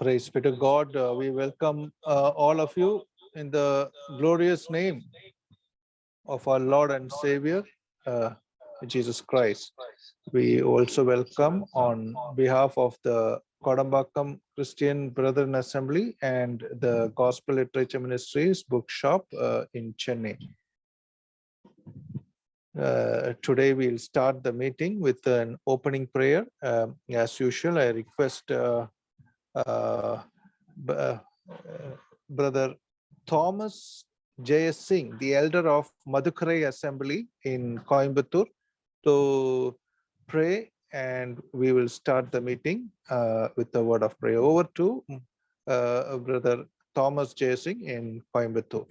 Praise be to God. We welcome all of you in the glorious name of our Lord and Savior, Jesus Christ. We also welcome on behalf of the Kodambakkam Christian Brethren Assembly and the Gospel Literature Ministries bookshop in Chennai. Today we'll start the meeting with an opening prayer. As usual, I request Brother Thomas J. Singh, the elder of Madhukarai Assembly in Coimbatore, to pray, and we will start the meeting with the word of prayer. Over to Brother Thomas J. Singh in Coimbatore.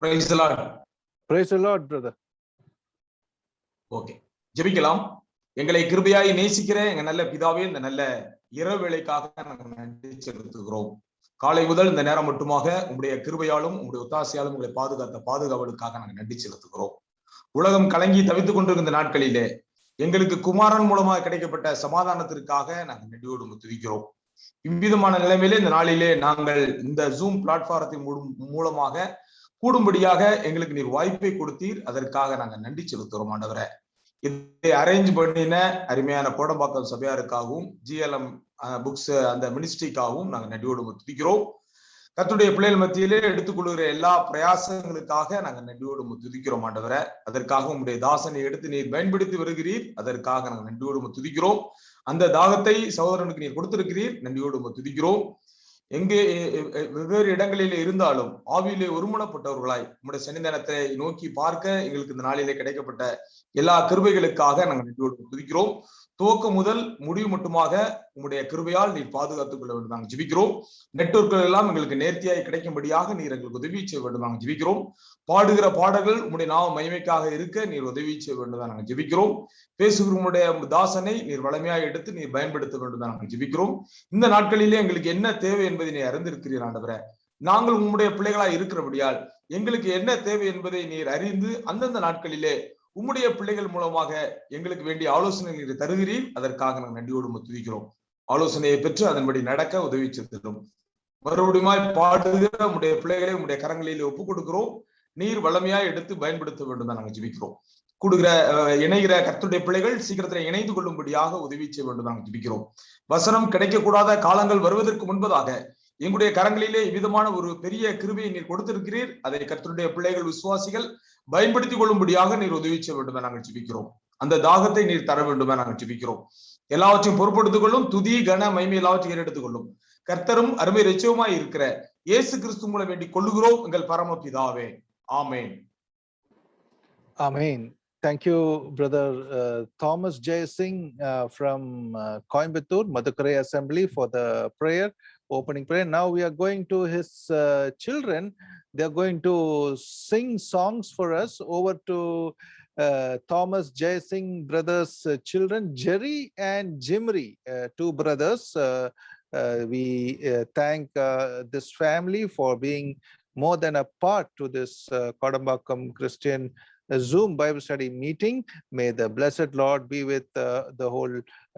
Praise the Lord. Praise the Lord, brother. Okay. ஜெபிக்கலாம். எங்களை கிருபையாய் நேசிக்கிற எங்க நல்ல பிதாவே, இந்த நல்ல இரவு வேளைக்காக நாங்கள் நன்றி செலுத்துகிறோம். காலை முதல் இந்த நேரம் மட்டுமாக உங்களுடைய கிருபையாலும் உங்களுடைய ஒத்தாசையாலும் உங்களை பாதுகாத்த பாதுகாவலுக்காக நாங்கள் நன்றி செலுத்துகிறோம். உலகம் கலங்கி தவித்துக் கொண்டிருக்கிற நாட்களிலே எங்களுக்கு குமாரன் மூலமாக கிடைக்கப்பட்ட சமாதானத்திற்காக நாங்கள் நன்றியோடு துதிக்கிறோம். இவ்விதமான நிலைமையிலே இந்த நாளிலே நாங்கள் இந்த ஜூம் பிளாட்பாரத்தின் மூலமாக கூடும்படியாக எங்களுக்கு நீர் வாய்ப்பை கொடுத்தீர். அதற்காக நாங்கள் நன்றி செலுத்துகிறோம் ஆண்டவரே. இதை அரேஞ்ச் பண்ணின அருமையான கோடம்பாக்கம் சபையாருக்காகவும் GLM புக்ஸ் அந்த மினிஸ்ட்ரிக்காகவும் நாங்கள் நன்றியோடு துதிக்கிறோம். கர்த்தருடைய பிள்ளைகள் மத்தியிலே எடுத்துக்கொள்கிற எல்லா பிரயாசங்களுக்காக நாங்கள் நன்றியோடு துதிக்கிறோம் ஆண்டவரே. அதற்காக உங்களுடைய தாசனை எடுத்து நீர் பயன்படுத்தி வருகிறீர். அதற்காக நாங்கள் நன்றியோடு துதிக்கிறோம். அந்த தாகத்தை சகோதரனுக்கு நீர் கொடுத்திருக்கிறீர். நன்றியோடு துதிக்கிறோம். எங்கே வெவ்வேறு இடங்களிலே இருந்தாலும் ஆவியிலே ஒருமனப்பட்டவர்களாய் உங்களுடைய சன்னிதானத்தை நோக்கி பார்க்க எங்களுக்கு இந்த நாளிலே கிடைக்கப்பட்ட எல்லா கிருபைகளுக்காக நாங்கள் நன்றியோடு துதிக்கிறோம். துவக்கம் முதல் முடிவு மட்டுமாக உங்களுடைய கிருபையால் நீர் பாதுகாத்துக் கொள்ள வேண்டும் நாங்கள் ஜெபிக்கிறோம். நெட்வொர்க்குகள் எல்லாம் எங்களுக்கு நேர்த்தியாய் கிடைக்கும்படியாக நீர் எங்களுக்கு உதவி செய்ய வேண்டும் நாங்கள் ஜெபிக்கிறோம். பாடுகிற பாடல்கள் உங்களுடைய நாம மகிமைக்காக இருக்க நீர் உதவி செய்ய வேண்டும் நாங்கள் ஜெபிக்கிறோம். பேசுகிற உங்களுடைய தாசனை நீர் வளமையாக எடுத்து நீர் பயன்படுத்த வேண்டும் நாங்கள் ஜெபிக்கிறோம். இந்த நாட்களிலே எங்களுக்கு என்ன தேவை என்பதை நீர் அறிந்திருக்கிறீர் ஆண்டவரே. நாங்கள் உங்களுடைய பிள்ளைகளாய் இருக்கிறபடியால் எங்களுக்கு என்ன தேவை என்பதை நீர் அறிந்து அந்தந்த நாட்களிலே உம்முடைய பிள்ளைகள் மூலமாக எங்களுக்கு வேண்டிய ஆலோசனை நீர் தருகிறீர். அதற்காக நாங்கள் நன்றியோடு துதிக்கிறோம். ஆலோசனையை பெற்று அதன்படி நடக்க உதவி செய்தோம். மறுபடியும் பாடுகிற உங்களுடைய பிள்ளைகளை உங்களுடைய கரங்களில் ஒப்புக் கொடுக்கிறோம். நீர் வளமையாய் எடுத்து பயன்படுத்த வேண்டும் தான் நாங்கள் ஜெபிக்கிறோம். கூடுகிற இணைகிற கர்த்தருடைய பிள்ளைகள் சீக்கிரத்தில் இணைந்து கொள்ளும்படியாக உதவி செய்ய வேண்டும் நாங்கள் ஜெபிக்கிறோம். வசனம் கிடைக்கக்கூடாத காலங்கள் வருவதற்கு முன்பதாக எங்களுடைய கரங்களிலே இவ்விதமான ஒரு பெரிய கிருபையை நீர் கொடுத்திருக்கிறீர். அதை கர்த்தருடைய பிள்ளைகள் விசுவாசிகள் பயன்படுத்திக் கொள்ளும்படியாக நீர் உதவி செய்ய வேண்டும் நாங்கள் ஜெபிக்கிறோம். அந்த தாகத்தை நீர் தர வேண்டும் நாங்கள் ஜெபிக்கிறோம். எல்லாவற்றையும் பொறுப்படுத்திக் கொள்ளும். துதி கன மகிமை எல்லாவற்றையும் எடுத்துக் கொள்ளும். கர்த்தரும் அருமை இரட்சகருமாய் இருக்கிற இயேசு கிறிஸ்து மூலம் வேண்டிக் கொள்ளுகிறோம் எங்கள் பரமபிதாவே. ஆமென். Amen. Thank you, Brother Thomas J. Singh from Coimbatore, Madhukarai Assembly, for the prayer, opening prayer. Now we are going to his children. They are going to sing songs for us. Over to Thomas J. Singh brothers' children, Jerry and Jimri, two brothers. We thank this family for being more than a part to this Kodambakkam Christian Zoom Bible study meeting. May the blessed Lord be with the whole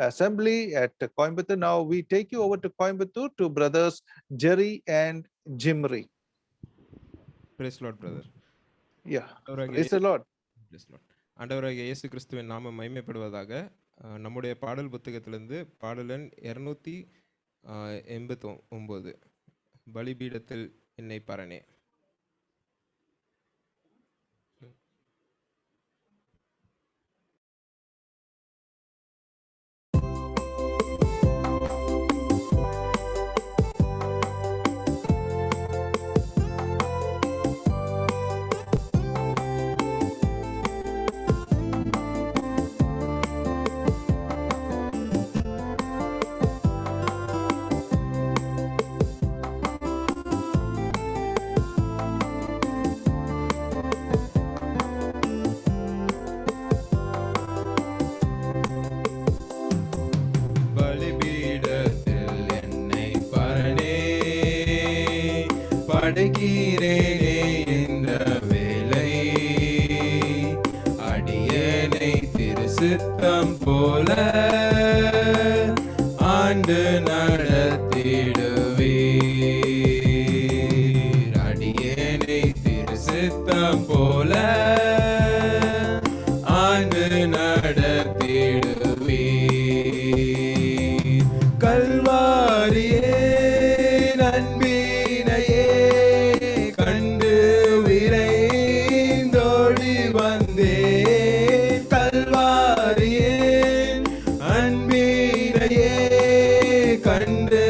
assembly at Coimbatore. Now we take you over to Coimbatore to brothers Jerry and Jimri. Praise Lord, brother. Yeah. Praise the Lord. Praise Lord. ஆண்டவராகிய இயேசு கிறிஸ்துவின் நாமம் மகிமைப்படுவதாக. நம்முடைய பாடல் புத்தகத்திலிருந்து பாடல் எண் 289 பலிபீடத்தில் என்னை பரணே. அடைகிறேனே இந்த வேலை அடியேனை திரு சித்தம் போல ஆண்ட ஆண்டு நடத்திடுவீர். அடியேனை திரு சித்தம் போல ஆண்டு நடத்திடுவீர். கல்வாரியே நன்பினையே கண்டு விரைந்தோடி வந்தேன். கல்வாரியே அன்பினையே கண்டு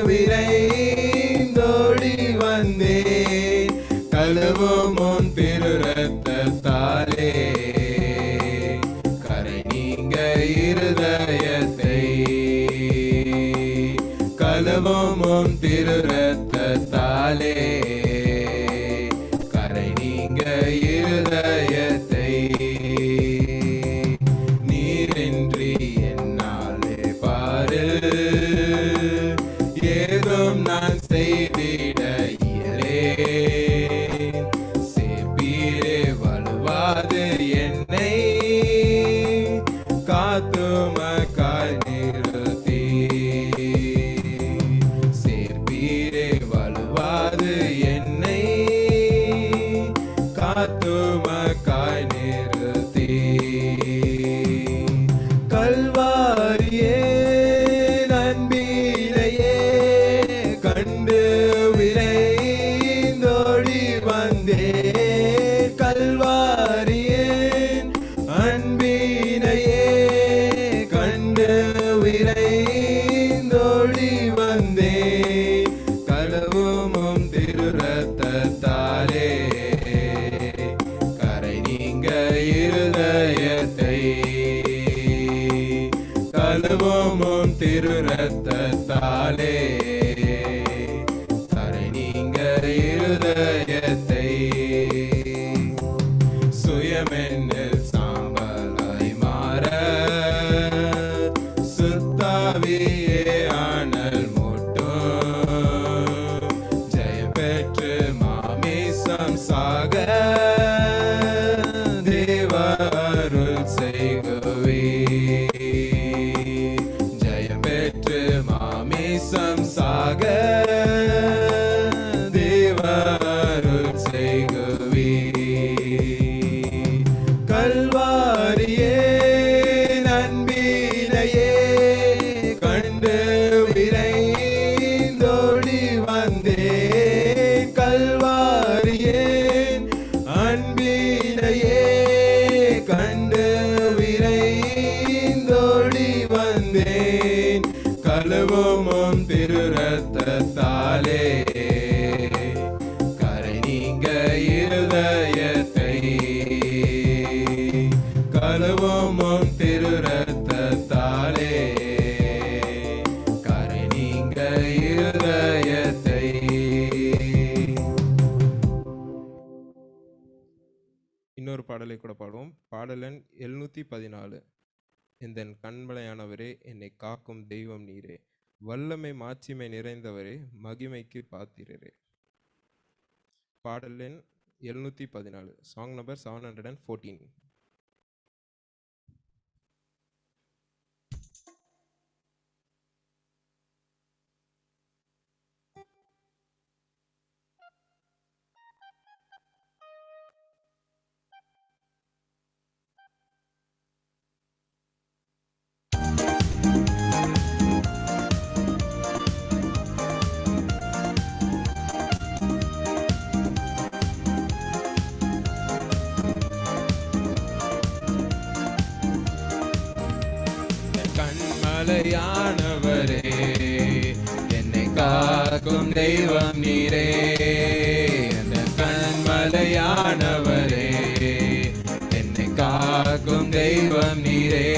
விரைந்தோடி வந்தேன். கழுவும் உன் திரு ரத்தத்தாலே கரை நீங்க இருதயத்தை. கழுவும் உன் திரு ரத்தத்தாலே கரை நீங்க இருதயத்தை. நீரின்றி என்னாலே பாரு ஏதும் நான் செய்திட இயலேன். சேப்பீரே வலுவாது என்னை காத்துமக்காய் நிறுத்தி. சேர்ப்பீரே வலுவாது என்னை காத்துமக்காய் நிறுத்தி. கல்வாரியே நன்பினையே கண்டு விரைந்தோடி வந்தேன். கல்வாரியே அன்பினையே கண்டு விரைந்தோடி வந்தேன். கழுவும் திரு ரத்தத்தாலே கரை நீங்க இருதயத்தை. கழுவும் திரு ரத்தத்தாலே கரை நீங்க இருதயத்தை. சுயமென்னில் சாம்பலாய் மாற சுத்தாவியே ஆனல் மூட்டும். ஜெயம் பெற்று மாமிசம் சாக தேவ அருள் செய்குவீர். ஜெயம் பெற்று மாமிசம் சாக தேவ அருள் செய்குவீர். கல்வாரியே நன்பினையே கண்டு விரைந்தோடி வந்தேன். கல்வாரியே அன்பினையே கண்டு விரைந்தோடி வந்தேன். கழுவும் திரு ரத்தத்தாலே கரை நீங்க இருதயத்தை. கழுவும் திரு ரத்தத்தாலே கரை நீங்க இருதயத்தை. இன்னொரு பாடலை கூட பாடுவோம். பாடல் எண் 714. எந்தன் கண்மலையானவரே, என்னை காக்கும் தெய்வம் நீரே, வல்லமை மாட்சிமை நிறைந்தவரே, மகிமைக்கு பாத்திரரே. பாடல் எண் 714, சாங் நம்பர் 714. கண்மலையானவரே, என்னை காக்கும் தெய்வம் நீரே. அந்த கண்மலையானவரே, என்னை காக்கும் தெய்வம் நீரே.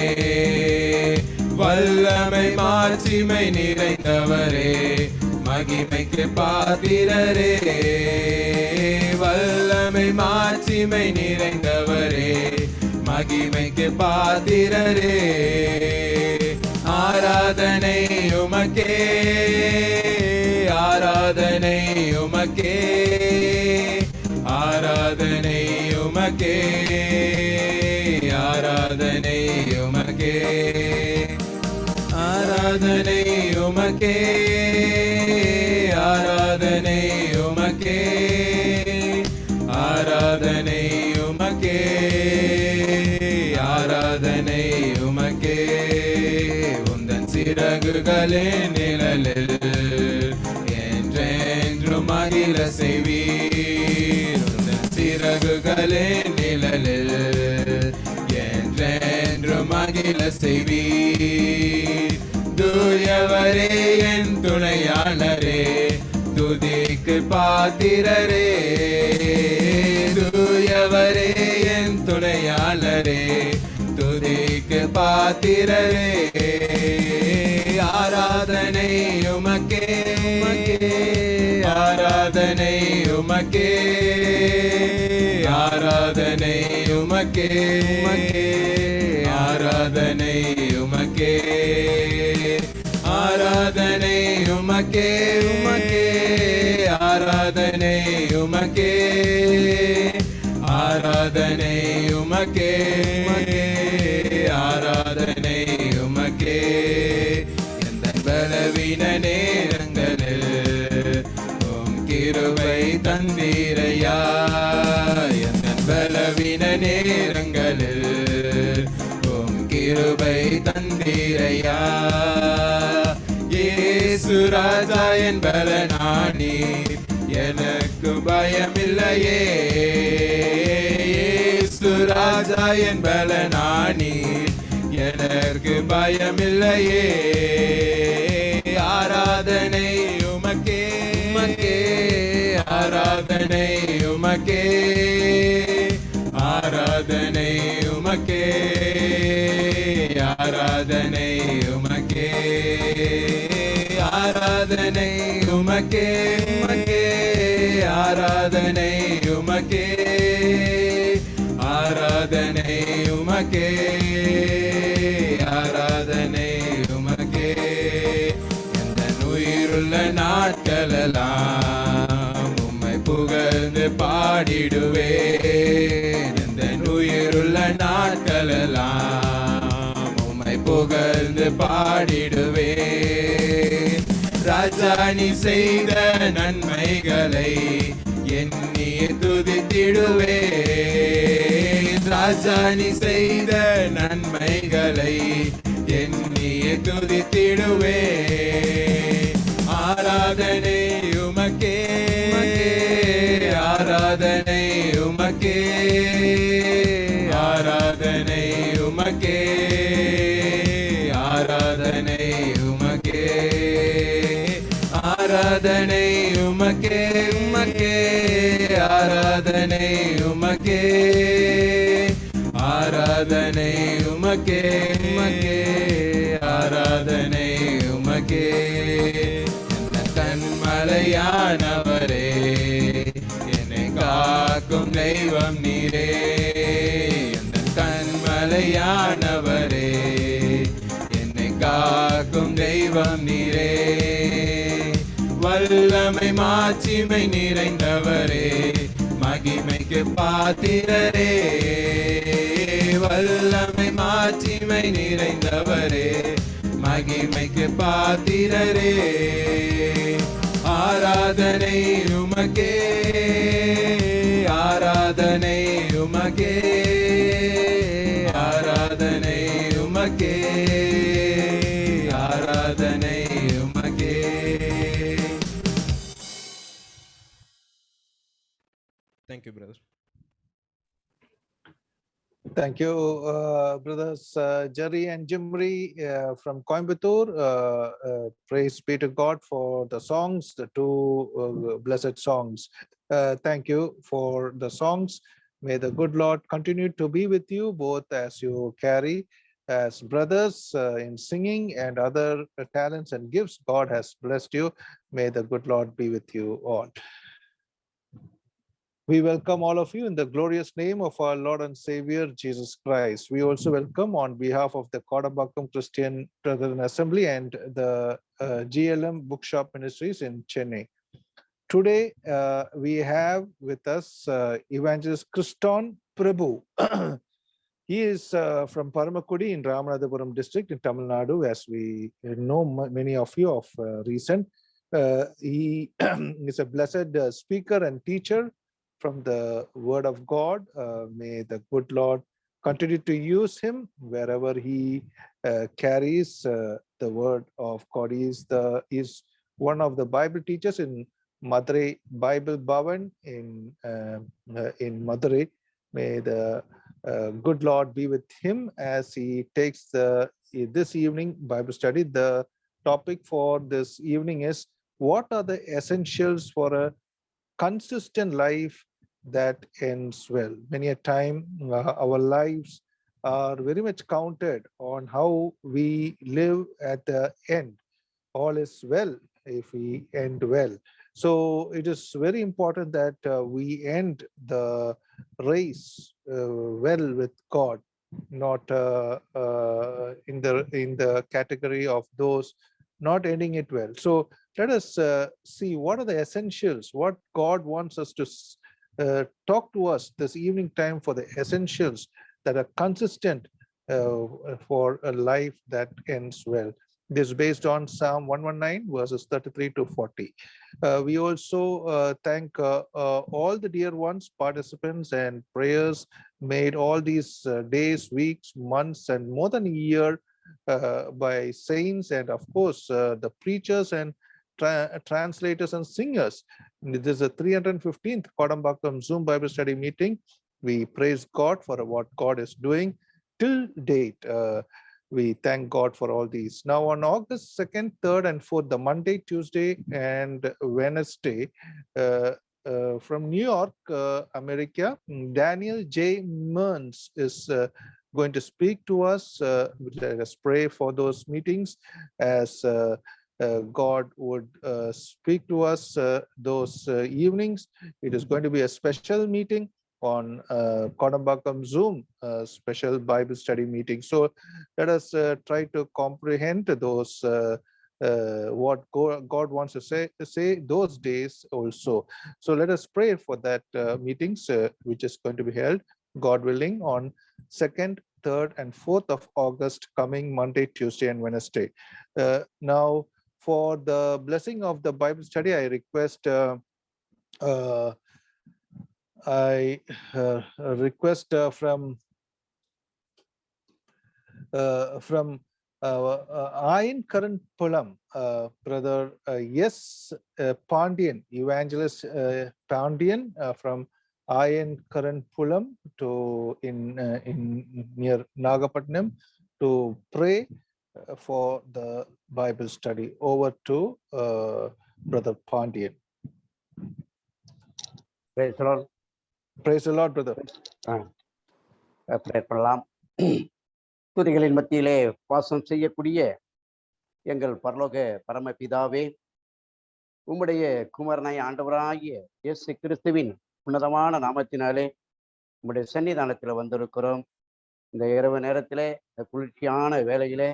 வல்லமை மாட்சிமை நிறைந்தவரே, மகிமைக்கு பாத்திரரே. வல்லமை மாட்சிமை நிறைந்தவரே, மகிமைக்கு பாத்திரரே. ஆராதனை உமக்கே, ஆராதனை உமக்கே, ஆராதனை உமக்கே, ஆராதனை உமக்கே, ஆராதனை ஆராதனை உமக்கே ஆராதனை உமக்கே ஆராதனை உமக்கே ஆராதனை உமக்கே உந்தன் சிறகுகளின் நிழலில் என்றென்றும் மகிழ செய்வீர் உந்தன் சிறகுகளின் நிழலில் என்றென்றும் மகிழ செய்வீர் தூயவரே என் துணையாளரே துதிக்கு பாத்திரரே தூயவரே என் துணையாளரே துதிக்கு பாத்திரரே ஆராதனை உமக்கே ஆராதனை உமக்கே ஆராதனை உமக்கே ஆராதனை உமக்கே ஆராதனை உமக்கே உமக்கே ஆராதனை உமக்கே ஆராதனை உமக்கே ஆராதனை உமக்கே எந்த பலவீன நேரங்களில் உம் கிருபை தந்தீரையா எந்த பலவீன நேரங்களில் உம் கிருபை தந்தீரையா இயேசு ராஜா என் பலனானீர் எனக்கு பயமில்லையே இயேசு ராஜா என் பலனானீர் எனக்கு பயமில்லையே ஆராதனை உமக்கே உமக்கே ஆராதனை உமக்கே ஆராதனை உமக்கே ஆராதனை உமக்கே ஆராதனை உமக்கே உமக்கே ஆராதனை உமக்கே ஆராதனை உமக்கே ஆராதனை உமக்கே எந்த உயிருள்ள நாட்களெல்லாம் உம்மை புகழ்ந்து பாடிடுவேன் எந்த உயிருள்ள நாட்களெல்லாம் உம்மை புகழ்ந்து பாடிடுவேன் ராஜா நீ செய்த நன்மைகளை எண்ணி துதித்திடுவேன் ராஜா நீ செய்த நன்மைகளை எண்ணி துதித்திடுவேன் ஆராதனை உமக்கே ஆராதனை உமக்கே ஆராதனை உமக்கே ஆராதனை உமக்கே ஆராதனை உமக்கே உமக்கே ஆராதனை உமக்கே ஆராதனை உமக்கே உமக்கே ஆராதனை உமக்கே கண்மலையானவரே என்னை காக்கும் தெய்வம் நீரே எந்த கண்மலையானவரே என்னை காக்கும் தெய்வம் நீரே வல்லமை மாட்சிமை நிறைந்தவரே மகிமைக்கு பாத்திரரே வல்லமை மாட்சிமை நிறைந்தவரே மகிமைக்கு பாத்திரரே ஆராதனை உமக்கே ஆராதனை உமக்கே ஆராதனை உமக்கே ஆராதனை உமக்கே Thank you, brother. Thank you, brothers Jerry and Jimri from Coimbatore. Praise be to God for the songs, the two blessed songs. Thank you for the songs. May the good Lord continue to be with you both as you carry as brothers in singing and other talents and gifts God has blessed you. May the good Lord be with you all. We welcome all of you in the glorious name of our Lord and Savior, Jesus Christ. We also welcome on behalf of the Kodambakkam Christian Brethren Assembly and the GLM Bookshop Ministries in Chennai. Today, we have with us Evangelist Kriston Prabhu. He is from Paramakudi in Ramanathapuram district in Tamil Nadu, as we know many of you of recent. He is a blessed speaker and teacher from the word of God. May the good Lord continue to use him wherever he carries the word of God. He is one of the Bible teachers in Madurai Bible Bhavan in Madurai. May the good Lord be with him as he takes this evening Bible study. The topic for this evening is, what are the essentials for a consistent life that ends well? Many a time our lives are very much counted on how we live at the end. All is well if we end well. So it is very important that we end the race well with God, not in the category of those not ending it well. So let us see what are the essentials, what God wants us to talk to us this evening time for the essentials that are consistent for a life that ends well. This is based on Psalm 119 verses 33 to 40. We also thank all the dear ones, participants and prayers made all these days, weeks, months, and more than a year by saints, and of course the preachers and translators and singers. This is the 315th Kodambakam Zoom Bible study meeting. We praise God for what God is doing till date. We thank God for all these. Now on August 2nd, 3rd, and 4th, the Monday, Tuesday, and Wednesday, from New York, America, Daniel J. Mearns is going to speak to us. Let us pray for those meetings as God would speak to us those evenings. It is going to be a special meeting on Kodambakam Zoom special Bible study meeting. So let us try to comprehend those what God wants to say those days also. So let us pray for that meetings which is going to be held, God willing, on 2nd, 3rd, and 4th of August, coming Monday, Tuesday, and Wednesday. Now, for the blessing of the Bible study, I request from Ayan Karan Pulam, brother yes Pandian, evangelist Pandian from Ayan Karan Pulam in near Nagapattinam to pray for the Bible study. Over to brother Pandian. Praise the Lord. Praise the Lord, brother. Prayer பண்ணலாம். துதிகளின் மத்தியிலே வாசம் செய்யக்கூடிய எங்கள் பரலோக பரமபிதாவே, உம்முடைய குமாரனாய் ஆண்டவராகிய இயேசு கிறிஸ்துவின் உன்னதமான நாமத்தினாலே உம்முடைய சன்னிதானத்தில் வந்திருக்கிறோம். இந்த இரவு நேரத்திலே, இந்த குளிர்ச்சியான வேளையிலே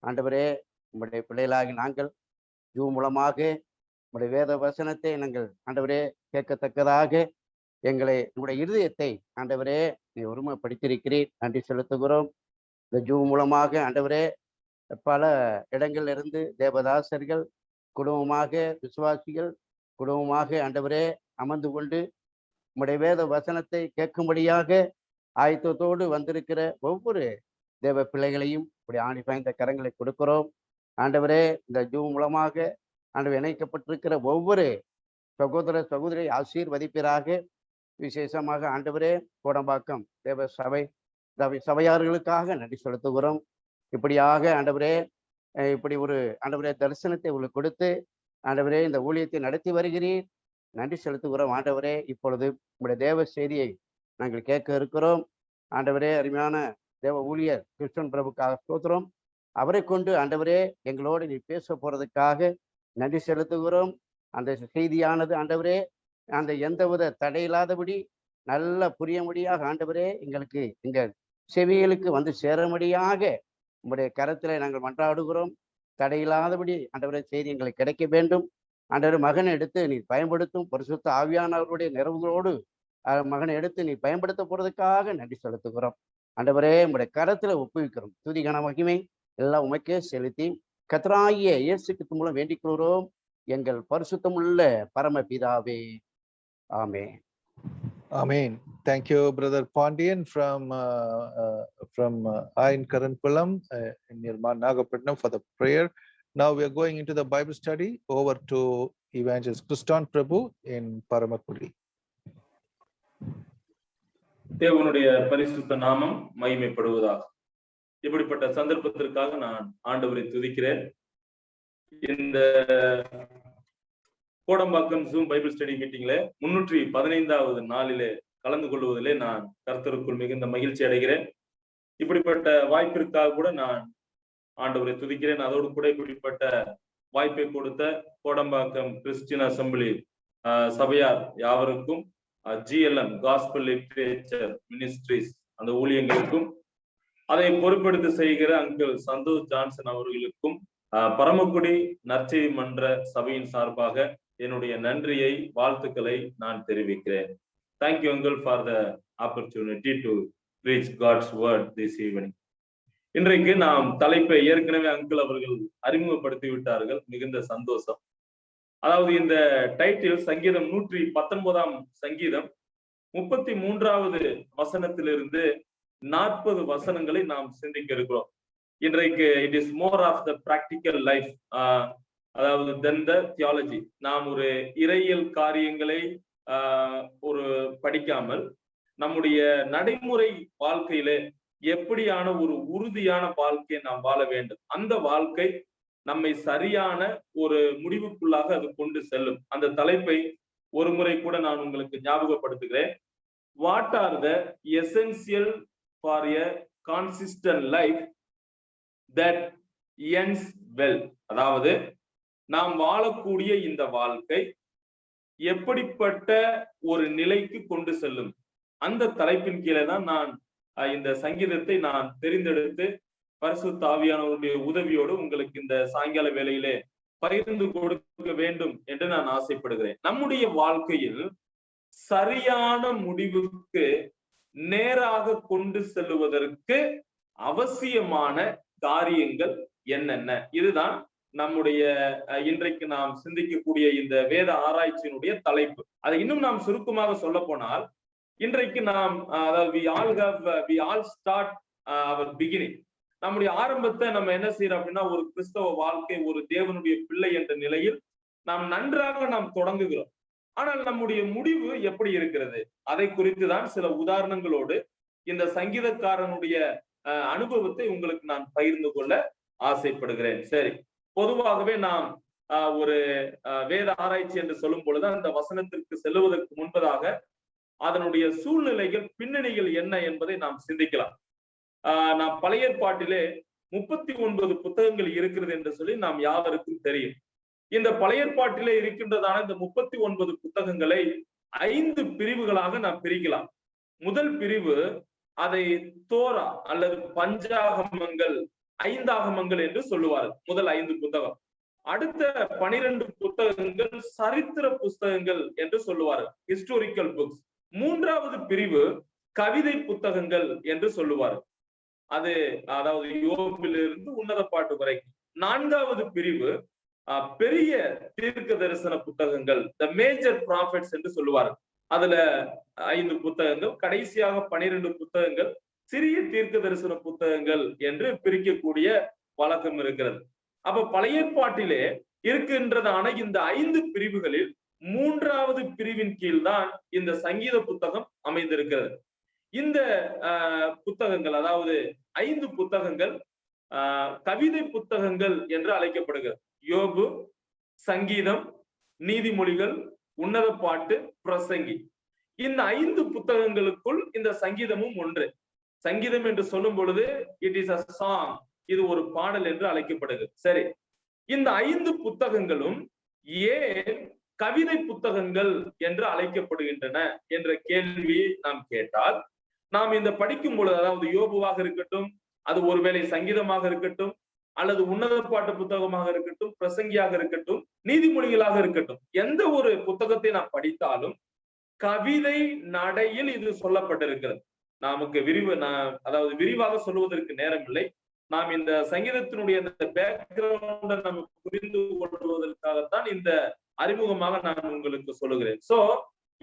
ஆண்டவரே, உம்முடைய பிள்ளைகளாகி நாங்கள் ஜூம் மூலமாக உம்முடைய வேத வசனத்தை நாங்கள் ஆண்டவரே கேட்கத்தக்கதாக எங்களை உங்களுடைய இருதயத்தை ஆண்டவரே நீ ஒருமைப்படுத்தியிருக்கிறீர். நன்றி செலுத்துகிறோம். இந்த ஜூம் மூலமாக ஆண்டவரே பல இடங்கள்ல இருந்து தேவதாசர்கள் குடும்பமாக, விசுவாசிகள் குடும்பமாக ஆண்டவரே அமர்ந்து கொண்டு உம்முடைய வேத வசனத்தை கேட்கும்படியாக ஆயத்தத்தோடு வந்திருக்கிற ஒவ்வொரு தேவ பிள்ளைகளையும் இப்படி ஆணி பாய்ந்த கரங்களை கொடுக்கிறோம். ஆண்டவரே, இந்த ஜூம் மூலமாக ஆண்டவர் இணைக்கப்பட்டிருக்கிற ஒவ்வொரு சகோதர சகோதரி ஆசீர்வதிப்பீராக. விசேஷமாக ஆண்டவரே, கோடம்பாக்கம் தேவ சபையார்களுக்காக நன்றி செலுத்துகிறோம். இப்படியாக ஆண்டவரே, இப்படி ஒரு ஆண்டவரே தரிசனத்தை உங்களுக்கு கொடுத்து ஆண்டவரே இந்த ஊழியத்தை நடத்தி வருகிறீர். நன்றி செலுத்துகிறோம். ஆண்டவரே, இப்பொழுது உங்களுடைய தேவ செய்தியை நாங்கள் கேட்க இருக்கிறோம். ஆண்டவரே, அருமையான தேவ ஊழியர் கிருஷ்ணன் பிரபுக்காக ஸ்தோத்திரம். அவரை கொண்டு ஆண்டவரே எங்களோடு நீ பேச போறதுக்காக நன்றி செலுத்துகிறோம். அந்த செய்தியானது ஆண்டவரே அந்த எந்தவித தடையில்லாதபடி நல்ல புரியும்படியாக ஆண்டவரே எங்களுக்கு எங்கள் செவிகளுக்கு வந்து சேரும்படியாக உங்களுடைய கரத்திலே நாங்கள் மன்றாடுகிறோம். தடையில்லாதபடி ஆண்டவரே செய்தி எங்களுக்கு கிடைக்க வேண்டும். ஆண்டவரே, மகனை எடுத்து நீ பயன்படுத்தும் பரிசுத்த ஆவியானவருடைய நிறைவுகளோடு மகனை எடுத்து நீ பயன்படுத்த போறதுக்காக நன்றி செலுத்துகிறோம். ஆண்டவரே உங்களுடைய கரத்துல ஒப்புவிக்கிறோம். துதிகான மகிமை எல்லாம் உமக்கே செலுத்தி கர்த்தராகிய இயேசு கிறிஸ்து மூலம் வேண்டிக் கொள்கிறோம் எங்கள் பரிசுத்தமுள்ள பரமபிதாவே. ஆமென். Amen. Thank you, Brother Pandian from Ain Karankulam near Nagapatnam for the prayer. Now we are going into the Bible study. Over to Evangelist Kristan Prabhu in Paramakudi. தேவனுடைய பரிசுத்த நாமம் மகிமைப்படுவதாக. இப்படிப்பட்ட சந்தர்ப்பத்திற்காக நான் ஆண்டவரை துதிக்கிறேன். இந்த கோடம்பாக்கம் ஜூம் பைபிள் ஸ்டடி மீட்டிங்ல 315வது நாளிலே கலந்து கொள்வதிலே நான் கர்த்தருக்குள் மிகுந்த மகிழ்ச்சி அடைகிறேன். இப்படிப்பட்ட வாய்ப்பிற்காக கூட நான் ஆண்டவரை துதிக்கிறேன். அதோடு கூட இப்படிப்பட்ட வாய்ப்பை கொடுத்த கோடம்பாக்கம் கிறிஸ்டியன் அசம்பிளி சபையார் யாவருக்கும், GLM காஸ்பல் லிட்ரேச்சர் மினிஸ்ட்ரிஸ் அந்த ஊழியங்களுக்கும், அதை பொறுப்பெடுத்து செய்கிற அங்கிள் சந்தோஷ் ஜான்சன் அவர்களுக்கும், பரமக்குடி நற்செய்தி மன்ற சபையின் சார்பாக என்னுடைய நன்றியை, வாழ்த்துக்களை நான் தெரிவிக்கிறேன். Thank you uncle for the opportunity to preach God's word this evening. இன்றைக்கு நாம் தலைப்பை ஏற்கனவே அங்கிள் அவர்கள் அறிமுகப்படுத்தி விட்டார்கள். மிகுந்த சந்தோஷம். அதாவது இந்த டைட்டில் சங்கீதம் 119ஆம் சங்கீதம் 33வது வசனத்திலிருந்து 40 வசனங்களை நாம் சிந்திக்க இருக்கிறோம். இன்றைக்கு it is more of the practical life, அதாவது தென் த தியாலஜி. நாம் ஒரு இறையியல் காரியங்களை ஒரு படிக்காமல் நம்முடைய நடைமுறை வாழ்க்கையில எப்படியான ஒரு உறுதியான வாழ்க்கையை நாம் வாழ வேண்டும், அந்த வாழ்க்கை நம்மை சரியான ஒரு முடிவுக்குள்ளாக அது கொண்டு செல்லும். அந்த தலைப்பை ஒரு முறை கூட நான் உங்களுக்கு ஞாபகப்படுத்துகிறேன். What are the essential for a consistent life that ends well. அதாவது நாம் வாழக்கூடிய இந்த வாழ்க்கை எப்படிப்பட்ட ஒரு நிலைக்கு கொண்டு செல்லும், அந்த தலைப்பின் கீழே தான் நான் இந்த சங்கீதத்தை நான் தெரிந்தெடுத்து பரிசுத்த ஆவியானவருடைய உதவியோடு உங்களுக்கு இந்த சாயங்கால வேளையிலே பகிர்ந்து கொடுக்க வேண்டும் என்று நான் ஆசைப்படுகிறேன். நம்முடைய வாழ்க்கையில் சரியான முடிவுக்கு நேராக கொண்டு செல்லுவதற்கு அவசியமான காரியங்கள் என்னென்ன, இதுதான் நம்முடைய இன்றைக்கு நாம் சிந்திக்கக்கூடிய இந்த வேத ஆராய்ச்சியினுடைய தலைப்பு. அதை இன்னும் நாம் சுருக்கமாக சொல்ல போனால், இன்றைக்கு நாம் அதாவது we all start our beginning. நம்முடைய ஆரம்பத்தை நம்ம என்ன செய்யறோம் அப்படின்னா, ஒரு கிறிஸ்தவ வாழ்க்கை, ஒரு தேவனுடைய பிள்ளை என்ற நிலையில் நாம் நன்றாக நாம் தொடங்குகிறோம். ஆனால் நம்முடைய முடிவு எப்படி இருக்கிறது, அதை குறித்து தான் சில உதாரணங்களோடு இந்த சங்கீதக்காரனுடைய அனுபவத்தை உங்களுக்கு நான் பகிர்ந்து கொள்ள ஆசைப்படுகிறேன். சரி, பொதுவாகவே நாம் ஒரு வேத ஆராய்ச்சி என்று சொல்லும் பொழுது அந்த வசனத்திற்கு செல்லுவதற்கு முன்பதாக அதனுடைய சூழ்நிலைகள், பின்னணிகள் என்ன என்பதை நாம் சிந்திக்கலாம். நாம் பழைய ஏற்பாட்டிலே 39 புத்தகங்கள் இருக்கிறது என்று சொல்லி நாம் யாவருக்கும் தெரியும். இந்த பழைய ஏற்பாட்டிலே இருக்கின்றதான இந்த 39 புத்தகங்களை 5 பிரிவுகளாக நாம் பிரிக்கலாம். முதல் பிரிவு அதை தோரா அல்லது பஞ்சாகமங்கள், 5 ஆகமங்கள் என்று சொல்லுவார்கள். முதல் 5 புத்தகம். அடுத்த 12 புத்தகங்கள் சரித்திர புத்தகங்கள் என்று சொல்லுவார்கள், ஹிஸ்டோரிக்கல் புக்ஸ். 3வது பிரிவு கவிதை புத்தகங்கள் என்று சொல்லுவார்கள், அது அதாவது யோபிலிருந்து உன்னத பாட்டு வரைக்கும். 4வது பிரிவு பெரிய தீர்க்க தரிசன புத்தகங்கள், த மேஜர் ப்ராஃபிட்ஸ் என்று சொல்லுவார்கள். அதுல 5 புத்தகங்கள். கடைசியாக 12 புத்தகங்கள் சிறிய தீர்க்க தரிசன புத்தகங்கள் என்று பிரிக்கக்கூடிய வழக்கம் இருக்கிறது. அப்ப பழைய ஏற்பாட்டிலே இருக்கின்றதான இந்த 5 பிரிவுகளில் 3வது பிரிவின் கீழ் தான் இந்த சங்கீத புத்தகம் அமைந்திருக்கிறது. இந்த புத்தகங்கள், அதாவது 5 புத்தகங்கள் கவிதை புத்தகங்கள் என்று அழைக்கப்படுகிறது. யோபு, சங்கீதம், நீதிமொழிகள், உன்னத பாட்டு, பிரசங்கி. இந்த 5 புத்தகங்களுக்குள் இந்த சங்கீதமும் ஒன்று. சங்கீதம் என்று சொல்லும் பொழுது இட் இஸ் அ சாங், இது ஒரு பாடல் என்று அழைக்கப்படுகிறது. சரி, இந்த 5 புத்தகங்களும் ஏன் கவிதை புத்தகங்கள் என்று அழைக்கப்படுகின்றன என்ற கேள்வியை நாம் கேட்டால், நாம் இந்த படிக்கும் பொழுது, அதாவது யோபுவாக இருக்கட்டும், அது ஒருவேளை சங்கீதமாக இருக்கட்டும், அல்லது உன்னத பாட்டு புத்தகமாக இருக்கட்டும், பிரசங்கியாக இருக்கட்டும், நீதிமொழிகளாக இருக்கட்டும், எந்த ஒரு புத்தகத்தை நாம் படித்தாலும் கவிதை நடையில் இது சொல்லப்பட்டிருக்கிறது. நமக்கு அதாவது விரிவாக சொல்லுவதற்கு நேரம் இல்லை. நாம் இந்த சங்கீதத்தினுடைய அந்த பேக்ரவுண்டை நம்ம புரிந்து கொள்வதற்காகத்தான் இந்த அறிமுகமாக நான் உங்களுக்கு சொல்லுகிறேன். சோ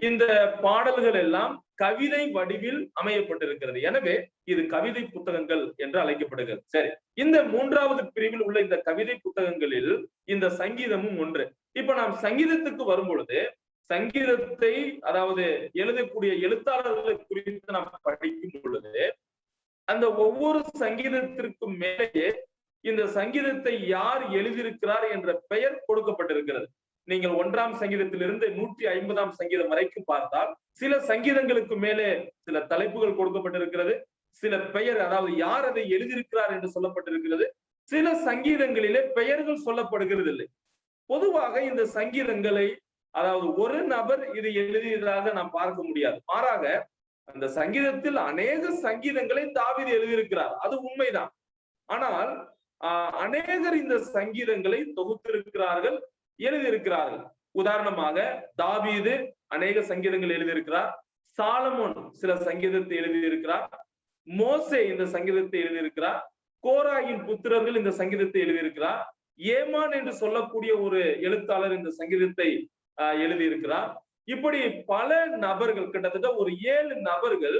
இந்த பாடல்கள் எல்லாம் கவிதை வடிவில் அமையப்பட்டிருக்கிறது. எனவே இது கவிதை புத்தகங்கள் என்று அழைக்கப்படுகிறது. சரி, இந்த 3வது பிரிவில் உள்ள இந்த கவிதை புத்தகங்களில் இந்த சங்கீதமும் ஒன்று. இப்ப நாம் சங்கீதத்துக்கு வரும் பொழுது சங்கீதத்தை அதாவது எழுதக்கூடிய எழுத்தாளர்களை குறித்து நாம் படிக்கும் பொழுது அந்த ஒவ்வொரு சங்கீதத்திற்கும் மேலேயே இந்த சங்கீதத்தை யார் எழுதியிருக்கிறார் என்ற பெயர் கொடுக்கப்பட்டிருக்கிறது. நீங்கள் 1ஆம் சங்கீதத்திலிருந்து 150ஆம் சங்கீதம் வரைக்கும் பார்த்தால் சில சங்கீதங்களுக்கு மேலே சில தலைப்புகள் கொடுக்கப்பட்டிருக்கிறது, சில பெயர் அதாவது யார் அதை எழுதியிருக்கிறார் என்று சொல்லப்பட்டிருக்கிறது. சில சங்கீதங்களிலே பெயர்கள் சொல்லப்படுகிறது இல்லை. பொதுவாக இந்த சங்கீதங்களை அதாவது ஒரு நபர் இது எழுதியதாக நாம் பார்க்க முடியாது. மாறாக அந்த சங்கீதத்தில் அநேக சங்கீதங்களை தாவீது எழுதியிருக்கிறார், அது உண்மைதான். ஆனால் அநேகர் இந்த சங்கீதங்களை தொகுத்திருக்கிறார்கள், எழுதியிருக்கிறார்கள். உதாரணமாக தாவீது அநேக சங்கீதங்கள் எழுதியிருக்கிறார், சாலமோன் சில சங்கீதத்தை எழுதியிருக்கிறார், மோசே இந்த சங்கீதத்தை எழுதியிருக்கிறார், கோராயின் புத்திரர்கள் இந்த சங்கீதத்தை எழுதியிருக்கிறார், ஏமான் என்று சொல்லக்கூடிய ஒரு எழுத்தாளர் இந்த சங்கீதத்தை எழுதியிருக்கிறார். இப்படி பல நபர்கள், கிட்டத்தட்ட ஒரு 7 நபர்கள்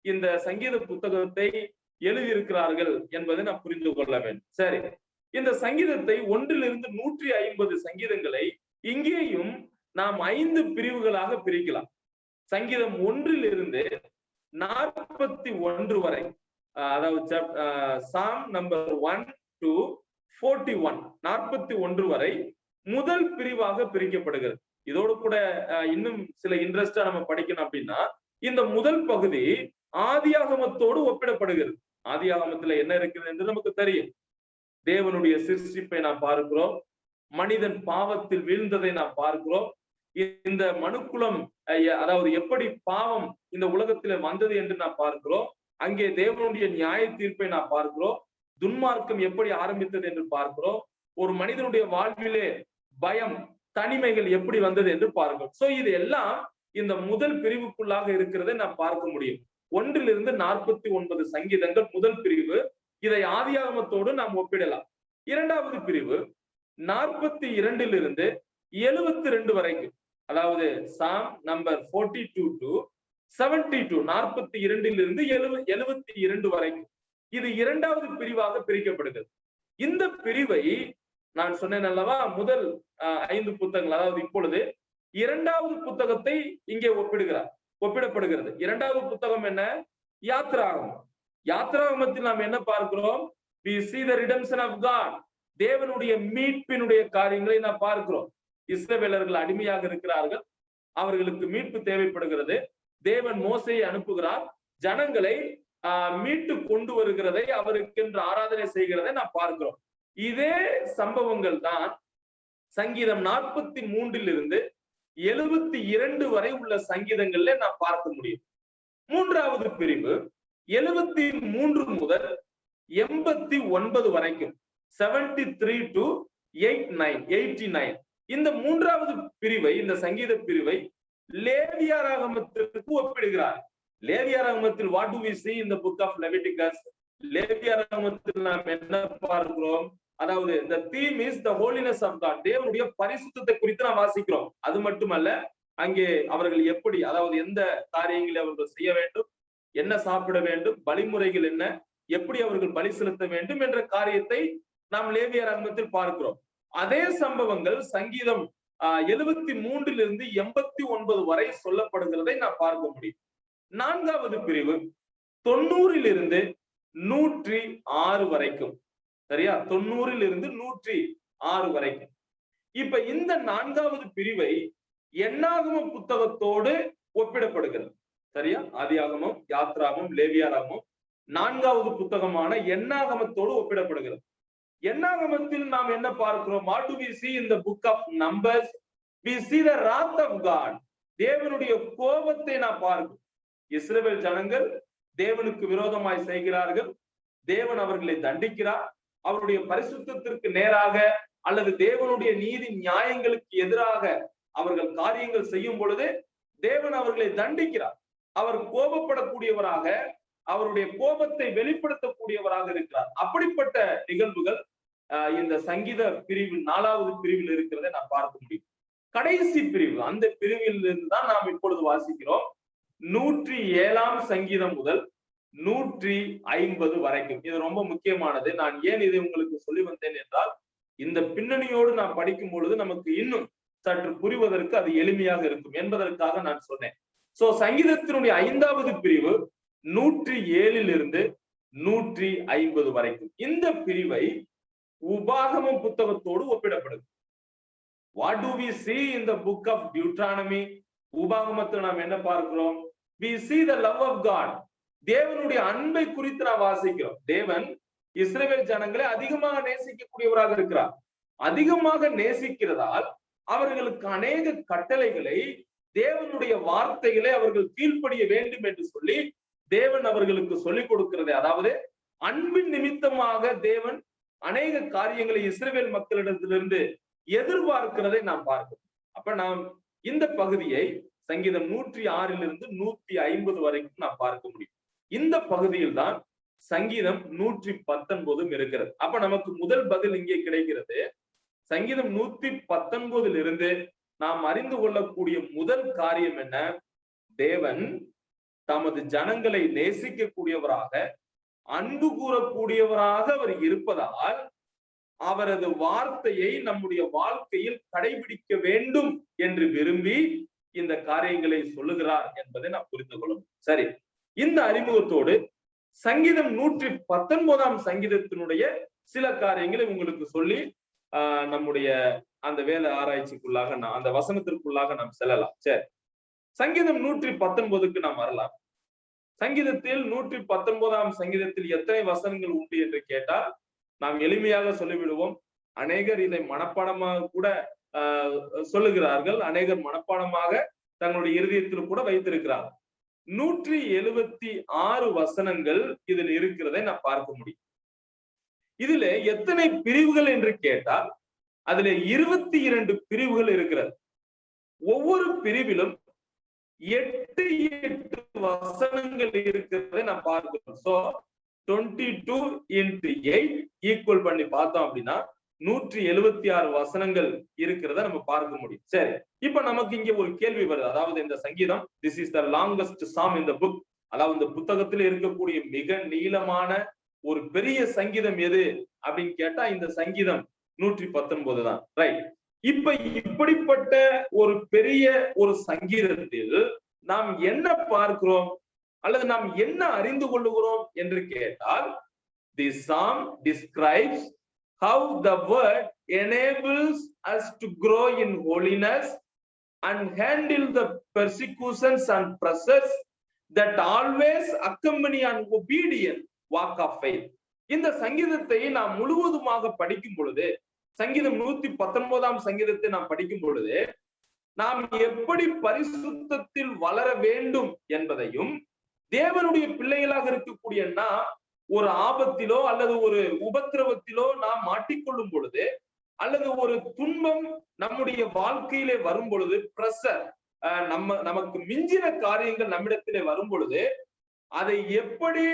இந்த சங்கீத புத்தகத்தை எழுதியிருக்கிறார்கள் என்பதை நாம் புரிந்து கொள்ள வேண்டும். சரி, இந்த சங்கீதத்தை 1லிருந்து 150 சங்கீதங்களை இங்கேயும் நாம் 5 பிரிவுகளாக பிரிக்கலாம். சங்கீதம் 1லிருந்து 41 வரை, அதாவது சாம் நம்பர் 1 to 41 41 வரை முதல் பிரிவாக பிரிக்கப்படுகிறது. இதோடு கூட இன்னும் சில இன்ட்ரெஸ்டா நம்ம படிக்கணும் அப்படின்னா, இந்த முதல் பகுதி ஆதியாகமத்தோடு ஒப்பிடப்படுகிறது. ஆதியாகமத்துல என்ன இருக்குது என்று நமக்கு தெரியும். தேவனுடைய சிருஷ்டிப்பை நாம் பார்க்கிறோம், மனிதன் பாவத்தில் வீழ்ந்ததை நாம் பார்க்கிறோம், இந்த மனுக்குலம் அதாவது எப்படி பாவம் இந்த உலகத்துல வந்தது என்று நாம் பார்க்கிறோம், அங்கே தேவனுடைய நியாய தீர்ப்பை நாம் பார்க்கிறோம், துன்மார்க்கம் எப்படி ஆரம்பித்தது என்று பார்க்கிறோம், ஒரு மனிதனுடைய வாழ்விலே பயம் தனிமைகள் எப்படி வந்தது என்று பார்க்கிறோம். சோ இது எல்லாம் இந்த முதல் பிரிவுக்குள்ளாக இருக்கிறதை நாம் பார்க்க முடியும். 1லிருந்து 49 சங்கீதங்கள் முதல் பிரிவு. இதை ஆதியாகமத்தோடு நாம் ஒப்பிடலாம். 2வது பிரிவு 42லிருந்து 72 வரைக்கும், அதாவது சாம் நம்பர் 42 to 72 42லிருந்து 72 வரைக்கும். இது 2வது பிரிவாக பிரிக்கப்படுகிறது. இந்த பிரிவை நான் சொன்னேன் அல்லவா, முதல் 5 புத்தகங்கள், அதாவது இப்பொழுது 2வது புத்தகத்தை இங்கே ஒப்பிடப்படுகிறது. 2வது புத்தகம் என்ன? யாத்ராகமம். யாத்ராகமத்தில் நாம் என்ன பார்க்கிறோம்? We see the redemption of God. தேவனுடைய மீட்பினுடைய காரியங்களை நாம் பார்க்கிறோம். இஸ்ரவேலர்கள் அடிமையாக இருக்கிறார்கள், அவர்களுக்கு மீட்பு தேவைப்படுகிறது. தேவன் மோசேயை அனுப்புகிறார், ஜனங்களை மீட்டு கொண்டு வருகிறதை, அவருக்கென்று ஆராதனை செய்கிறதை நாம் பார்க்கிறோம். இதே சம்பவங்கள் தான் சங்கீதம் 43லிருந்து 72 வரை உள்ள சங்கீதங்கள்ல நாம் பார்க்க முடியும். 3வது பிரிவு 73 முதல் 89 வரைக்கும், 73 to 89. இந்த 3வது பிரிவை, இந்த சங்கீத பிரிவை லேவியராகமத்திற்கு ஒப்பிடுகிறார். லேவியராகமத்தில் what do we see in the book of Leviticus? லேவியராகமத்தில் நாம் என்ன பார்க்கிறோம்? அதாவது the theme is the holiness of God. தேவனுடைய பரிசுத்தத்தை குறித்து நாம் வாசிக்கிறோம். அது மட்டுமல்ல, அங்கே அவர்கள் எப்படி, அதாவது எந்த காரியங்களை அவர்கள் செய்ய வேண்டும், என்ன சாப்பிட வேண்டும், வழிமுறைகள் என்ன, எப்படி அவர்கள் பலி செலுத்த வேண்டும் என்ற காரியத்தை நாம் லேவியராகமத்தில் பார்க்கிறோம். அதே சம்பவங்கள் சங்கீதம் 73லிருந்து 89 வரை சொல்லப்படுகிறதை நாம் பார்க்க முடியும். 4வது பிரிவு 90லிருந்து 106 வரைக்கும். சரியா? 90லிருந்து 106 வரைக்கும். இப்ப இந்த 4வது பிரிவை எண்ணாகம புத்தகத்தோடு ஒப்பிடப்படுகிறது. சரியா? ஆதியாகமம், யாத்ராகமம், லேவியராகமம் 4வது புத்தகமான எண்ணாகமத்தோடு ஒப்பிடப்படுகிறது. எண்ணாகமத்தில் நாம் என்ன பார்க்கிறோம்? What do we see in the book of Numbers? We see the wrath of God. தேவனுடைய கோபத்தை நாம் பார்க்கிறோம். இஸ்ரவேல் ஜனங்கள் தேவனுக்கு விரோதமாய் செய்கிறார்கள், தேவன் அவர்களை தண்டிக்கிறார். அவருடைய பரிசுத்தத்திற்கு நேராக அல்லது தேவனுடைய நீதி நியாயங்களுக்கு எதிராக அவர்கள் காரியங்கள் செய்யும் பொழுது தேவன் அவர்களை தண்டிக்கிறார். அவர் கோபப்படக்கூடியவராக அவருடைய கோபத்தை வெளிப்படுத்தக்கூடியவராக இருக்கிறார். அப்படிப்பட்ட நிகழ்வுகள் இந்த சங்கீத பிரிவு 4வது பிரிவில் இருக்கிறதை நான் பார்க்க முடியும். கடைசி பிரிவு, அந்த பிரிவில் இருந்து தான் நாம் இப்பொழுது வாசிக்கிறோம். 107ஆம் சங்கீதம் முதல் 150 வரைக்கும். இது ரொம்ப முக்கியமானது. நான் ஏன் இதை உங்களுக்கு சொல்லி வந்தேன் என்றால், இந்த பின்னணியோடு நாம் படிக்கும் பொழுது நமக்கு இன்னும் சற்று புரிவதற்கு அது எளிமையாக இருக்கும் என்பதற்காக நான் சொன்னேன். சோ சங்கீதத்தினுடைய 5வது பிரிவு 107 150 வரைக்கும். இந்த பிரிவை உபாகமம் புத்தகத்தோடு ஒப்பிடப்படுது. What do we see in the book of Deuteronomy? உபாகமத்தில் நாம் என்ன பார்க்கிறோம்? We see the love of God. தேவனுடைய அன்பை குறித்து நாம் வாசிக்கிறோம். தேவன் இஸ்ரவேல் ஜனங்களை அதிகமாக நேசிக்கக்கூடியவராக இருக்கிறார். அதிகமாக நேசிக்கிறதால் அவர்களுக்கு அநேக கட்டளைகளை, தேவனுடைய வார்த்தைகளை அவர்கள் கீழ்ப்படிய வேண்டும் என்று சொல்லி தேவன் அவர்களுக்கு சொல்லிக் கொடுக்கிறது. அதாவது அன்பின் நிமித்தமாக தேவன் அநேக காரியங்களை இஸ்ரவேல் மக்களிடத்திலிருந்து எதிர்பார்க்கிறதை நாம் பார்க்கிறோம். அப்ப நாம் இந்த பகுதியை சங்கீதம் 106 150 வரைக்கும் நாம் பார்க்க முடியும். இந்த பகுதியில் தான் சங்கீதம் 119 இருக்கிறது. அப்ப நமக்கு முதல் பதில் இங்கே கிடைக்கிறது. சங்கீதம் 119 நாம் அறிந்து கொள்ளக்கூடிய முதல் காரியம் என்ன? தேவன் தமது ஜனங்களை நேசிக்கக்கூடியவராக, அன்பு கூறக்கூடியவராக அவர் இருப்பதால் அவரது வார்த்தையை நம்முடைய வாழ்க்கையில் கடைபிடிக்க வேண்டும் என்று விரும்பி இந்த காரியங்களை சொல்லுகிறார் என்பதை நாம் புரிந்து கொள்ளணும். சரி, இந்த அறிமுகத்தோடு சங்கீதம் 119ஆம் சங்கீதத்தினுடைய சில காரியங்களை உங்களுக்கு சொல்லி நம்முடைய அந்த வேலை ஆராய்ச்சிக்குள்ளாக அந்த வசனத்திற்குள்ளாக நாம் செல்லலாம். சரி, சங்கீதம் 119க்கு நாம் வரலாம். சங்கீதத்தில் 119ஆம் சங்கீதத்தில் எத்தனை வசனங்கள் உண்டு என்று கேட்டால் நாம் எளிமையாக சொல்லிவிடுவோம். அநேகர் இதை மனப்பாடமாக கூட சொல்லுகிறார்கள். அநேகர் மனப்பாடமாக தங்களுடைய இருதயத்தில் கூட வைத்திருக்கிறார்கள். 176 வசனங்கள் இதில் இருக்கிறதை நான் பார்க்க முடியும். இதுல எத்தனை பிரிவுகள் என்று கேட்டால் அதுல 22 பிரிவுகள் இருக்கிறது. ஒவ்வொரு பிரிவிலும் 8 வசனங்கள் இருக்கிறதை நான் பார்க்கிறோம். சோ 22 into 8 ஈக்குவல் பண்ணி பார்த்தோம் அப்படின்னா 176 வசனங்கள் இருக்கிறத நம்ம பார்க்க முடியும். சரி, இப்ப நமக்கு இங்க ஒரு கேள்வி வருது. அதாவது இந்த சங்கீதம், this is the longest psalm in the book, அதாவது இந்த புத்தகத்தில் இருக்கக்கூடிய மிக நீளமான ஒரு பெரிய சங்கீதம் எது அப்படின்னு கேட்டா இந்த சங்கீதம் 119 தான். ரைட். இப்ப இப்படிப்பட்ட ஒரு பெரிய ஒரு சங்கீதத்தில் நாம் என்ன பார்க்கிறோம் அல்லது நாம் என்ன அறிந்து கொள்ளுகிறோம் என்று கேட்டால், this psalm describes how the word enables us to grow in holiness and handle the persecutions and pressures that always accompany an obedient walk of faith. இந்த சங்கீதத்தை நாம் முழுவதுமாக படிக்கும் பொழுது, சங்கீதம் 119ஆம் சங்கீதத்தை நாம் படிக்கும் பொழுது நாம் எப்படி பரிசுத்தத்தில் வளர வேண்டும் என்பதையும், தேவனுடைய பிள்ளைகளாக இருக்கக்கூடிய நாம் ஒரு ஆபத்திலோ அல்லது ஒரு உபத்திரவத்திலோ நாம் மாட்டிக்கொள்ளும் பொழுது, அல்லது ஒரு துன்பம் நம்முடைய வாழ்க்கையிலே வரும் பொழுது, பிரஷர் நமக்கு மிஞ்சின காரியங்கள் நம்மிடத்திலே வரும் பொழுது அதை எப்படி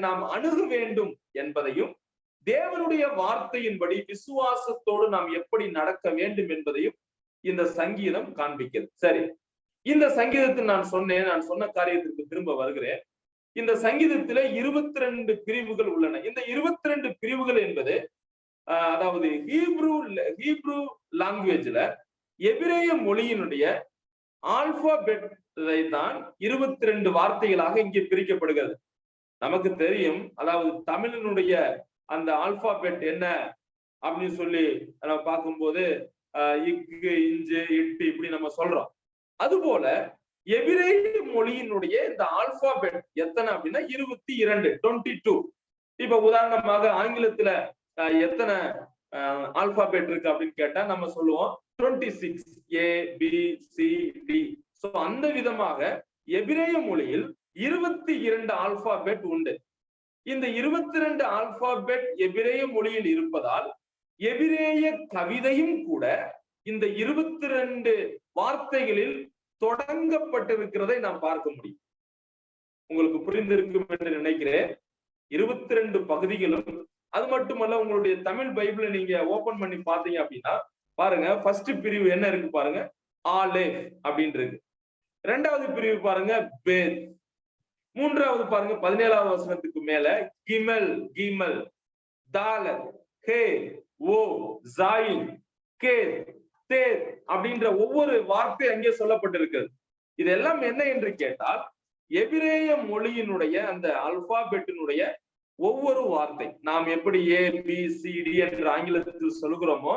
நாம் அணுக வேண்டும் என்பதையும், தேவனுடைய வார்த்தையின்படி விசுவாசத்தோடு நாம் எப்படி நடக்க வேண்டும் என்பதையும் இந்த சங்கீதம் காண்பிக்கிறது. சரி, இந்த சங்கீதத்தில் நான் சொன்ன காரியத்திற்கு திரும்ப வருகிறேன். இந்த சங்கீதத்தில 22 பிரிவுகள் உள்ளன. இந்த 22 பிரிவுகள் என்பது அதாவது ஹீப்ரு லாங்குவேஜ்ல எபிரேய மொழியினுடைய ஆல்பாபெட்டை தான் 22 வார்த்தைகளாக இங்கே பிரிக்கப்படுகிறது. நமக்கு தெரியும், அதாவது தமிழினுடைய அந்த ஆல்பாபெட் என்ன அப்படின்னு சொல்லி நம்ம பார்க்கும்போது இக்கு, இஞ்சு, இட்டு இப்படி நம்ம சொல்றோம். அதுபோல எபிரேய மொழியினுடைய இந்த ஆல்பாபெட் எத்தனை அப்படின்னா 22. இப்ப உதாரணமாக ஆங்கிலத்துல எத்தனை ஆல்பாபெட் இருக்கு அப்படின்னு கேட்டா நம்ம சொல்லுவோம் 26 ABCD. சோ அந்த விதமாக எபிரேய மொழியில் 22 ஆல்பாபெட் உண்டு. இந்த 22 ஆல்பாபெட் எபிரேய மொழியில் இருப்பதால் எபிரேய கவிதையும் கூட இந்த 22 வார்த்தைகளில் தொடங்கப்பட்டிருக்கிறதை நாம் பார்க்க முடியும். உங்களுக்கு புரிந்திருக்கும் என்று நினைக்கிறேன். 22 பகுதிகளும். அது மட்டுமல்ல, உங்களுடைய தமிழ் பைபிளை நீங்க ஓபன் பண்ணி பாத்தீங்க அப்படின்னா பாருங்க, ஃபர்ஸ்ட் பிரிவு என்ன இருக்கு பாருங்க, ஆலேஃப் அப்படின்றது. இரண்டாவது பிரிவு பாருங்க பேத். மூன்றாவது பாருங்க 17வது வசனத்துக்கு மேல கிமல், கிமல், தாலத், ஹே, ஓ, ஜாயின், கே, தே அப்படின்ற ஒவ்வொரு வார்த்தை அங்கே சொல்லப்பட்டிருக்கிறது. இதெல்லாம் என்ன என்று கேட்டால், எபிரேய மொழியினுடைய அந்த அல்பாபெட்டினுடைய ஒவ்வொரு வார்த்தை, நாம் எப்படி ABCD என்று ஆங்கிலத்தில் சொல்கிறோமோ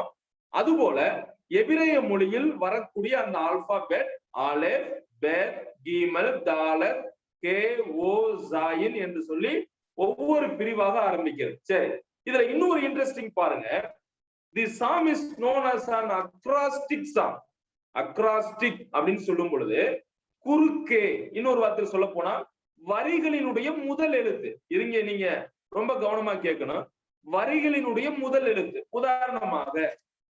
அதுபோல எபிரேய மொழியில் வரக்கூடிய அந்த ஆல்பாபெட் ஆலேஃப், பெத், கீமல், தாலத், கே, ஓ, ஜாயின் என்று சொல்லி ஒவ்வொரு பிரிவாக ஆரம்பிக்கிறது. சரி, இதுல இன்னொரு இன்ட்ரெஸ்டிங் பாருங்க. The psalm is known as an acrostic song. Acrostic அப்படின்னு சொல்லும் பொழுது குறுக்கே, இன்னொரு வார்த்தை சொல்ல போனா வரிகளினுடைய முதல் எழுத்து. இருங்க, நீங்க ரொம்ப கவனமா கேட்கணும். வரிகளினுடைய முதல் எழுத்து. உதாரணமாக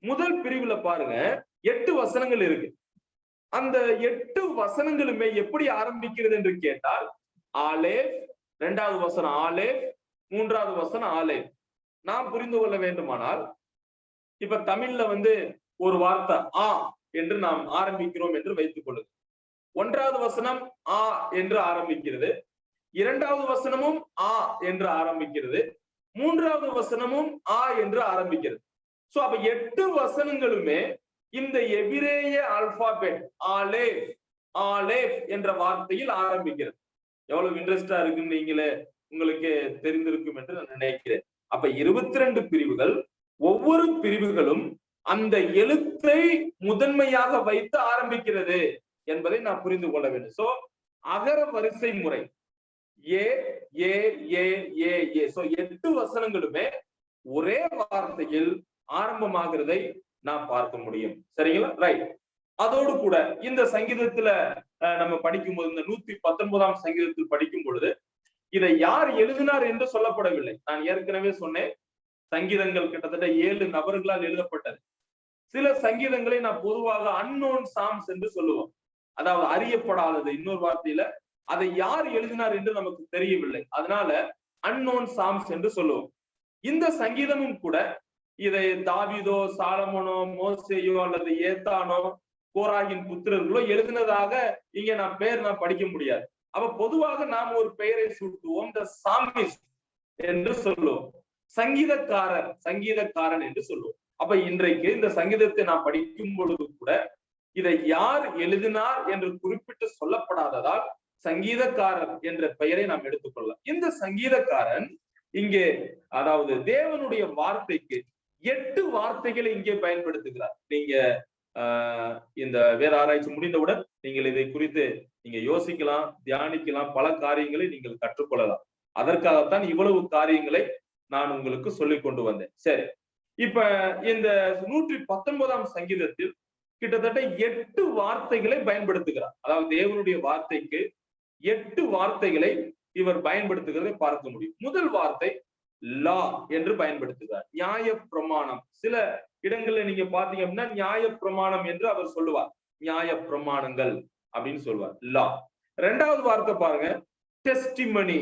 முதல் பிரிவுல பாருங்க 8 வசனங்கள் இருக்கு. அந்த 8 வசனங்களுமே எப்படி ஆரம்பிக்கிறது என்று கேட்டால், ஆலேஃப், 2வது வசனம் ஆலேஃப், 3வது வசனம் ஆலேஃப். நாம் புரிந்து கொள்ள வேண்டுமானால், இப்ப தமிழ்ல ஒரு வார்த்தை ஆ என்று நாம் ஆரம்பிக்கிறோம் என்று வைத்துக் கொள்ளுங்க. 1வது வசனம் ஆ என்று ஆரம்பிக்கிறது, 2வது வசனமும் ஆ என்று ஆரம்பிக்கிறது, 3வது வசனமும் ஆ என்று ஆரம்பிக்கிறது. சோ அப்ப 8 வசனங்களுமே இந்த எபிரேய ஆல்பாபெட் ஆலேஃப், ஆலேஃப் என்ற வார்த்தையில் ஆரம்பிக்கிறது. எவ்வளவு இன்ட்ரெஸ்டா இருக்குன்னு நீங்களே உங்களுக்கு தெரிந்திருக்கும் என்று நான் நினைக்கிறேன். அப்ப 22 பிரிவுகள், ஒவ்வொரு பிரிவுகளும் அந்த எழுத்தை முதன்மையாக வைத்து ஆரம்பிக்கிறது என்பதை நான் புரிந்து கொள்ள வேண்டும். சோ அகர வரிசை முறை ஏ ஏ ஏ ஏ ஏ. சோ 8 வசனங்களுமே ஒரே வார்த்தையில் ஆரம்பமாகிறதை நாம் பார்க்க முடியும். சரிங்களா? ரைட். அதோடு கூட இந்த சங்கீதத்துல நம்ம படிக்கும்போது, இந்த 119ஆம் சங்கீதத்தில் படிக்கும் பொழுது இதை யார் எழுதினார் என்று சொல்லப்படவில்லை. நான் ஏற்கனவே சொன்னேன், சங்கீதங்கள் கிட்டத்தட்ட 7 நபர்களால் எழுதப்பட்டது. சில சங்கீதங்களை நான் பொதுவாக அன்னோன் சாம்ஸ் என்று சொல்லுவோம், அதாவது அறியப்படாதது. இன்னொரு வார்த்தையில அதை யார் எழுதினார் என்று நமக்கு தெரியவில்லை, அதனால அன்னோன் சாம்ஸ் என்று சொல்லுவோம். இந்த சங்கீதமும் கூட இதை தாவீதோ, சாலமோனோ, மோசேயோ அல்லது ஏத்தானோ, கோராகின் புத்திரர்களோ எழுதினதாக இங்க நான் படிக்க முடியாது. அப்ப பொதுவாக நாம் ஒரு பெயரை சூட்டுவோம், த சாமிஸ்ட் என்று சொல்லுவோம், சங்கீதக்காரர், சங்கீதக்காரன் என்று சொல்லுவோம். அப்ப இன்றைக்கு இந்த சங்கீதத்தை நாம் படிக்கும் பொழுது கூட இதை யார் எழுதினார் என்று குறிப்பிட்டு சொல்லப்படாததால் சங்கீதக்காரர் என்ற பெயரை நாம் எடுத்துக்கொள்ளலாம். இந்த சங்கீதக்காரன் இங்கே, அதாவது தேவனுடைய வார்த்தைக்கு 8 வார்த்தைகளை இங்கே பயன்படுத்துகிறார். நீங்க இந்த வேத ஆராய்ச்சி முடிந்தவுடன் நீங்கள் இதை குறித்து நீங்க யோசிக்கலாம், தியானிக்கலாம், பல காரியங்களை நீங்கள் கற்றுக்கொள்ளலாம். அதற்காகத்தான் இவ்வளவு காரியங்களை நான் உங்களுக்கு சொல்லிக் கொண்டு வந்தேன். சரி, இப்ப இந்த 119ஆம் சங்கீதத்தில் கிட்டத்தட்ட 8 வார்த்தைகளை பயன்படுத்துகிறார். அதாவது தேவனுடைய வார்த்தைக்கு 8 வார்த்தைகளை இவர் பயன்படுத்துகிறதை பார்க்க முடியும். முதல் வார்த்தை லா என்று பயன்படுத்துகிறார், நியாய பிரமாணம். சில இடங்கள்ல நீங்க பாத்தீங்க அப்படின்னா நியாய பிரமாணம் என்று அவர் சொல்லுவார், நியாய பிரமாணங்கள் அப்படின்னு சொல்லுவார், லா. 2வது வார்த்தை பாருங்க, டெஸ்டிமனி,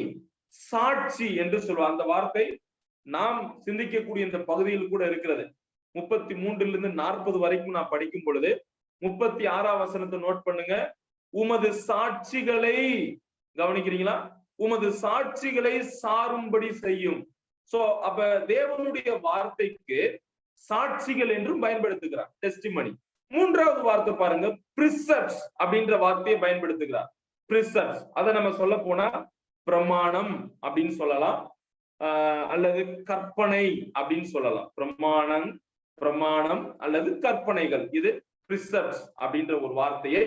சாட்சி என்று சொல்லுவார். அந்த வார்த்தை நாம் சிந்திக்கக்கூடிய இந்த பகுதியில் கூட இருக்கிறது. 33 40 வரைக்கும் நான் படிக்கும் பொழுது 36ஆம் வசனத்தை நோட் பண்ணுங்க. உமது சாட்சிகளை கவனிக்கிறீங்களா? உமது சாட்சிகளை சாரும்படி செய்யும். சோ அப்ப தேவனுடைய வார்த்தைக்கு சாட்சிகள் என்றும் பயன்படுத்துகிறார், டெஸ்டிமனி. 3வது வார்த்தை பாருங்க, பிரிசெப்ட்ஸ் அப்படின்ற வார்த்தையை பயன்படுத்துகிறார், பிரிசெப்ட்ஸ். அதை நம்ம சொல்ல போனா பிரமாணம் அப்படின்னு சொல்லலாம், அல்லது கற்பனை அப்படின்னு சொல்லலாம். பிரமாணம் அல்லது கற்பனைகள், இது பிரிசெப்ட்ஸ் அப்படின்ற ஒரு வார்த்தையை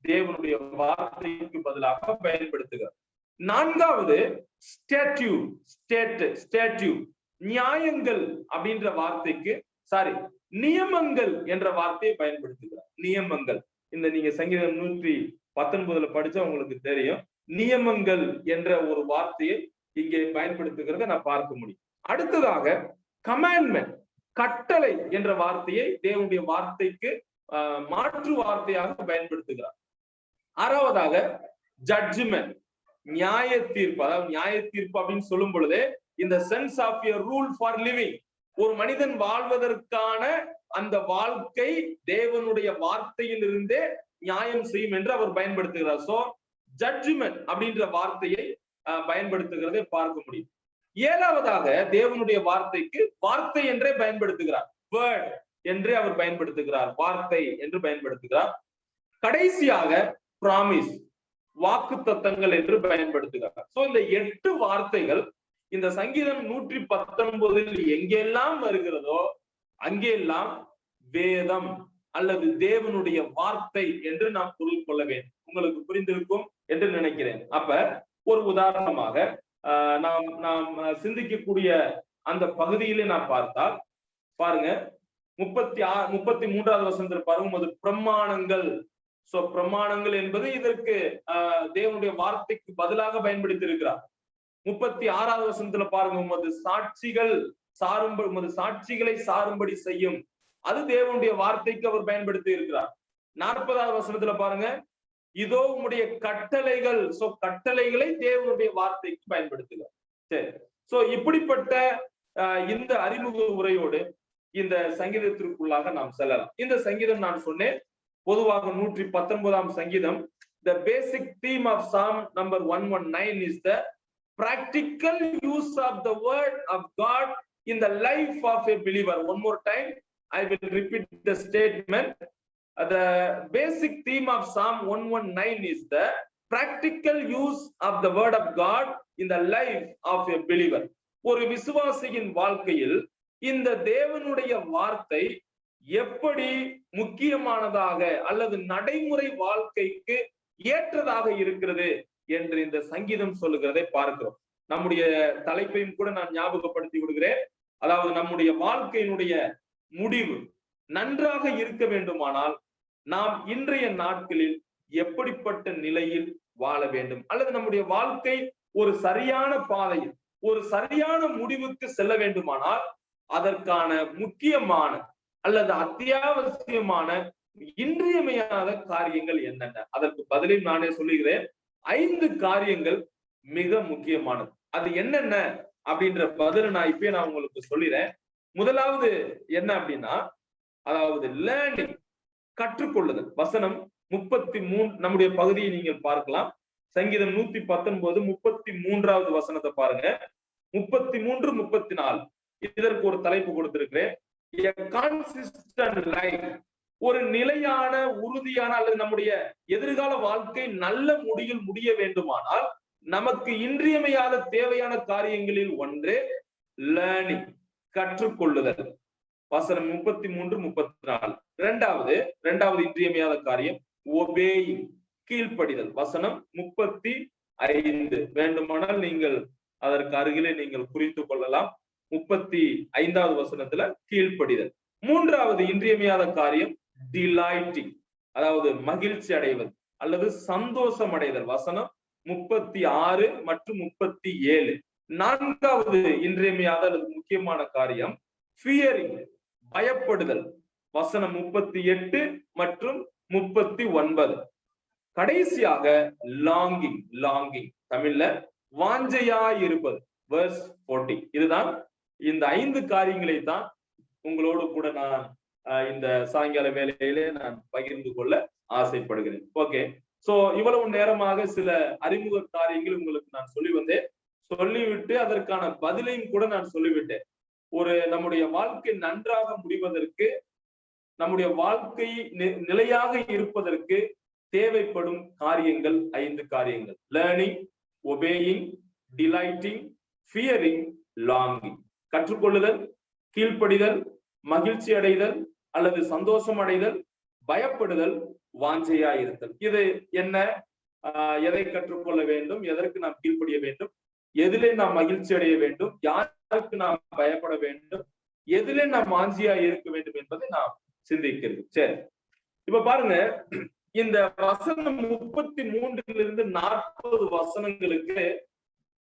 தேவனுடைய வார்த்தைக்கு பதிலாக பயன்படுத்துகிறார். 4வது ஸ்டேட்யூ, நியாயங்கள் அப்படின்ற வார்த்தைக்கு நியமங்கள் என்ற வார்த்தையை பயன்படுத்துகிறார், நியமங்கள். இந்த நீங்க சங்கீதம் 119 படிச்சா உங்களுக்கு தெரியும், நியமங்கள் என்ற ஒரு வார்த்தையை இங்கே பயன்படுத்துகிறத நான் பார்க்க முடியும். அடுத்ததாக கமாண்ட்மெண்ட், கட்டளை என்ற வார்த்தையை தேவனுடைய வார்த்தைக்கு மாற்று வார்த்தையாக பயன்படுத்துகிறார். 6வதாக ஜட்ஜ்மெண்ட், நியாய தீர்ப்பு. அதாவது நியாய தீர்ப்பு அப்படின்னு சொல்லும் பொழுது இந்த sense of a rule for living, ஒரு மனிதன் வாழ்வதற்கான அந்த வாழ்க்கை தேவனுடைய வார்த்தையிலிருந்தே நியாயம் செய்யும் என்று அவர் பயன்படுத்துகிறார். சோ ஜட்ஜ்மெண்ட் அப்படின்ற வார்த்தையை பயன்படுத்துகிறதை பார்க்க முடியும். ஏழாவதாக தேவனுடைய வார்த்தைக்கு வார்த்தை என்றே பயன்படுத்துகிறார், வேர்ட் என்றே அவர் பயன்படுத்துகிறார், வார்த்தை என்று பயன்படுத்துகிறார். கடைசியாக பிராமிஸ், வாக்கு தத்தங்கள் என்று பயன்படுத்துகிறார். சோ இந்த 8 வார்த்தைகள் இந்த சங்கீதம் 119 எங்கெல்லாம் வருகிறதோ அங்கெல்லாம் வேதம் அல்லது தேவனுடைய வார்த்தை என்று நாம் பொருள் கொள்ள வேண்டும். உங்களுக்கு புரிந்திருக்கும் என்று நினைக்கிறேன். அப்ப ஒரு உதாரணமாக நாம் சிந்திக்கக்கூடிய அந்த பகுதியிலே நாம் பார்த்தால் பாருங்க, 33வது வசனத்தில் பாருங்க, அது பிரமாணங்கள். சோ பிரமாணங்கள் என்பது இதற்கு தேவனுடைய வார்த்தைக்கு பதிலாக பயன்படுத்தி இருக்கிறார். 36வது வசனத்துல பாருங்க, உமது சாட்சிகளை சாரும்படி செய்யும், அது தேவனுடைய வார்த்தைக்கு அவர் பயன்படுத்தி இருக்கிறார். 40வது வசனத்துல பாருங்க, இதோ உம்முடைய கட்டளைகள். சோ கட்டளைகளை தேவனுடைய வார்த்தைக்கு பயன்படுத்துகிறார். சரி, சோ இப்படிப்பட்ட இந்த அறிமுக உரையோடு இந்த சங்கீதத்திற்குள்ளாக நாம் செல்லலாம். இந்த சங்கீதம் நான் சொன்னேன், பொதுவாக 119ஆம் சங்கீதம். The basic theme of Psalm number 119 is the practical use of the word of God in the life of a believer. One more time, I will repeat the statement. The basic theme of Psalm 119 is the practical use of the word of God in the life of a believer. ஒரு விசுவாசியின் வாழ்க்கையில் இந்த தேவனுடைய வார்த்தை எப்படி முக்கியமானதாக அல்லது நடைமுறை வாழ்க்கைக்கு ஏற்றதாக இருக்கிறது என்று இந்த சங்கீதம் சொல்லுகிறதை பார்க்கிறோம். நம்முடைய தலைப்பையும் கூட நான் ஞாபகப்படுத்தி விடுகிறேன். அதாவது நம்முடைய வாழ்க்கையினுடைய முடிவு நன்றாக இருக்க வேண்டுமானால் நாம் இன்றைய நாட்களில் எப்படிப்பட்ட நிலையில் வாழ வேண்டும், அல்லது நம்முடைய வாழ்க்கை ஒரு சரியான பாதையில் ஒரு சரியான முடிவுக்கு செல்ல வேண்டுமானால் அதற்கான முக்கியமான அல்லது அத்தியாவசியமான இன்றியமையாத காரியங்கள் என்னென்ன, அதற்கு பதிலையும் நானே சொல்லுகிறேன். 5 காரியங்கள் மிக முக்கியமானது. அது என்னென்ன அப்படின்ற பதில நான் இப்பயே நான் உங்களுக்கு சொல்லிடுறேன். முதலாவது என்ன அப்படின்னா, அதாவது லேர்னிங், கற்றுக்கொள்ளுதல். வசனம் 33 நம்முடைய பகுதியை நீங்கள் பார்க்கலாம். சங்கீதம் 119 33வது வசனத்தை பாருங்க. 33, 34 இதற்கு ஒரு தலைப்பு கொடுத்திருக்கிறேன். ஒரு நிலையான, உறுதியான அல்லது நம்முடைய எதிர்கால வாழ்க்கை நல்ல முடியில் முடிய வேண்டுமானால் நமக்கு இன்றியமையாத தேவையான காரியங்களில் ஒன்று லேர்னிங், கற்றுக்கொள்ளுதல். வசனம் 33, 34. இரண்டாவது இன்றியமையாத காரியம் ஒபேயிங், கீழ்ப்படிதல். வசனம் 35. வேண்டுமானால் நீங்கள் அதற்கு அருகிலே நீங்கள் குறித்துக் கொள்ளலாம். 35வது வசனத்துல கீழ்ப்படிதல். 3வது இன்றியமையாத காரியம் டிலைட்டிங், அதாவது மகிழ்ச்சி அடைவது அல்லது சந்தோஷம் அடைதல். வசனம் 36 மற்றும் 37. 4வது இன்றியமையாத அல்லது முக்கியமான காரியம் ஃபியரிங், பயப்படுதல். வசனம் 38 மற்றும் 39. கடைசியாக லாங்கிங், தமிழ்ல வாஞ்சையாய் இருப்பது. வெர்ஸ் 40. இதுதான் இந்த 5 காரியங்களை தான் உங்களோடு கூட நான் இந்த சாயங்கால வேளையிலே நான் பகிர்ந்து கொள்ள ஆசைப்படுகிறேன். ஓகே, சோ இவ்வளவு நேரமாக சில அறிமுக காரியங்கள் உங்களுக்கு நான் சொல்லிவிட்டு அதற்கான பதிலையும் கூட நான் சொல்லிவிட்டேன். நம்முடைய வாழ்க்கை நன்றாக முடிவதற்கு, நம்முடைய வாழ்க்கை நிலையாக இருப்பதற்கு தேவைப்படும் காரியங்கள் 5 காரியங்கள்: learning, obeying, delighting, fearing, longing. கற்றுக்கொள்ளுதல், கீழ்ப்படிதல், மகிழ்ச்சி அடைதல் அல்லது சந்தோஷம் அடைதல், பயப்படுதல், வாஞ்சையா இருத்தல். இது என்ன? எதை கற்றுக்கொள்ள வேண்டும், எதற்கு நாம் கீழ்ப்படிய வேண்டும், எதிலே நாம் மகிழ்ச்சி அடைய வேண்டும், யாருக்கு நாம் பயப்பட வேண்டும், எதிலே நாம் வாஞ்சியா இருக்க வேண்டும் என்பதை நாம் சிந்திக்கிறது. சரி, இப்ப பாருங்க, இந்த வசனம் 33 40 வசனங்களுக்கு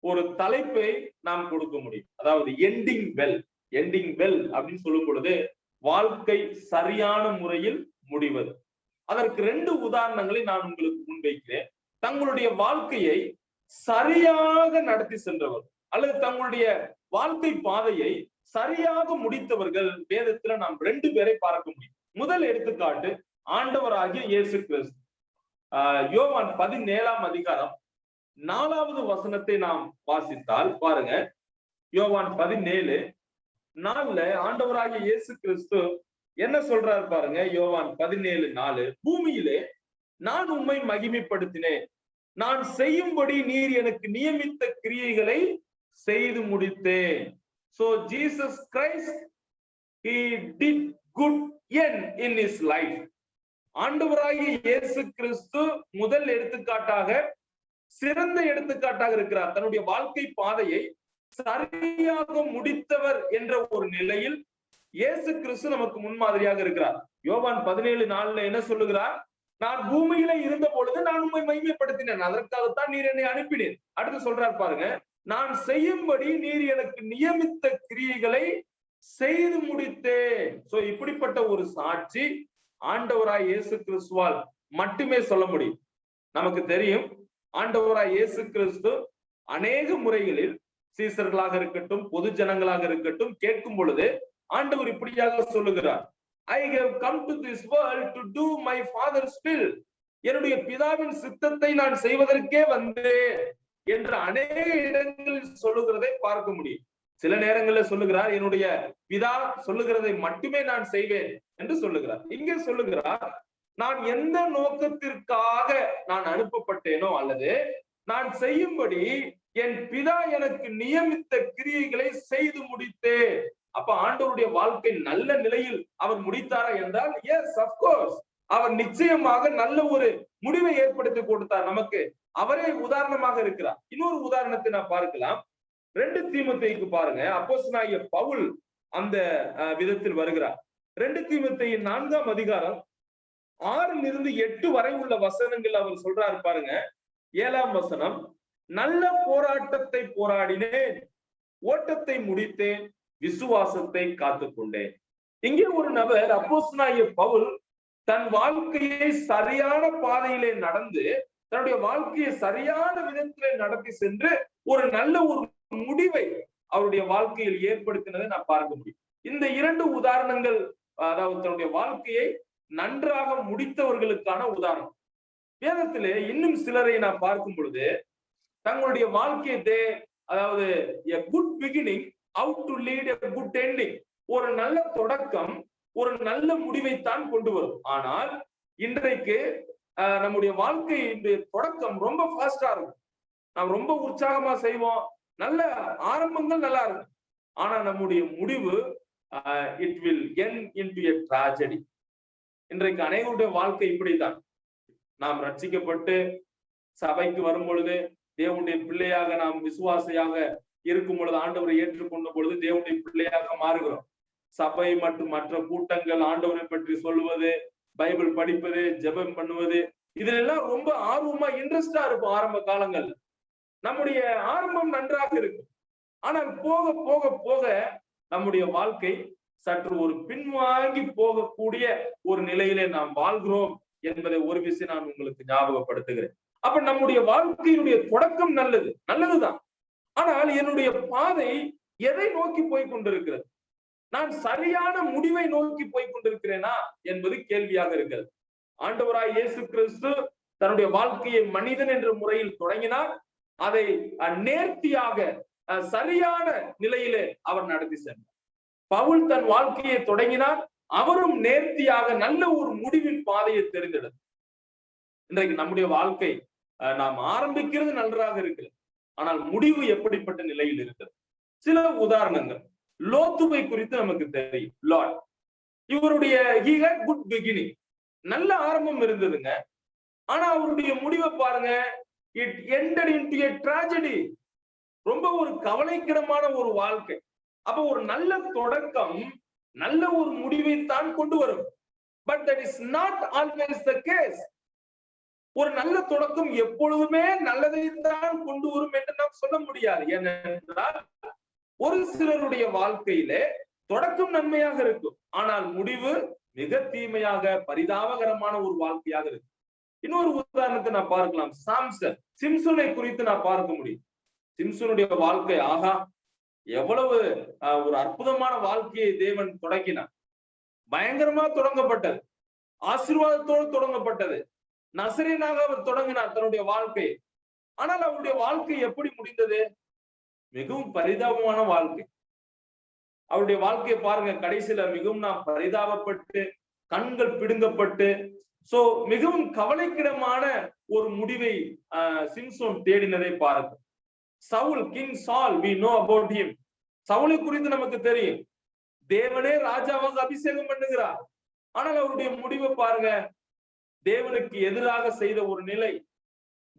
ஒரு தலைப்பை நாம் கொடுக்க முடியும். அதாவது எண்டிங் வெல் அப்படின்னு சொல்லும் பொழுது வாழ்க்கை சரியான முறையில் முடிவது. அதற்கு 2 உதாரணங்களை நான் உங்களுக்கு முன்வைக்கிறேன். தங்களுடைய வாழ்க்கையை சரியாக நடத்தி சென்றவர் அல்லது தங்களுடைய வாழ்க்கை பாதையை சரியாக முடித்தவர்கள் வேதத்துல நாம் 2 பேரை பார்க்க முடியும். முதல் எடுத்துக்காட்டு ஆண்டவராகிய இயேசு கிறிஸ்து. யோவான் 17ஆம் அதிகாரம் 4வது வசனத்தை நாம் வாசித்தால் பாருங்க. யோவான் 17:4 ஆண்டவராகிய இயேசு கிறிஸ்து என்ன சொல்றாரு பாருங்க. யோவான் 17:4 பூமியிலே நான் உம்மை மகிமைப்படுத்தினேன், நான் செய்யும்படி நீர் எனக்கு நியமித்த கிரியைகளை செய்து முடித்தேன். So Jesus Christ, he did good in his life. ஆண்டவராகிய இயேசு கிறிஸ்து முதல் எடுத்துக்காட்டாக, சிறந்த எடுத்துக்காட்டாக இருக்கிறார். தன்னுடைய வாழ்க்கை பாதையை சரியாக முடித்தவர் என்ற ஒரு நிலையில் இயேசு கிறிஸ்து நமக்கு முன்மாதிரியாக இருக்கிறார். யோவான் 17:4 என்ன சொல்லுகிறார்? நான் பூமியில இருந்த பொழுது நான் உம்மை மகிமைப்படுத்தினேன், அதற்காகத்தான் நீர் என்னை அனுப்பினேன். அடுத்து சொல்றார் பாருங்க, நான் செய்யும்படி நீர் எனக்கு நியமித்த கிரியைகளை செய்து முடித்தேன். சோ இப்படிப்பட்ட ஒரு சாட்சி ஆண்டவராய் இயேசு கிறிஸ்துவால் மட்டுமே சொல்ல முடியும். நமக்கு தெரியும், ஆண்டவராய் இயேசு கிறிஸ்து அநேக முறைகளில் சீசர்களாக இருக்கட்டும், பொது ஜனங்களாக இருக்கட்டும், கேட்கும் பொழுது ஆண்டவர் இப்படியாக சொல்லுகிறார், I have come to this world to do my father's will. என்னுடைய பிதாவின் சித்தத்தை நான் செய்வதற்கே வந்தேன் என்று அநேக இடங்களில் சொல்லுகிறதை பார்க்க முடியும். சில நேரங்களில் சொல்லுகிறார், என்னுடைய பிதா சொல்லுகிறதை மட்டுமே நான் செய்வேன் என்று சொல்லுகிறார். இங்கே சொல்லுகிறார், நான் எந்த நோக்கத்திற்காக நான் அனுப்பப்பட்டேனோ அல்லது நான் செய்யும்படி என் பிதா எனக்கு நியமித்த கிரியைகளை செய்து முடித்தேன். அப்ப ஆண்டவருடைய வாழ்க்கை நல்ல நிலையில் அவர் முடித்தாரா என்றால் எஸ், அப்கோர்ஸ், அவர் நிச்சயமாக நல்ல ஒரு முடிவை ஏற்படுத்தி கொடுத்தார் நமக்கு. அவரே உதாரணமாக இருக்கிறார். இன்னொரு உதாரணத்தை நான் பார்க்கலாம். 2 தீமோத்தேயுக்கு பாருங்க, அப்போஸ்தலனாகிய பவுல் அந்த விதத்தில் வருகிறார். 2 தீமோத்தேயு 4ஆம் அதிகாரம் 6-8 வரை உள்ள வசனங்கள் அவர் சொல்றாரு பாருங்க. 7ஆம் வசனம், நல்ல போராட்டத்தை போராடினேன், ஓட்டத்தை முடித்தேன், விசுவாசத்தை காத்துக்கொண்டேன். இங்கே ஒரு நபர், அப்போஸ்தலனாகிய பவுல், தன் வாழ்க்கையை சரியான பாதையிலே நடந்து தன்னுடைய வாழ்க்கையை சரியான விதத்திலே நடத்தி சென்று ஒரு நல்ல ஒரு முடிவை அவருடைய வாழ்க்கையில் ஏற்படுத்தினதை நான் பார்க்க முடியும். இந்த 2 உதாரணங்கள், அதாவது தன்னுடைய வாழ்க்கையை நன்றாக முடித்தவர்களுக்கான உதாரணம். வேதத்திலே இன்னும் சிலரை நான் பார்க்கும் பொழுது தங்களுடைய வாழ்க்கையை, அதாவது a good beginning, how to lead a good ending, ஒரு நல்ல தொடக்கம் ஒரு நல்ல முடிவைத்தான் கொண்டு வரும். ஆனால் இன்றைக்கு நம்முடைய வாழ்க்கையினுடைய தொடக்கம் ரொம்ப ஃபாஸ்டா இருக்கும். நாம் ரொம்ப உற்சாகமா செய்வோம், நல்ல ஆரம்பங்கள் நல்லா இருக்கும். ஆனா நம்முடைய முடிவு it will end into a tragedy. இன்றைக்கு அனைவருடைய வாழ்க்கை இப்படித்தான். நாம் ரட்சிக்கப்பட்டு சபைக்கு வரும் பொழுது, தேவனுடைய பிள்ளையாக நாம் விசுவாசியாக இருக்கும் பொழுது, ஆண்டவரை ஏற்றுக்கொண்ட பொழுது தேவனுடைய பிள்ளையாக மாறுகிறோம். சபை மற்றும் மற்ற கூட்டங்கள், ஆண்டவரை பற்றி சொல்லுவது, பைபிள் படிப்பது, ஜெபம் பண்ணுவது, இதெல்லாம் ரொம்ப ஆர்வமா இன்ட்ரெஸ்டா இருக்கும். ஆரம்ப காலங்கள் நம்முடைய ஆரம்பம் நன்றாக இருக்கும். ஆனால் போக போக போக நம்முடைய வாழ்க்கை சற்று ஒரு பின்வாங்கி போகக்கூடிய ஒரு நிலையிலே நாம் வாழ்கிறோம் என்பதை ஒரு விஷயம் நான் உங்களுக்கு ஞாபகப்படுத்துகிறேன். அப்ப நம்முடைய வாழ்க்கையினுடைய தொடக்கம் நல்லதுதான். ஆனால் என்னுடைய பாதை எதை நோக்கி போய் கொண்டிருக்கிறது? நான் சரியான முடிவை நோக்கி போய் கொண்டிருக்கிறேனா என்பது கேள்வியாக இருக்கிறது. ஆண்டவராய் இயேசு கிறிஸ்து தன்னுடைய வாழ்க்கையை மனிதன் என்ற முறையில் தொடங்கினார். அதை நேர்த்தியாக சரியான நிலையிலே அவர் நடத்தி சென்றார். பவுல் தன் வாழ்க்கையை தொடங்கினார், அவரும் நேர்த்தியாக நல்ல ஒரு முடிவின் பாதையை தெரிந்தெடுத்தார். இன்றைக்கு நம்முடைய வாழ்க்கை நாம் ஆரம்பிக்கிறது நன்றாக இருக்கிறது, ஆனால் முடிவு எப்படிப்பட்ட நிலையில் இருக்கிறது? சில உதாரணங்கள். லோத்துவை குறித்து நமக்கு தெரியும். லாட், இவருடைய he had good beginning, நல்ல ஆரம்பம் இருந்ததுங்க. ஆனா அவருடைய முடிவை பாருங்க, it ended into a tragedy. ரொம்ப ஒரு கவலைக்கிடமான ஒரு வாழ்க்கை. அப்ப ஒரு நல்ல தொடக்கம் நல்ல ஒரு முடிவைத்தான் கொண்டு வரும். But that is not always the case. ஒரு நல்ல தொடக்கம் எப்பொழுதுமே நல்லதைத்தான் கொண்டு வரும் என்று நாம் சொல்ல முடியாது. ஏனென்றால் ஒரு சிலருடைய வாழ்க்கையிலே தொடக்கம் நன்மையாக இருக்கும், ஆனால் முடிவு மிக தீமையாக, பரிதாபகரமான ஒரு வாழ்க்கையாக இருக்கும். இன்னொரு உதாரணத்தை நான் பார்க்கலாம். சாம்சன், சிம்சனை குறித்து நான் பார்க்க முடியும். சிம்சனுடைய வாழ்க்கை, ஆகா, எவ்வளவு ஒரு அற்புதமான வாழ்க்கையை தேவன் தொடங்கினார். பயங்கரமா தொடங்கப்பட்டது, ஆசீர்வாதத்தோடு தொடங்கப்பட்டது. நசரேனாக அவர் தொடங்கினார் தன்னுடைய வாழ்க்கையை. ஆனால் அவருடைய வாழ்க்கை எப்படி முடிந்தது? மிகவும் பரிதாபமான வாழ்க்கை. அவருடைய வாழ்க்கையை பாருங்க, கடைசியில மிகவும் நாம் பரிதாபப்பட்டு, கண்கள் பிடுங்கப்பட்டு, சோ மிகவும் கவலைக்கிடமான ஒரு முடிவை சிம்சோன் தேடினதை பாருங்க. சவுல், கிங் சால், we know about him. சவுலை குறித்து நமக்கு தெரியும். தேவனே ராஜாவாக அபிஷேகம் பண்ணுகிறார். ஆனால் அவருடைய முடிவை பாருங்க, தேவனுக்கு எதிராக செய்த ஒரு நிலை,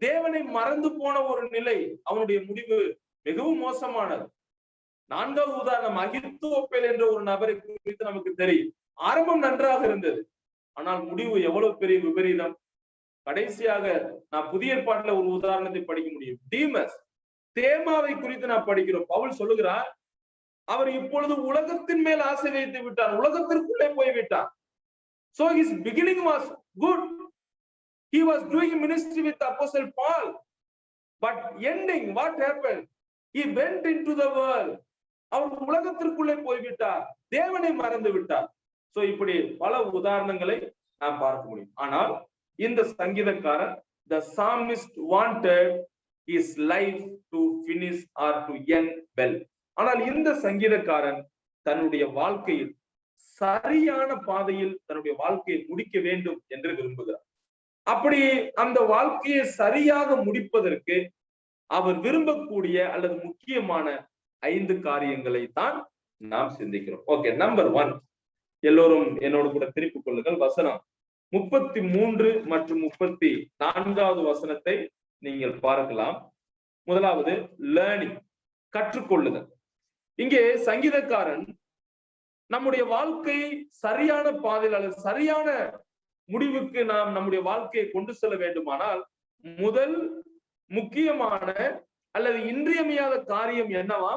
தேவனை மறந்து போன ஒரு நிலை. அவனுடைய முடிவு மிகவும் மோசமானது. 4வது உதாரணம், அகித்தோப்பேல் என்ற ஒரு நபரை குறித்து நமக்கு தெரியும். ஆரம்பம் நன்றாக இருந்தது, ஆனால் முடிவு எவ்வளவு பெரிய விபரீதம். கடைசியாக நான் புதிய ஏற்பாட்டுல ஒரு உதாரணத்தை படிக்க முடியும். டீமஸ், தேமாவை குறித்து நான் படிக்கிறோம். பவுல் சொல்லுகிறார், அவர் இப்பொழுது உலகத்தின் மேல் ஆசை வைத்து விட்டார், உலகத்திற்குள்ளே போய்விட்டார். So his beginning was good. He was doing ministry with Apostle Paul. But ending, what happened? He went into the world. அவர் உலகத்திற்குள்ளே போய்விட்டார், தேவனை மறந்து விட்டார். சோ இப்படி பல உதாரணங்களை நாம் பார்க்க முடியும். ஆனால் இந்த சங்கீதக்காரன், the psalmist wanted his life to finish or to end well. ஆனால் இந்த சங்கீதக்காரன் தன்னுடைய வாழ்க்கையில் சரியான பாதையில் தன்னுடைய வாழ்க்கையை முடிக்க வேண்டும் என்று விரும்புகிறார். அப்படி அந்த வாழ்க்கையை சரியாக முடிப்பதற்கு அவர் விரும்பக்கூடிய அல்லது முக்கியமான 5 காரியங்களை தான் நாம் சிந்திக்கிறோம். ஓகே, நம்பர் 1, எல்லோரும் என்னோடு கூட திருப்பிக் கொள்ளுங்கள். வசனம் 33 மற்றும் 34வது வசனத்தை நீங்கள் பார்க்கலாம். முதலாவது, லேர்னிங், கற்றுக்கொள்ளுதல். இங்கே சங்கீதக்காரன் நம்முடைய வாழ்க்கையை சரியான பாதையில் அல்லது சரியான முடிவுக்கு நாம் நம்முடைய வாழ்க்கையை கொண்டு செல்ல வேண்டுமானால் முதல் முக்கியமான அல்லது இன்றியமையாத காரியம் என்னவா?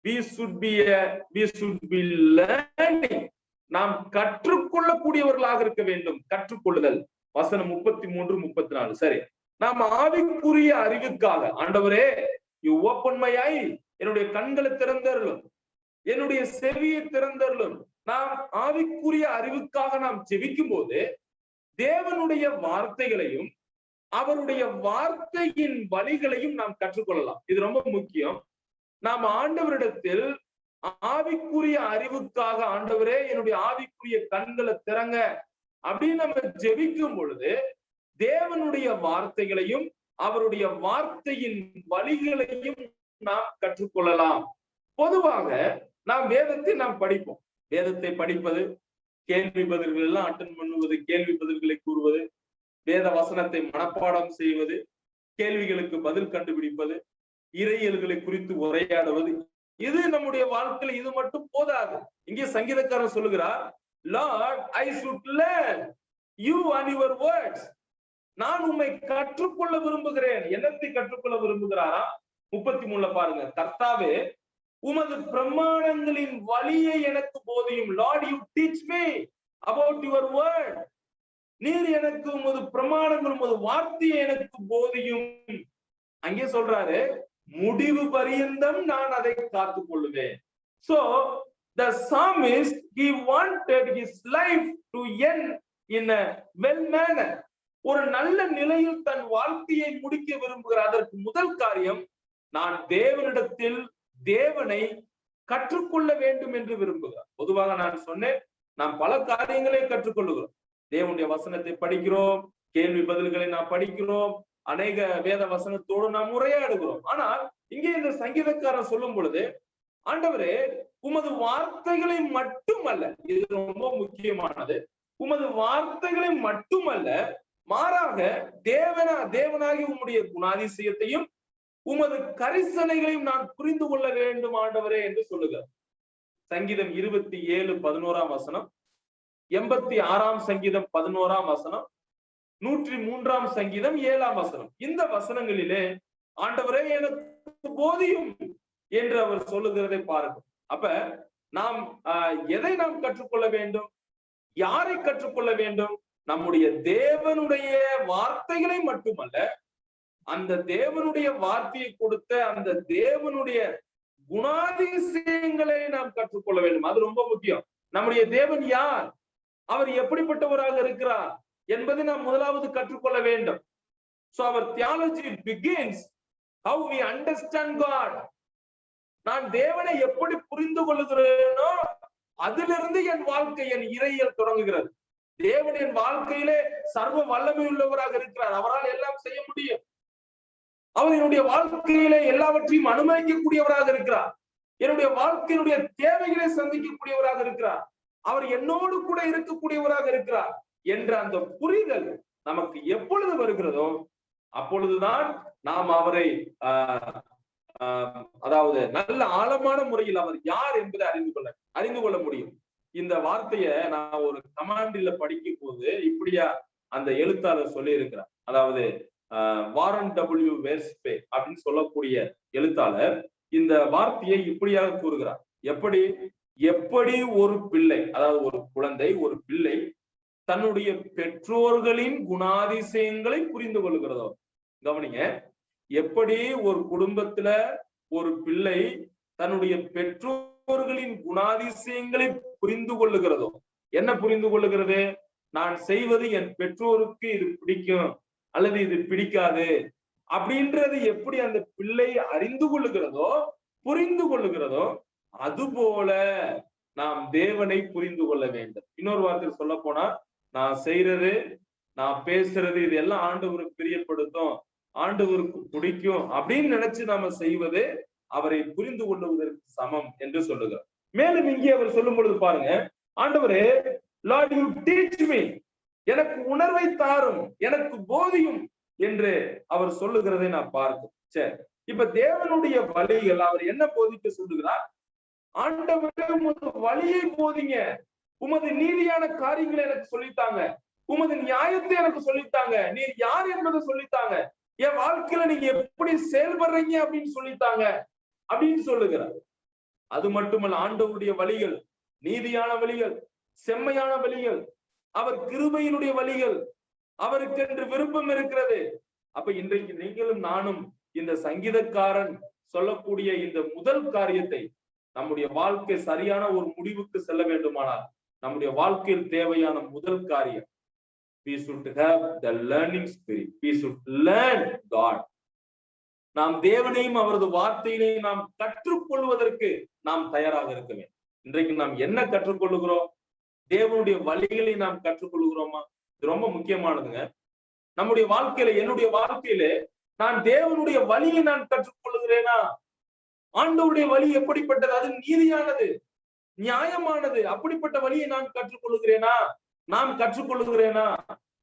we should be learning. நாம் கற்றுக்கொள்ளக்கூடியவர்களாக இருக்க வேண்டும். கற்றுக்கொள்ளுதல். வசனம் 33, 34. சரி, நாம் ஆவிக்குரிய அறிவுக்காக, ஆண்டவரே you open my eye, என்னுடைய கண்களை திறந்தருளும், என்னுடைய செவியை திறந்தருளும். நாம் ஆவிக்குரிய அறிவுக்காக நாம் ஜெபிக்கும் போது தேவனுடைய வார்த்தைகளையும் அவருடைய வார்த்தையின் வழிகளையும் நாம் கற்றுக்கொள்ளலாம். இது ரொம்ப முக்கியம். நாம் ஆண்டவரிடத்தில் ஆவிக்குரிய அறிவுக்காக, ஆண்டவரே என்னுடைய ஆவிக்குரிய கண்களை திறங்க அப்படின்னு நம்ம ஜெபிக்கும் பொழுது தேவனுடைய வார்த்தைகளையும் அவருடைய வார்த்தையின் வழிகளையும் நாம் கற்றுக்கொள்ளலாம். பொதுவாக நாம் வேதத்தை நாம் படிப்போம். வேதத்தை படிப்பது, கேள்வி பதில்கள் எல்லாம் அட்டன் பண்ணுவது, கேள்வி பதில்களை கூறுவது, வேத வசனத்தை மனப்பாடம் செய்வது, கேள்விகளுக்கு பதில் கண்டுபிடிப்பது, இறையியல்களை குறித்து உரையாடுவது, இது நம்முடைய வாழ்க்கையில இது மட்டும் போதாது. இங்கே சங்கீதக்காரன் சொல்லுகிறார், Lord, I should learn you and your words. நான் உம்மை கற்றுக்கொள்ள விரும்புகிறேன். என்னத்தை கற்றுக்கொள்ள விரும்புகிறாரா? 33 பாருங்க, கர்த்தாவே உமது பிரமாணங்களின் வழியை எனக்கு போதியும். Lord, you teach me about your word. நீர் எனக்கு உமது பிரமாணங்கள், உமது வார்த்தையை எனக்கு போதியும். அங்கே சொல்றாரு, முடிவு பரியந்தம் நான் அதை காத்துக் கொள்ளுவேன். So the psalmist, he wanted his life to end in a well manner. ஒரு நல்ல நிலையில் தன் வாழ்க்கையை முடிக்க விரும்புகிறார். அதற்கு முதல் காரியம், நான் தேவனிடத்தில் தேவனை கற்றுக்கொள்ள வேண்டும் என்று விரும்புகிறார். பொதுவாக நான் சொன்னேன், நாம் பல காரியங்களை கற்றுக்கொள்ளுகிறோம். தேவனுடைய வசனத்தை படிக்கிறோம், கேள்வி பதில்களை நாம் படிக்கிறோம், அநேக வேத வசனத்தோடு நாம் உரையாடுகிறோம். ஆனால் இங்கே இந்த சங்கீதக்காரன் சொல்லும் பொழுது, ஆண்டவரே உமது வார்த்தைகளை மட்டுமல்ல, இது ரொம்ப முக்கியமானது, உமது வார்த்தைகளை மட்டுமல்ல, மாறாக தேவனாகி உம்முடைய குணாதிசயத்தையும் உமது கரிசனைகளையும் நான் புரிந்து கொள்ள வேண்டும் ஆண்டவரே என்று சொல்லுகிறார். சங்கீதம் 27, 11ஆம் வசனம், 86ஆம் சங்கீதம் 11ஆம் வசனம், 103ஆம் சங்கீதம் 7ஆம் வசனம். இந்த வசனங்களிலே ஆண்டவரே எனக்கு போதியும் என்று அவர் சொல்லுகிறதை பாருங்கள். அப்ப நாம் எதை நாம் கற்றுக்கொள்ள வேண்டும்? யாரை கற்றுக்கொள்ள வேண்டும்? நம்முடைய தேவனுடைய வார்த்தைகளை மட்டுமல்ல, அந்த தேவனுடைய வார்த்தையை கொடுத்த அந்த தேவனுடைய குணாதிசயங்களை நாம் கற்றுக்கொள்ள வேண்டும். அது ரொம்ப முக்கியம். நம்முடைய தேவன் யார், அவர் எப்படிப்பட்டவராக இருக்கிறார் என்பதை நாம் முதலாவது கற்றுக்கொள்ள வேண்டும். So our theology begins how we understand God. நான் தேவனை எப்படி புரிந்து கொள்கிறேனோ அதிலிருந்து என் வாழ்க்கை, என் இறையியல் தொடங்குகிறது. தேவன் என் வாழ்க்கையிலே சர்வ வல்லமை உள்ளவராக இருக்கிறார். அவரால் எல்லாம் செய்ய முடியும். அவர் என்னுடைய வாழ்க்கையிலே எல்லாவற்றையும் அனுமதிக்கக்கூடியவராக இருக்கிறார். என்னுடைய வாழ்க்கையினுடைய தேவைகளை சந்திக்கக்கூடியவராக இருக்கிறார். அவர் என்னோடு கூட இருக்கக்கூடியவராக இருக்கிறார் என்ற அந்த புரிதல் நமக்கு எப்பொழுது வருகிறதோ அப்பொழுதுதான் நாம் அவரை அதாவது நல்ல ஆழமான முறையில் அவர் யார் என்பதை அறிந்து கொள்ள முடியும். இந்த வார்த்தையை நான் ஒரு கமாண்டில படிக்கும் போது இப்படியா அந்த எழுத்தாளர் சொல்லி இருக்கிறார். அதாவது வாரன் டபிள்யூ வெர்ஸ்பே அப்படின்னு சொல்லக்கூடிய எழுத்தாளர் இந்த வார்த்தையை இப்படியாக கூறுகிறார். எப்படி ஒரு பிள்ளை, அதாவது ஒரு குழந்தை, ஒரு பிள்ளை தன்னுடைய பெற்றோர்களின் குணாதிசயங்களை புரிந்து கொள்கிறதோ. கவனிங்க, எப்படி ஒரு குடும்பத்துல ஒரு பிள்ளை தன்னுடைய பெற்றோர்களின் குணாதிசயங்களை புரிந்து கொள்ளுகிறதோ. என்ன புரிந்து கொள்ளுகிறது? நான் செய்வது என் பெற்றோருக்கு இது பிடிக்கும் அல்லது இது பிடிக்காது அப்படின்றது எப்படி அந்த பிள்ளை அறிந்து கொள்ளுகிறதோ, புரிந்து கொள்ளுகிறதோ, அதுபோல நாம் தேவனை புரிந்து கொள்ள வேண்டும். இன்னொரு வார்த்தை சொல்ல போனா, நான் செய்யறது, நான் பேசுறது, இது எல்லாம் ஆண்டவருக்கு பிரியப்படுத்தும், ஆண்டவருக்கு பிடிக்கும் அப்படின்னு நினைச்சு நாம செய்வது அவரை புரிந்து கொள்ளுவதற்கு சமம் என்று சொல்லுகிறார். மேலும் இங்கே அவர் சொல்லும் பொழுது பாருங்க, ஆண்டவரே, லார்ட் யூ டீச் மீ, எனக்கு உணர்வை தாரும், எனக்கு போதியும் என்று அவர் சொல்லுகிறதை நான் பார்க்கிறேன். சரி, இப்ப தேவனுடைய வழிகள் அவர் என்ன போதிக்க சொல்லுகிறார்? ஆண்டவரே, உமது வழியை போதிங்க, உமது நீதியான காரியங்களை எனக்கு சொல்லித்தாங்க, உமது நியாயத்தை எனக்கு சொல்லித்தாங்க, நீர் யார் என்பதை சொல்லித்தாங்க, என் வாழ்க்கையில நீங்க எப்படி செயல்படுறீங்க அப்படின்னு சொல்லித்தாங்க அப்படின்னு சொல்லுகிறார். அது மட்டுமல்ல, ஆண்டவருடைய வழிகள் நீதியான வழிகள், செம்மையான வழிகள், அவர் கிருபையினுடைய வழிகள், அவருக்கென்று விருப்பம் இருக்கிறது. அப்ப இன்றைக்கு நீங்களும் நானும் இந்த சங்கீதக்காரன் சொல்லக்கூடிய இந்த முதல் காரியத்தை, நம்முடைய வாழ்க்கை சரியான ஒரு முடிவுக்கு செல்ல வேண்டுமானால் நம்முடைய வாழ்க்கையில் தேவையான முதல் காரியம், we should have the learning spirit, we should learn God. நாம் தேவனையும் அவரது வார்த்தையினையும் நாம் கற்றுக்கொள்வதற்கு நாம் தயாராக இருக்க வேண்டும். இன்றைக்கு நாம் என்ன கற்றுக்கொள்ளுகிறோம்? தேவனுடைய வழிகளை நாம் கற்றுக்கொள்கிறோமா? இது ரொம்ப முக்கியமானதுங்க. நம்முடைய வாழ்க்கையில, என்னுடைய வாழ்க்கையில நான் தேவனுடைய வழியை நான் கற்றுக்கொள்ளுகிறேனா? ஆண்டவருடைய வழி எப்படிப்பட்டது? அது நீதியானது, நியாயமானது. அப்படிப்பட்ட வழியை நான் கற்றுக்கொள்ளுகிறேனா? நாம் கற்றுக்கொள்ளுகிறேனா?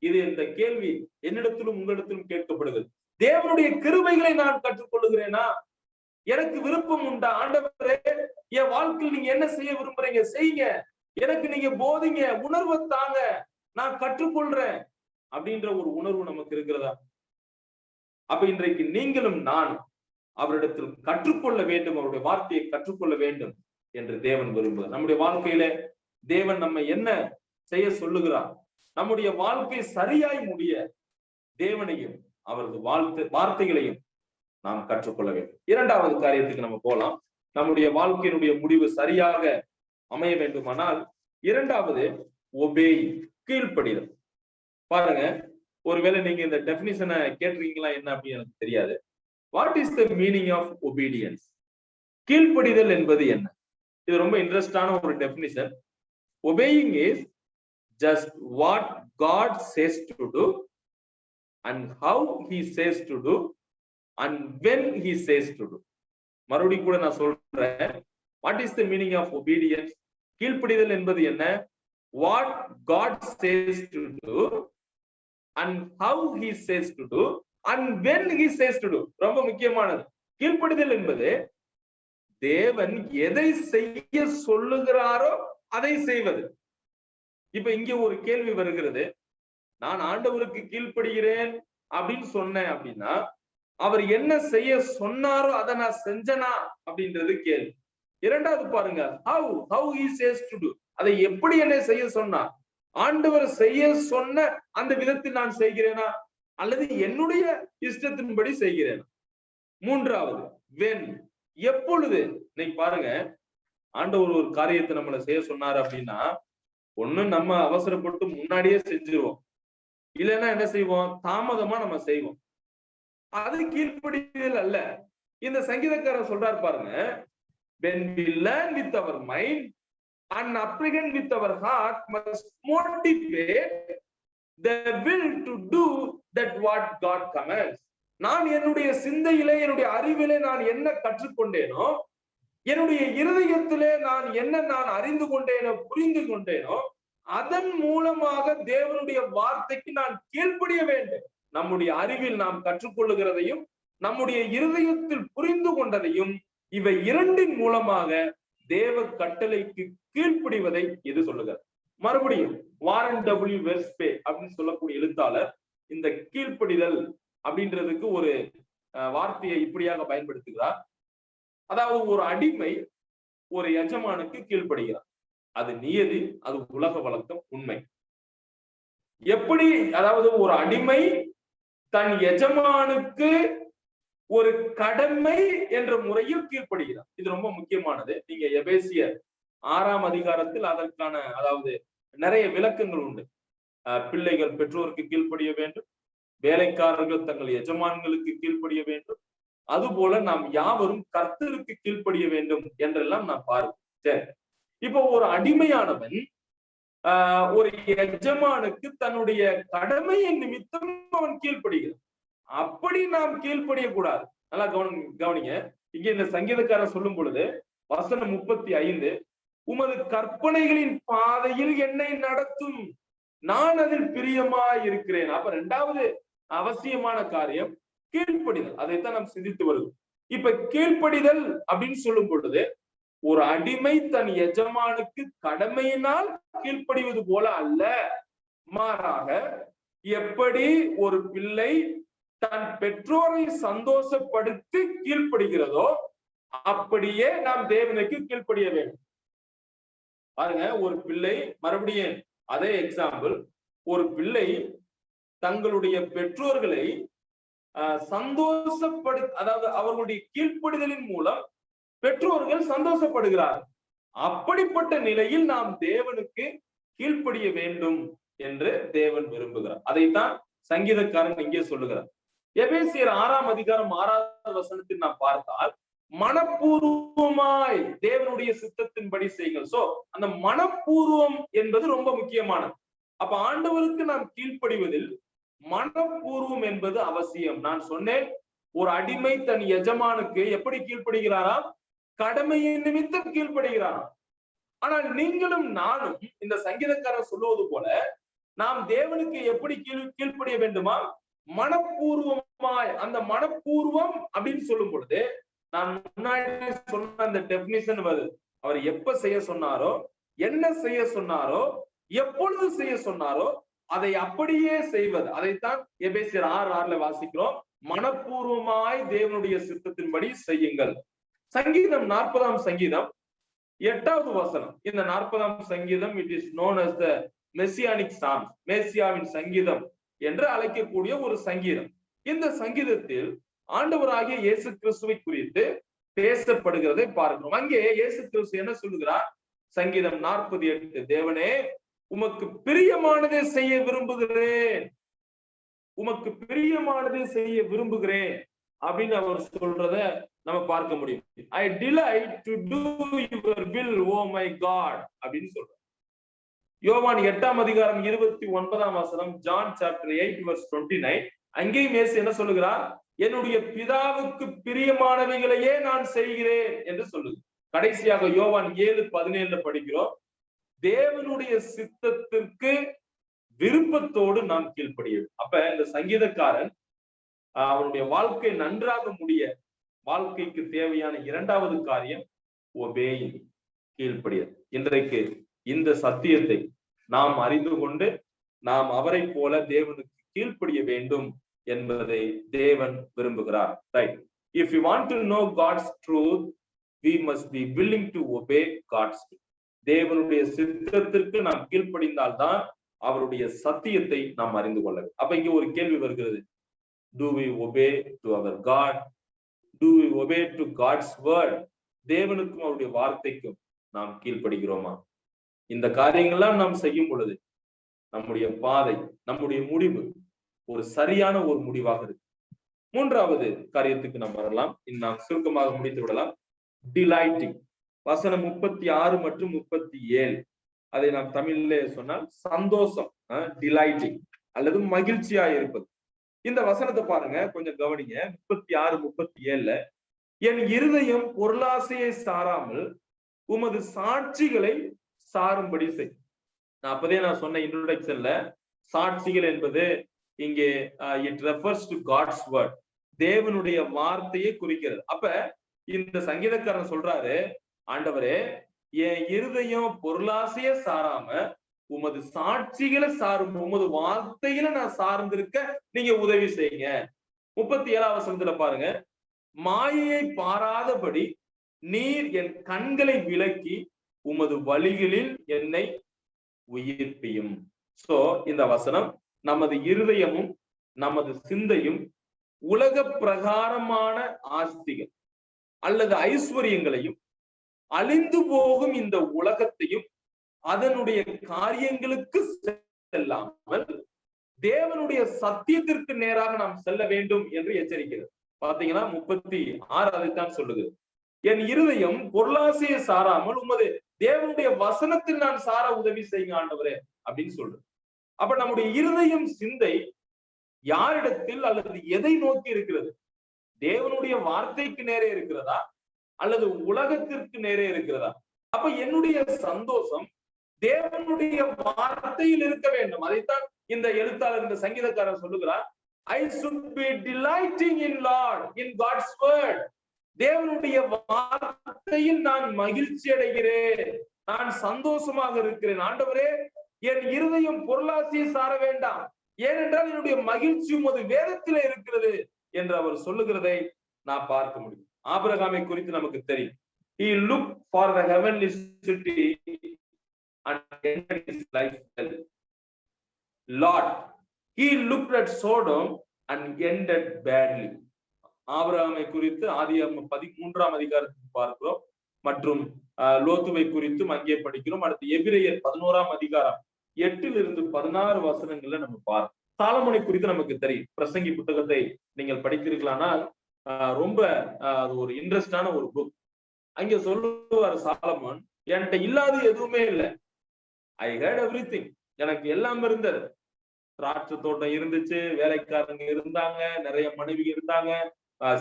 இது இந்த கேள்வி என்னிடத்திலும் உங்களிடத்திலும் கேட்கப்படுகிறது. தேவனுடைய கிருபைகளை நான் கற்றுக்கொள்ளுகிறேனா? எனக்கு விருப்பம் உண்டா? ஆண்டவரே, என் வாழ்க்கையில் நீங்க என்ன செய்ய விரும்புறீங்க செய்யுங்க, எனக்கு நீங்க போதிங்க, உணர்வை தாங்க, நான் கற்றுக்கொள்றேன் அப்படின்ற ஒரு உணர்வு நமக்கு இருக்கிறதா? அப்ப இன்றைக்கு நீங்களும் நானும் அவரிடத்தில் கற்றுக்கொள்ள வேண்டும், அவருடைய வார்த்தையை கற்றுக்கொள்ள வேண்டும் என்று தேவன் விரும்புகிறார். நம்முடைய வாழ்க்கையில தேவன் நம்ம என்ன செய்ய சொல்லுகிறார்? நம்முடைய வாழ்க்கை சரியாய் முடிய தேவனையும் அவரது வார்த்தைகளையும் நாம் கற்றுக்கொள்ள வேண்டும். இரண்டாவது காரியத்துக்கு நம்ம போலாம். நம்முடைய வாழ்க்கையினுடைய முடிவு சரியாக அமைய வேண்டுமானால் இரண்டாவது ஒபேயிங், கீழ்ப்படிதல். பாருங்க, ஒருவேளை நீங்க இந்த டெபினிஷனை கேட்டிருக்கீங்களா என்ன அப்படின்னு எனக்கு தெரியாது. What is the meaning of obedience? கீழ்ப்படிதல் என்பது என்ன? இது ரொம்ப இன்ட்ரெஸ்டான ஒரு definition. Obeying is just what God says to do and how he says to do and when he says to do. மறுபடியும் கூட நான் சொல்றேன், what is the meaning of obedience? கீழ்ப்படிதல் என்பது என்ன? What God says to do and how he says to do and when he says to do. ரொம்ப முக்கியமானது. கீழ்ப்படிதல் என்பது தேவன் எதை செய்ய சொல்லுகிறாரோ அதை செய்வது. இப்ப இங்க ஒரு கேள்வி வருகிறது, நான் ஆண்டவருக்கு கீழ்ப்படுகிறேன் அப்படின்னு சொன்னேன் அப்படின்னா அவர் என்ன செய்ய சொன்னாரோ அதை நான் செஞ்சனா அப்படின்றது கேள்வி. இரண்டாவது பாருங்க, how he says to do, அதை எப்படி என்ன செய்ய சொன்னார், ஆண்டவர் செய்ய சொன்ன அந்த விதத்தில் நான் செய்கிறேனா அல்லது என்னுடைய இஷ்டத்தின்படி செய்கிறேனா? மூன்றாவது, when, எப்பொழுது. இன்னைக்கு பாருங்க, ஆண்டவர் ஒரு காரியத்தை நம்மளை செய்ய சொன்னாரு அப்படின்னா ஒண்ணு நம்ம அவசரப்பட்டு முன்னாடியே செஞ்சிருவோம், இல்லைன்னா என்ன செய்வோம், தாமதமா நம்ம செய்வோம். அது கீழ்ப்படிதல் அல்ல. இந்த சங்கீதக்காரர் சொல்றாரு பாருங்க, when we learn with our mind and apprehend with our heart must motivate the will to do that what God commands. நான் என்னுடைய சிந்தையிலே, என்னுடைய அறிவிலே நான் என்ன கற்றுக்கொண்டேனோ, என்னுடைய இருதயத்திலே நான் அறிந்து கொண்டேனோ, புரிந்து கொண்டேனோ, அதன் மூலமாக தேவனுடைய வார்த்தைக்கு நான் கீழ்ப்படிய வேண்டும். நம்முடைய அறிவில் நாம் கற்றுக்கொள்ளுகிறதையும் நம்முடைய இருதயத்தில் புரிந்து கொண்டதையும் இவை இரண்டின் மூலமாக தேவ கட்டளைக்கு கீழ்ப்படிவதை இது சொல்லுகிறார். மறுபடியும் வாரன் டபிள்யூ வெர்ஸ்பே அப்படின்னு சொல்லக்கூடிய எழுத்தாளர் இந்த கீழ்ப்படிதல் அப்படின்றதுக்கு ஒரு வார்த்தையை இப்படியாக பயன்படுத்துகிறார். அதாவது ஒரு அடிமை ஒரு எஜமானுக்கு கீழ்ப்படுகிறார். அது நியதி, அது உலக வழக்கம், உண்மை. எப்படி, அதாவது ஒரு அடிமை தன் எஜமானுக்கு ஒரு கடமை என்ற முறையில் கீழ்ப்படுகிறார். இது ரொம்ப முக்கியமானது. நீங்க எபேசியர் 6ஆம் அதிகாரத்தில் அதற்கான அதாவது நிறைய விளக்கங்கள் உண்டு. பிள்ளைகள் பெற்றோருக்கு கீழ்ப்படிய வேண்டும், வேலைக்காரர்கள் தங்கள் எஜமான்களுக்கு கீழ்ப்படிய வேண்டும், அதுபோல நாம் யாவரும் கர்த்தருக்கு கீழ்ப்படிய வேண்டும் என்றெல்லாம் நாம் பார்ப்போம். சரி, இப்போ ஒரு அடிமையானவன் ஒரு எஜமானுக்கு தன்னுடைய கடமையின் நிமித்தம் அவன் கீழ்ப்படுகிறான். அப்படி நாம் கீழ்ப்படிய கூடாது. நல்லா கவனிங்க. இங்க இந்த சங்கீதக்காரர் சொல்லும் பொழுது வசனம் 35, உமது கற்பனைகளின் பாதையில் என்னை நடத்தும், நான் அதில் பிரியமாய் இருக்கிறேன். அப்ப இரண்டாவது அவசியமான காரியம் கீழ்ப்படிதல். அதைத்தான் நாம் சிந்தித்து வருவோம். இப்ப கீழ்ப்படிதல் அப்படின்னு சொல்லும் பொழுது ஒரு அடிமை தன் எஜமானுக்கு கடமையினால் கீழ்ப்படிவது போல அல்ல, மாறாக எப்படி ஒரு பிள்ளை தன் பெற்றோரை சந்தோஷப்படுத்தி கீழ்ப்படுகிறதோ அப்படியே நாம் தேவனுக்கு கீழ்ப்படிய வேண்டும். பாருங்க, ஒரு பிள்ளை, மறுபடியும் அதே எக்ஸாம்பிள், ஒரு பிள்ளை தங்களுடைய பெற்றோர்களை அதாவது அவர்களுடைய கீழ்ப்படிதலின் மூலம் பெற்றோர்கள் சந்தோஷப்படுகிறார். அப்படிப்பட்ட நிலையில் நாம் தேவனுக்கு கீழ்ப்படிய வேண்டும் என்று தேவன் விரும்புகிறார். அதைத்தான் சங்கீதக்காரன் இங்கே சொல்லுகிறார். எபேசியர் 6ஆம் அதிகாரம் 6வது வசனத்தில் நாம் பார்த்தால், மனப்பூர்வமாய் தேவனுடைய சித்தத்தின்படி செய்யுங்கள். சோ அந்த மனப்பூர்வம் என்பது ரொம்ப முக்கியமானது. அப்ப ஆண்டவருக்கு நாம் கீழ்ப்படிவதில் மனப்பூர்வம் என்பது அவசியம். நான் சொன்னேன், ஒரு அடிமை தன் எஜமானுக்கு எப்படி கீழ்ப்படுகிறாராம், கடமையின் நிமித்தம் கீழ்ப்படுகிறாராம். ஆனால் நீங்களும் நானும் இந்த சங்கீதக்காரர் சொல்லுவது போல நாம் தேவனுக்கு எப்படி கீழ்ப்படிய வேண்டுமா, மனப்பூர்வமாய். அந்த மனப்பூர்வம் அப்படின்னு சொல்லும் பொழுது நான் முன்னாடி சொன்ன அந்த டெபினிஷன் வருது. அவர் எப்ப செய்ய சொன்னாரோ, என்ன செய்ய சொன்னாரோ, எப்பொழுது செய்ய சொன்னாரோ அதை அப்படியே செய்வது. அதைத்தான் எபேசியர் 6:6 வாசிக்கிறோம். மனப்பூர்வமாய் தேவனுடைய சித்தத்தின்படி செய்யுங்கள். சங்கீதம் 40ஆம் சங்கீதம் 8வது வசனம். இந்த 40ஆம் சங்கீதம் it is known as the messianic psalms, மேசியாவின் சங்கீதம் என்று அழைக்கக்கூடிய ஒரு சங்கீதம். இந்த சங்கீதத்தில் ஆண்டவராகிய இயேசு கிறிஸ்துவை குறித்து பேசப்படுகிறதை பார்க்கிறோம். அங்கே இயேசு கிறிஸ்து என்ன சொல்லுகிறார்? சங்கீதம் 48, தேவனே உமக்கு பிரியமானதை செய்ய விரும்புகிறேன், உமக்கு பிரியமானதை செய்ய விரும்புகிறேன் அப்படின்னு அவர் சொல்றத நம்ம பார்க்க முடியும். I delight to do your will, oh my God அப்படின்னு சொல்ற. யோவான் 8ஆம் அதிகாரம் 29ஆம் வசனம், ஜான் சாப்டர் 8 verse 29, அங்கேயும் இயேசு என்ன சொல்லுகிறார்? என்னுடைய பிதாவுக்கு பிரியமானவைகளையே நான் செய்கிறேன் என்று சொல்லுது. கடைசியாக யோவான் 7:17 படிக்கிறோம், தேவனுடைய சித்தத்திற்கு விருப்பத்தோடு நாம் கீழ்ப்படிய. அப்ப இந்த சங்கீதக்காரன் அவனுடைய வாழ்க்கை நன்றாக முடிய வாழ்க்கைக்கு தேவையான இரண்டாவது காரியம் ஒபேயிங், கீழ்ப்படியல். இன்றைக்கு இந்த சத்தியத்தை நாம் அறிந்து கொண்டு நாம் அவரை போல தேவனுக்கு கீழ்ப்படிய வேண்டும் என்பதை தேவன் விரும்புகிறார். Right. If you want to know God's truth, we must be willing to obey God's will. தேவனுடைய சித்தத்திற்கு நாம் கீழ்ப்படிந்தால்தான் அவருடைய சத்தியத்தை நாம் அறிந்து கொள்ள வேண்டும். அப்ப இங்க ஒரு கேள்வி வருகிறது. Do we obey to our God? Do we obey to God's word? தேவனுக்கும் அவருடைய வார்த்தைக்கும் நாம் கீழ்ப்படுகிறோமா? இந்த காரியங்கள்லாம் நாம் செய்யும் பொழுது நம்முடைய பாதை, நம்முடைய முடிவு ஒரு சரியான ஒரு முடிவாக இருக்கு. மூன்றாவது காரியத்துக்கு நாம் வரலாம். நாம் சுருக்கமாக முடித்து விடலாம். டிலைட்டிங். வசனம் 36 மற்றும் 37, அதை நாம் தமிழிலே சொன்னால் சந்தோஷம், டிலைட்டிங் அல்லது மகிழ்ச்சியா இருப்பது. இந்த வசனத்தை பாருங்க, கொஞ்சம் கவனிங்க. 36, 37ல, என் இருதயம் பொருளாசையை சாராமல் உமது சாட்சிகளை சாரும்படி செய். நான் அப்பதே சொன்ன இன்ட்ரோடக்ஷன்ல, சாட்சிகள் என்பது இங்கே it refers to God's word, தேவனுடைய வார்த்தையை குறிக்கிறது. அப்ப இந்த சங்கீதக்காரன் சொல்றாரு, ஆண்டவரே என் இருதயம் பொருளாசைய சாராம உமது சாட்சிகளை சாரும், உமது வார்த்தையில நான் சார்ந்திருக்க நீங்க உதவி செய்யுங்க. 37ஆம் வசனத்துல பாருங்க, மாயையை பாராதபடி நீர் என் கண்களை விலக்கி உமது வழிகளில் என்னை உயிர்ப்பியும். சோ இந்த வசனம் நமது இருதயமும் நமது சிந்தையும் உலக பிரகாரமான ஆஸ்திகள் அல்லது ஐஸ்வர்யங்களையும் அழிந்து போகும் இந்த உலகத்தையும் அதனுடைய காரியங்களுக்கு செல்லாமல் தேவனுடைய சத்தியத்திற்கு நேராக நாம் செல்ல வேண்டும் என்று எச்சரிக்கிறது. பாத்தீங்கன்னா 36 அதைத்தான் சொல்லுது. என் இருதயம் பொருளாசையை சாராமல் உமது தேவனுடைய வசனத்தில் நான் சார உதவி செய்யுங்க ஆண்டவரே அப்படின்னு சொல்றது. அப்ப நம்முடைய இருதயம், சிந்தை யாரிடத்தில் அல்லது எதை நோக்கி இருக்கிறது? தேவனுடைய வார்த்தைக்கு நேரே இருக்கிறதா அல்லது உலகத்திற்கு நேரே இருக்கிறதா? அப்ப என்னுடைய சந்தோஷம் தேவனுடைய வார்த்தையில் இருக்க வேண்டும். அதைத்தான் இந்த எழுத்தாளர், இந்த சங்கீதக்காரர் சொல்லுகிறார், I should be delighting in Lord, in God's word. தேவனுடைய வார்த்தையில் நான் மகிழ்ச்சி அடைகிறேன், நான் சந்தோஷமாக இருக்கிறேன். ஆண்டவரே என் இருதயம் பொருளாசையை சார வேண்டாம், ஏனென்றால் என்னுடைய மகிழ்ச்சி உமது வேதத்திலே இருக்கிறது என்று அவர் சொல்லுகிறதை நான் பார்க்க முடியும். ஆபிரகாமை குறித்து நமக்கு தெரியும். He looked for the heavenly city and ended his life well. Lot, he looked at Sodom and ended badly. ஆபிரகாமை குறித்து ஆதியாகமம் 13ஆம் அதிகாரத்தில் பார்க்கிறோம், மற்றும் லோத்துவை குறித்தும் அங்கே படிக்கிறோம். அடுத்து எபிரேயர் 11ஆம் அதிகாரம் 8 - 16 வசனங்கள்ல நம்ம பார்க்கிறோம். சாலமோனை குறித்து நமக்கு தெரியும். பிரசங்கி புத்தகத்தை நீங்கள் படித்திருக்கலாம்னா ரொம்ப அது ஒரு இன்ட்ரெஸ்டான ஒரு புக். அங்க சொல்லுவார் சாலமோன், என்கிட்ட இல்லாத எதுவுமே இல்லை, ஐ ஹேட் எவ்ரிதிங், எனக்கு எல்லாம் இருந்தது. திராட்சை தோட்டம் இருந்துச்சு, வேலைக்காரங்க இருந்தாங்க, நிறைய மனைவி இருந்தாங்க,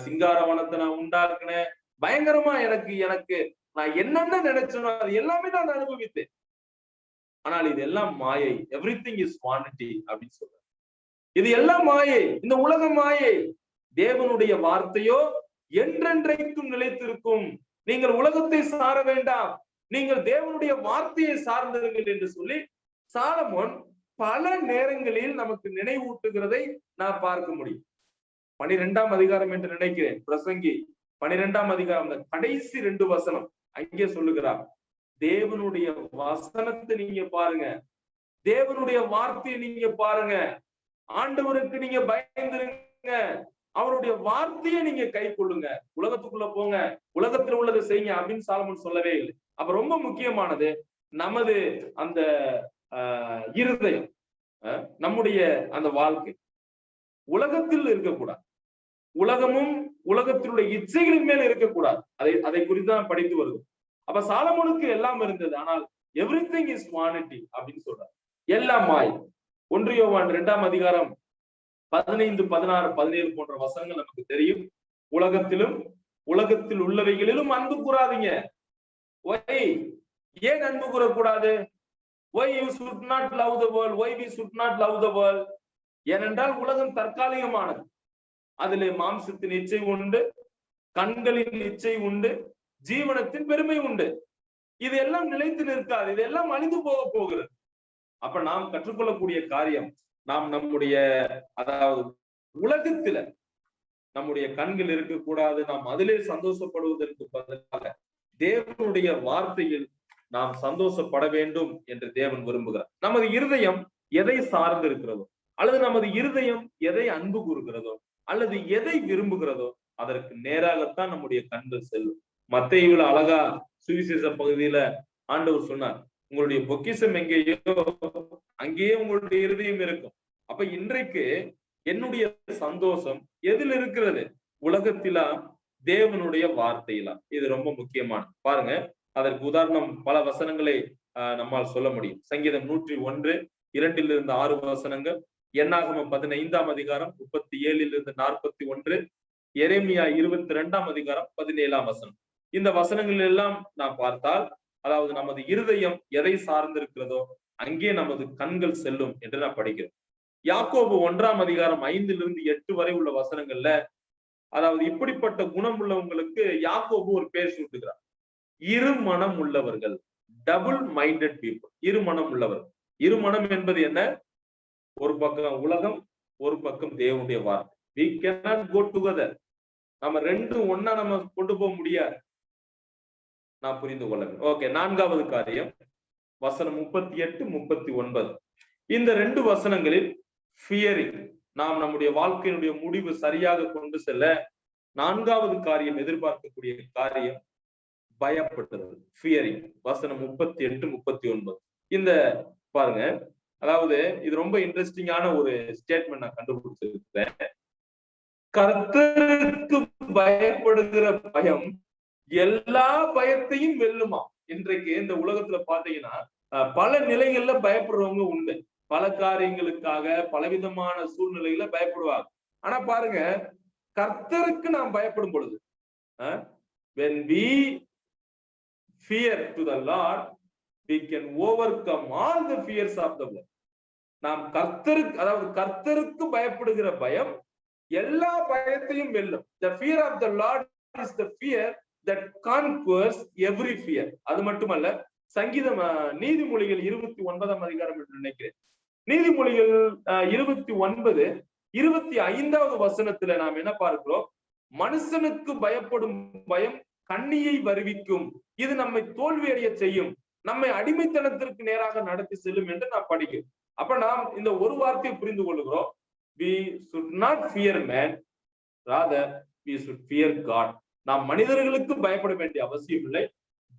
சிங்காரவனத்தை நான் உண்டாக்குனேன், பயங்கரமா எனக்கு நான் என்னென்ன நினைச்சனோ அது எல்லாமே நான் அனுபவித்தேன். ஆனால் இது எல்லாம் மாயை. எவ்ரிதிங் இஸ் வானிட்டி அப்படின்னு சொல்றாரு. இது எல்லாம் மாயை, இந்த உலகம் மாயை. தேவனுடைய வார்த்தையோ என்றென்றைக்கும் நிலைத்திருக்கும். நீங்கள் உலகத்தை சார வேண்டாம், நீங்கள் தேவனுடைய வார்த்தையை சார்ந்திருங்கள் என்று சொல்லி சாலமோன் பல நேரங்களில் நமக்கு நினைவூட்டுகிறதை நான் பார்க்க முடியும். 12ஆம் அதிகாரம் என்று நினைக்கிறேன், பிரசங்கி 12ஆம் அதிகாரம் கடைசி 2 வசனம் அங்கே சொல்லுகிறார், தேவனுடைய வசனத்தை நீங்க பாருங்க, தேவனுடைய வார்த்தையை நீங்க பாருங்க, ஆண்டவருக்கு நீங்க பயந்துருங்க, அவருடைய வார்த்தையை நீங்க கை கொள்ளுங்க, உலகத்துக்குள்ள போங்க, உலகத்துல உள்ளதை செய்யுங்க அப்படின்னு சாலமோன் சொல்லவே இல்லை. அப்ப ரொம்ப முக்கியமானது நமது அந்த இருதயம், நம்முடைய அந்த வாழ்க்கை உலகத்தில் இருக்கக்கூடாது, உலகமும் உலகத்தினுடைய இச்சைகளின் மேல இருக்கக்கூடாது. அதை குறித்துதான் படித்து வருது. அப்ப சாலமோனுக்கு எல்லாம் இருந்தது, ஆனால் எவ்ரிதிங் இஸ் வானிட்டி அப்படின்னு சொல்றாரு. எல்லாம் மாய். 1 யோவான் 2ஆம் அதிகாரம் 15, 16, 17 போன்ற வசனங்கள் நமக்கு தெரியும். உலகத்திலும் உலகத்தில் உள்ளவைகளிலும் அன்பு கூறாதீங்க. ஏன் அன்பு கூறக்கூடாது? Why you should not love the world? Why we should not love the world? ஏனென்றால் உலகம் தற்காலிகமானது. அதிலே மாம்சத்தின் இச்சை உண்டு, கண்களின் இச்சை உண்டு, ஜீவனத்தின் பெருமை உண்டு. இது எல்லாம் நிலைத்து நிற்காது, இதெல்லாம் அழிந்து போக போகிறது. அப்ப நாம் கற்றுக்கொள்ளக்கூடிய காரியம், நாம் நம்முடைய அதாவது உலகத்துல நம்முடைய கண்கள் இருக்கக்கூடாது, நாம் அதிலே சந்தோஷப்படுவதற்கு பதிலாக தேவனுடைய வார்த்தையில் நாம் சந்தோஷப்பட வேண்டும் என்று தேவன் விரும்புகிறார். நமது இருதயம் எதை சார்ந்து இருக்கிறதோ, அல்லது நமது இருதயம் எதை அன்பு கூறுகிறதோ, அல்லது எதை விரும்புகிறதோ அதற்கு நேராகத்தான் நம்முடைய கண்கள் செல்லும். மத்தேயுல அழகா சுவிசேஷ பகுதியில ஆண்டவர் சொன்னார், உங்களுடைய பொக்கிஷம் எங்கேயோ அங்கேயே உங்களுடைய இருதயம் இருக்கும். அப்ப இன்றைக்கு என்னுடைய சந்தோஷம் எதில் இருக்கிறது? உலகத்திலா, தேவனுடைய வார்த்தையிலா? இது ரொம்ப முக்கியமானது. பாருங்க, அதற்கு உதாரணம் பல வசனங்களை நம்மால் சொல்ல முடியும். சங்கீதம் 101, 2-6 வசனங்கள், என்னாகமம் 15ஆம் அதிகாரம் 37-41, எரேமியா 22ஆம் அதிகாரம் 17ஆம் வசனம். இந்த வசனங்கள் எல்லாம் நாம் பார்த்தால், அதாவது நமது இருதயம் எதை சார்ந்திருக்கிறதோ அங்கே நமது கண்கள் செல்லும் என்று நான் படிக்கிறேன். யாக்கோபு 1ஆம் அதிகாரம் 5-8 வரை உள்ள வசனங்கள்ல, அதாவது இப்படிப்பட்ட குணம் உள்ளவங்களுக்கு யாக்கோபு ஒரு பேர் சூட்டுகிறார், இருமனம் உள்ளவர்கள், டபுள் மைண்டட் பீப்புள். இருமனம் உள்ளவர்கள். இருமனம் என்பது என்ன? ஒரு பக்கம் உலகம், ஒரு பக்கம் தேவனுடைய வார்த்தை. we cannot go together. நம்ம ரெண்டும் ஒன்னா நம்ம கொண்டு போக முடியாது. நான் புரிந்து கொள்ள வேண்டும். ஓகே, 4வது காரியம், வசனம் 38-39. இந்த 2 வசனங்களில் ஃபியரிங், நாம் நம்முடைய வாழ்க்கையினுடைய முடிவு சரியாக கொண்டு செல்ல 4வது காரியம், எதிர்பார்க்கக்கூடிய காரியம் பயப்படுறது, ஃபியரிங். வசனம் 38-39. இந்த பாருங்க, அதாவது இது ரொம்ப இன்ட்ரெஸ்டிங்கான ஒரு ஸ்டேட்மெண்ட் நான் கண்டுபிடிச்சிருக்கிறேன். கர்த்தருக்கு பயப்படுகிற பயம் எல்லா பயத்தையும் வெல்லுமா. இன்றைக்கு இந்த உலகத்துல பாத்தீங்கன்னா பல நிலைகள்ல பயப்படுறவங்க உண்டு. பல காரியங்களுக்காக பலவிதமான சூழ்நிலையில பயப்படுவாங்க. ஆனா பாருங்க, கர்த்தருக்கு நாம் பயப்படும் பொழுது, when we fear to the Lord, we can overcome all the fears of the world. நாம் கர்த்தருக்கு, அதாவது கர்த்தருக்கு பயப்படுகிற பயம் எல்லா பயத்தையும் வெல்லும். The fear of the Lord is the fear that conquers every fear. அது மட்டுமல்ல, சங்கீதம், நீதிமொழிகள் 29ஆம் அதிகாரம் என்று நினைக்கிறேன். நீதிமொழிகள் 29, 25வது வசனத்துல நாம் என்ன பார்க்கிறோம்? மனுஷனுக்கு பயப்படும் பயம் கண்ணியை வருவிக்கும், இது நம்மை தோல்வி அடைய செய்யும், நம்மை அடிமைத்தனத்திற்கு நேராக நடத்தி செல்லும் என்று நாம் படிக்கிறோம். அப்ப நாம் இந்த ஒரு வார்த்தையை புரிந்து கொள்கிறோம், we should not fear man, rather we should fear God. நாம் மனிதர்களுக்கு பயப்பட வேண்டிய அவசியம் இல்லை,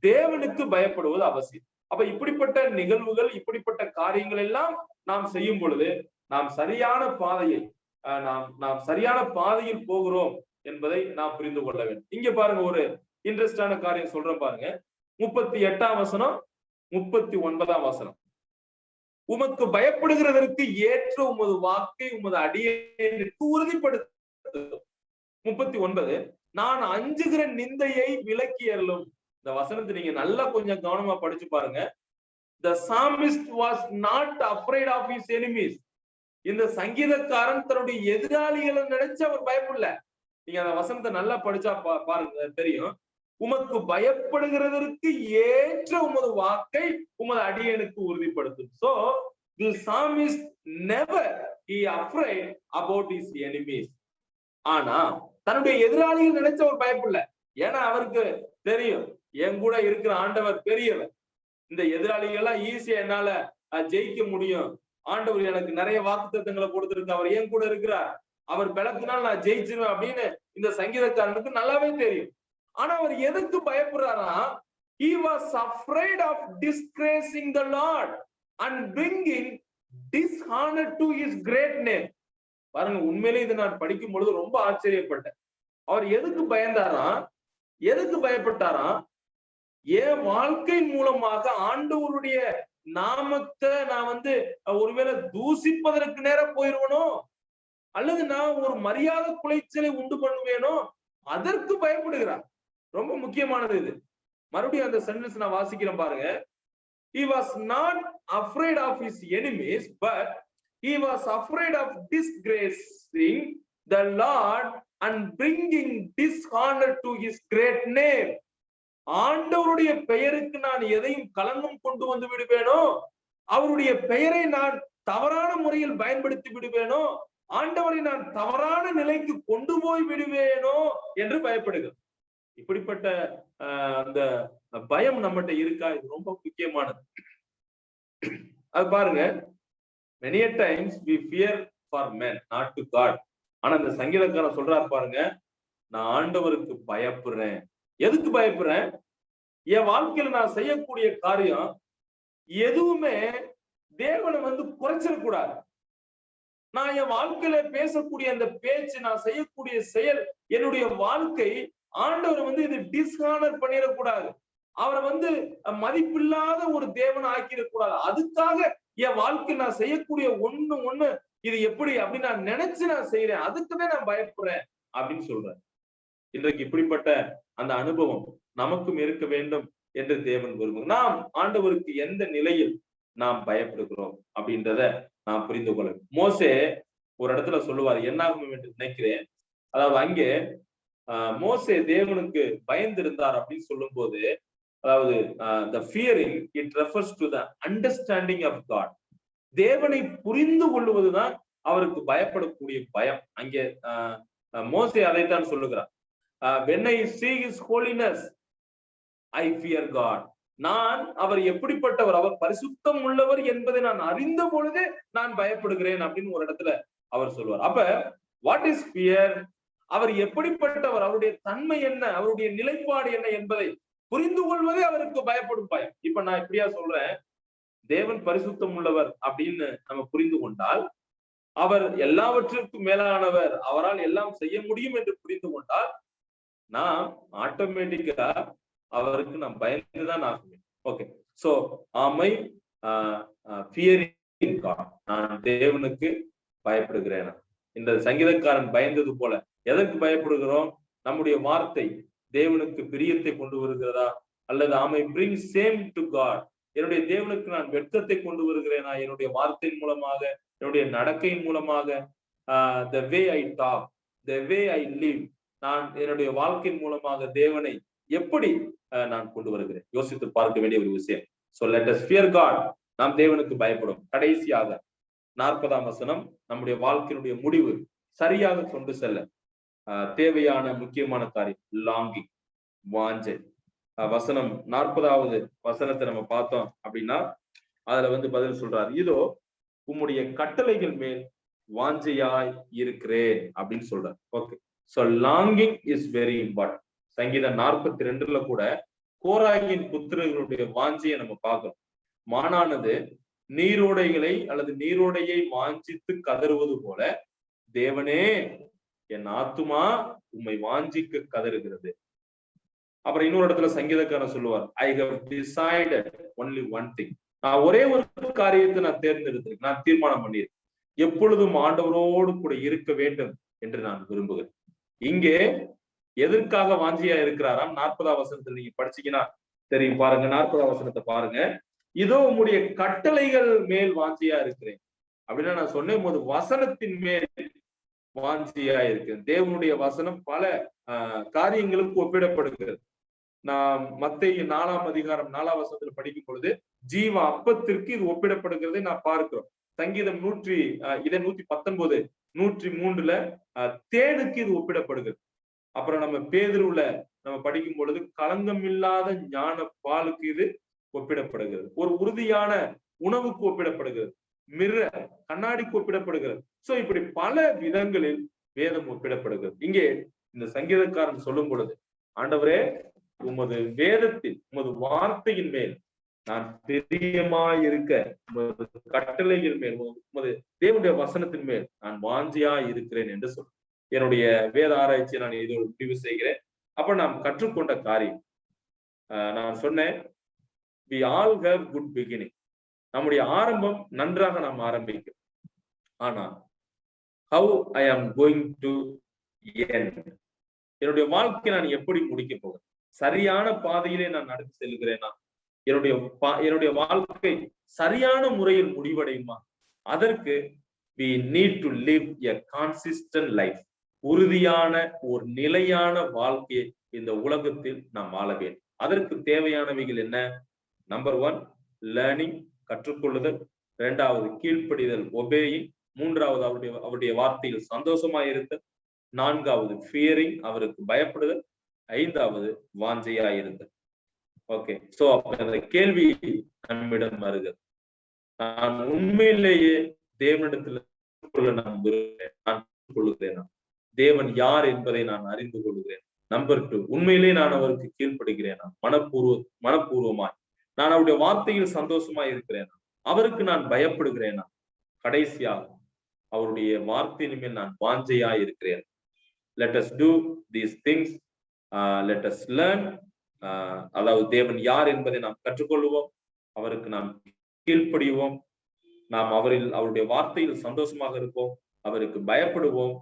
தேவனுக்கு பயப்படுவது அவசியம். அப்ப இப்படிப்பட்ட நிகழ்வுகள், இப்படிப்பட்ட காரியங்கள் எல்லாம் நாம் செய்யும் பொழுது நாம் சரியான பாதையை நாம் சரியான பாதையில் போகிறோம் என்பதை நாம் புரிந்து கொள்ள வேண்டும். இங்க பாருங்க, ஒரு இன்ட்ரெஸ்டான காரியம் சொல்றேன் பாருங்க. 38ஆம் வசனம், 39ஆம் வசனம். உமக்கு பயப்படுகிறதற்கு ஏற்ற உமது வாக்கை உமது அடியேனுக்கு உறுதிப்படுத்தும். 39, நான் அஞ்சுகிற நிந்தையை விலக்கி அருளும். இந்த வசனத்தை நீங்க நல்லா கொஞ்சம் கவனமா படிச்சு பாருங்க. The psalmist was not afraid of his enemies. இந்த சங்கீதக்காரன் தன்னுடைய எதிராளிகளை நினைச்சு அவர் பயப்படல. நீங்க அந்த வசனத்தை நல்லா படிச்சா பாருங்க, தெரியும். உமக்கு பயப்படுகிறதற்கு ஏற்ற உமது வாக்கை உமது அடியனுக்கு உறுதிப்படுத்தும். So the psalmist never he afraid about his enemies. ஆனா தன்னுடைய எதிராளிகள் நினைச்ச அவர் பயப்படல. ஏன்னா அவருக்கு தெரியும், என் கூட இருக்கிற ஆண்டவர் பெரியவர், இந்த எதிராளிகள் எல்லாம் ஈஸியா என்னால ஜெயிக்க முடியும், ஆண்டவர் எனக்கு நிறைய வாக்குத்தத்தங்களை கொடுத்திருக்கு, அவர் என் கூட இருக்கிறார், அவர் பலத்தினால் நான் ஜெயிச்சிருவேன் அப்படின்னு இந்த சங்கீதக்காரனுக்கு நல்லாவே தெரியும். ஆனா அவர் எதுக்கு பயப்படுறாரா? he was afraid of disgracing the Lord and bringing dishonor to his great name. பாருங்க, உண்மையிலே இதை நான் படிக்கும் பொழுது ரொம்ப ஆச்சரியப்பட்டேன். அவர் எதுக்கு பயந்தாராம்? எதுக்கு பயப்பட்டாராம்? என் வாழ்க்கை மூலமாக ஆண்டவருடைய நாமத்தை நான் ஒருவேளை தூசிப்பதற்கு நேரம் போயிருவனோ, அல்லது நான் ஒரு மரியாதை குலைச்சலை உண்டு பண்ணுவேனோ, அதற்கு பயப்படுகிறார். ரொம்ப முக்கியமானது இது. மறுபடியும் அந்த சென்டென்ஸ் நான் வாசிக்கிறேன் பாருங்க. he was not afraid of his enemies, but he was afraid of disgracing the Lord and bringing dishonor to his great name. ஆண்டவருடைய பெயருக்கு நான் எதையும் களங்கம் கொண்டு வந்து விடுவேனோ, அவருடைய பெயரை நான் தவறான முறையில் பயன்படுத்தி விடுவேனோ, ஆண்டவரை நான் தவறான நிலைக்கு கொண்டு போய் விடுவேனோ என்று பயப்படுகிறேன். இப்படிப்பட்ட அந்த பயம் நம்மகிட்ட இருக்கா? இது ரொம்ப முக்கியமானது. அது பாருங்க, many a times we fear for men, not to God. ஆனா இந்த சங்கீதக்காரன் சொல்றாரு பாருங்க, நான் ஆண்டவருக்கு பயப்படுறேன். எதுக்கு பயப்படுறேன்? என் வாழ்க்கையில நான் செய்யக்கூடிய காரியம் எதுவுமே தேவனை குறைச்சிடக்கூடாது. நான் என் வாழ்க்கையில பேசக்கூடிய அந்த பேச்சு, நான் செய்யக்கூடிய செயல், என்னுடைய வாழ்க்கை ஆண்டவர் இது டிஸ்ஹானர் பண்ணிடக்கூடாது. அவரை மதிப்பில்லாத ஒரு தேவனை ஆக்கிடக்கூடாது. அதுக்காக என் வாழ்க்கை நான் செய்யக்கூடிய ஒண்ணு இது எப்படி அப்படின்னு நான் நினைச்சு நான் செய்யறேன், அதுக்குதான் நான் பயப்படுறேன் அப்படின்னு சொல்றேன். இன்றைக்கு இப்படிப்பட்ட அந்த அனுபவம் நமக்கும் இருக்க வேண்டும் என்று தேவன் விரும்புகிறார். நாம் ஆண்டவருக்கு எந்த நிலையில் நாம் பயப்படுகிறோம் அப்படின்றத நாம் புரிந்து கொள்ள. மோசே ஒரு இடத்துல சொல்லுவார், என்ன ஆகும் என்று நினைக்கிறேன். அதாவது அங்கே மோசே தேவனுக்கு பயந்து இருந்தார் அப்படின்னு சொல்லும் போது, அதாவது the fearing it refers to the understanding of God. தேவனை புரிந்து கொள்வதுதான் அவருக்கு பயப்படக்கூடிய பயம். அங்கே மோசே அதைத்தான் சொல்லுகிறார், when I see his holiness I fear God. நான் அவர் எப்படிப்பட்டவர், அவர் பரிசுத்தம் உள்ளவர் என்பதை நான் அறிந்த பொழுதே நான் பயப்படுகிறேன் அப்படின்னு ஒரு இடத்துல அவர் சொல்வார். அப்ப வாட் இஸ் ஃபியர்? அவர் எப்படிப்பட்டவர், அவருடைய தன்மை என்ன, அவருடைய நிலைப்பாடு என்ன என்பதை புரிந்து கொள்வதே அவருக்கு பயப்படும் பயம். இப்ப நான் இப்படியா சொல்றேன், தேவன் பரிசுத்தம் உள்ளவர் அப்படின்னு நம்ம புரிந்து கொண்டால், அவர் எல்லாவற்றிற்கும் மேலானவர், அவரால் எல்லாம் செய்ய முடியும் என்று புரிந்து கொண்டால், நாம் ஆட்டோமேட்டிக்கா அவருக்கு நாம் பயந்துதான் ஆகுவேன். ஓகே, சோ ஆமை ஃபியரிங் காட், நான் தேவனுக்கு பயப்படுகிறேன். இந்த சங்கீதக்காரன் பயந்தது போல எதற்கு பயப்படுகிறோம்? நம்முடைய வார்த்தை தேவனுக்கு பிரியத்தை கொண்டு வருகிறதா, அல்லது ஆமை பிரிங் சேம் டு காட், என்னுடைய தேவனுக்கு நான் வெட்கத்தை கொண்டு வருகிறேனா என்னுடைய வார்த்தையின் மூலமாக, என்னுடைய நடக்கையின் மூலமாக, the way I talk, the way I live, நான் என்னுடைய வாழ்க்கையின் மூலமாக தேவனை எப்படி நான் கொண்டு வருகிறேன்? யோசித்து பார்க்க வேண்டிய ஒரு விஷயம். So let us fear God. நாம் தேவனுக்கு பயப்படும். கடைசியாக 40ஆம் வசனம், நம்முடைய வாழ்க்கையினுடைய முடிவு சரியாக கொண்டு செல்ல தேவையான முக்கியமான காரியம் லாங்கிங், வாஞ்சை. வசனம் 40வது வசனத்தை நம்ம பார்த்தோம் அப்படின்னா அதுல பதில் சொல்றாரு, இதோ உம்முடைய கட்டளைகள் மேல் வாஞ்சையாய் இருக்கிறேன் அப்படின்னு சொல்றாரு. Okay, so longing is very important. சங்கீதம் 42ல கூட கோராகின் புத்திரர்களுடைய வாஞ்சையை நம்ம பார்க்கிறோம். மானானது நீரோடைகளை அல்லது நீரோடையை வாஞ்சித்து கதறுவது போல, தேவனே என் ஆத்துமா உம்மை வாஞ்சிக்க கதறுகிறது. அப்புறம் இன்னொரு இடத்துல சங்கீதக்காரன் சொல்லுவார், I have decided only one thing, நான் ஒரே ஒரு காரியத்தை நான் தேர்ந்தெடுத்திருக்கேன், நான் தீர்மானம் பண்ணியிருக்கேன், எப்பொழுதும் ஆண்டவரோடு கூட இருக்க வேண்டும் என்று நான் விரும்புகிறேன். இங்கே எதற்காக வாஞ்சியா இருக்கிறாராம்? 40ஆம் வசனத்துல நீங்க படிச்சீங்கன்னா தெரியும், பாருங்க 40ஆம் வசனத்தை பாருங்க. இதோ உம்முடைய கட்டளைகள் மேல் வாஞ்சியா இருக்கிறேன் அப்படின்னா, நான் சொன்ன போது வசனத்தின் மேல் வாஞ்சியா இருக்கு. தேவனுடைய வசனம் பல காரியங்களுக்கு ஒப்பிடப்படுகிறது. நான் மத்தேயு 4ஆம் அதிகாரம் 4ஆம் வசனத்துல படிக்கும் பொழுது ஜீவ அப்பத்திற்கு இது ஒப்பிடப்படுகிறதை நான் பார்க்கிறோம். சங்கீதம் 119 103ல தேனுக்கு இது ஒப்பிடப்படுகிறது. அப்புறம் நம்ம பேதுருவுல நம்ம படிக்கும் பொழுது களங்கம் இல்லாத ஞான பாலுக்கு இது ஒப்பிடப்படுகிறது. ஒரு உறுதியான உணவுக்கு ஒப்பிடப்படுகிறது. கண்ணாடிக்கு ஒப்பிடப்படுகிறது. சோ இப்படி பல விதங்களில் வேதம் ஒப்பிடப்படுகிறது. இங்கே இந்த சங்கீதக்காரன் சொல்லும் பொழுது, ஆண்டவரே உமது வேதத்தில் உமது வார்த்தையின் மேல் நான் பிரியமாயிருக்க, உமது கட்டளையின் மேல், உமது தேவனுடைய வசனத்தின் மேல் நான் வாஞ்சியா இருக்கிறேன் என்று சொல்றேன். என்னுடைய வேத ஆராய்ச்சியை நான் இதோடு முடிவு செய்கிறேன். அப்ப நாம் கற்றுக்கொண்ட காரியம், நான் சொன்னேன், we all have good beginning. நம்முடைய ஆரம்பம் நன்றாக நாம் ஆரம்பிக்கிறோம். ஆனா how I am going to end, என்னுடைய வாழ்க்கை நான் எப்படி முடிக்க போகிறேன்? சரியான பாதையிலே நான் நடத்தி செல்கிறேனா? என்னுடைய வாழ்க்கை சரியான முறையில் முடிவடையுமா? அதற்கு we need to live a consistent life. உறுதியான ஒரு நிலையான வாழ்க்கையை இந்த உலகத்தில் நாம் வாழ வேண்டும். அதற்கு தேவையானவைகள் என்ன? நம்பர் 1 லேர்னிங், கற்றுக்கொள்ளுதல். 2வது கீழ்ப்படிதல், ஒபேயிங். 3வது அவருடைய வார்த்தையில் சந்தோஷமாயிருத்தல். 4வது ஃபியரிங், அவருக்கு பயப்படுதல். 5வது வாஞ்சையாயிருத்தல். ஓகே, சோ அப்ப அந்த கேள்வி நம்மிடம் வருகிறது, நான் உண்மையிலேயே தேவனிடத்தில் நான் விரும்புகிறேன், நான் கொள்ளுகிறேன். தேவன் யார் என்பதை நான் அறிந்து கொள்கிறேன். நம்பர் 2, உண்மையிலே நான் அவருக்கு கீழ்ப்படுகிறேன், மனப்பூர்வமாய் நான் அவருடைய வார்த்தையில் சந்தோஷமாய் இருக்கிறேன், அவருக்கு நான் பயப்படுகிறேன். கடைசியாக அவருடைய வார்த்தையின் மேல் நான் வாஞ்சையாய் இருக்கிறேன். Let us do these things. Let us learn. அதாவது தேவன் யார் என்பதை நாம் கற்றுக்கொள்வோம், அவருக்கு நாம் கீழ்ப்படிவோம், நாம் அவருடைய வார்த்தையில் சந்தோஷமாக இருப்போம், அவருக்கு பயப்படுவோம்,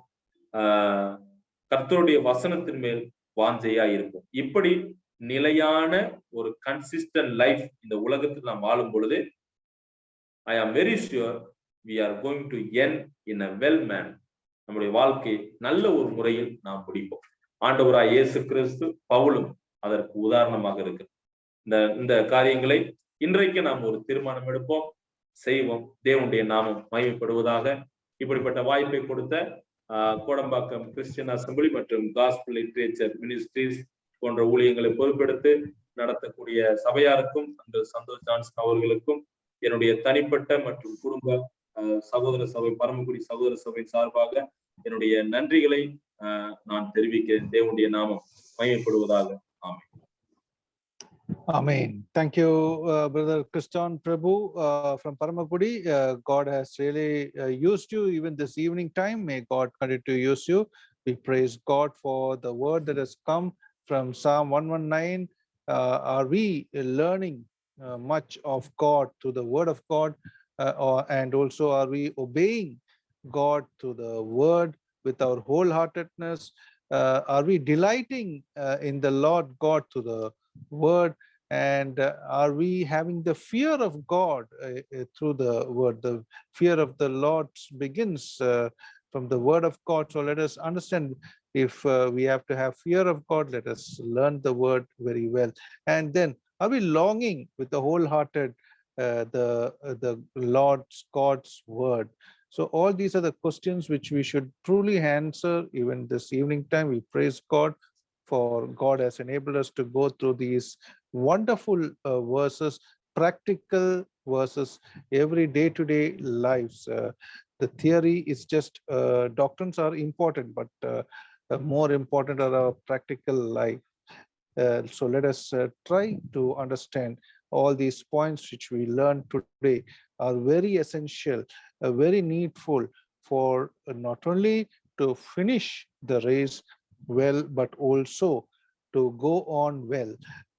கர்த்தருடைய வசனத்தின் மேல் வாஞ்சையா இருப்போம். இப்படி நிலையான ஒரு கன்சிஸ்டன்ட் லைஃப் இந்த உலகத்தில் நாம் வாழும் பொழுது I am very sure we are going to end in a well manner. நம்முடைய வாழ்க்கை நல்ல ஒரு முறையில் நாம் முடிப்போம். ஆண்டவராய் இயேசு கிறிஸ்து பவுலும் அதற்கு உதாரணமாக இருக்கு. இந்த காரியங்களை இன்றைக்கு நாம் ஒரு தீர்மானம் எடுப்போம், செய்வோம். தேவனுடைய நாமம் மகிமைப்படுவதாக. இப்படிப்பட்ட வாய்ப்பை கொடுத்த கோடம்பாக்கம் கிறிஸ்டியன் அசெம்பிளி மற்றும் காஸ்பல் லிட்ரேச்சர் மினிஸ்ட்ரிஸ் போன்ற ஊழியங்களை பொறுப்பெடுத்து நடத்தக்கூடிய சபையாருக்கும் அந்த சந்தோஷ் ஜான்சன் அவர்களுக்கும் என்னுடைய தனிப்பட்ட மற்றும் குடும்ப சகோதர சபை பரமக்குடி சகோதர சபை சார்பாக என்னுடைய நன்றிகளை நான் தெரிவிக்கிறேன். தேவனுடைய நாமம் மகிமைப்படுவதாக. ஆமென். Amen. Thank you, Brother Kriston Prabhu from Paramagudi. God has really used you even this evening time. May God continue to use you. We praise God for the word that has come from Psalm 119. Are we learning much of God through the word of God? And also, are we obeying God through the word with our wholeheartedness? Are we delighting in the Lord God through the word? And are we having the fear of God through the word? The fear of the Lord begins from the word of God. So let us understand, if we have to have fear of God, let us learn the word very well. And then, are we longing with the wholehearted the Lord's God's word? So all these are the questions which we should truly answer even this evening time. We praise God for God has enabled us to go through these wonderful verses, practical verses, every day-to-day lives. The theory is just, doctrines are important, but more important are our practical life. So let us try to understand all these points which we learned today are very essential, very needful for not only to finish the race well, but also to go on well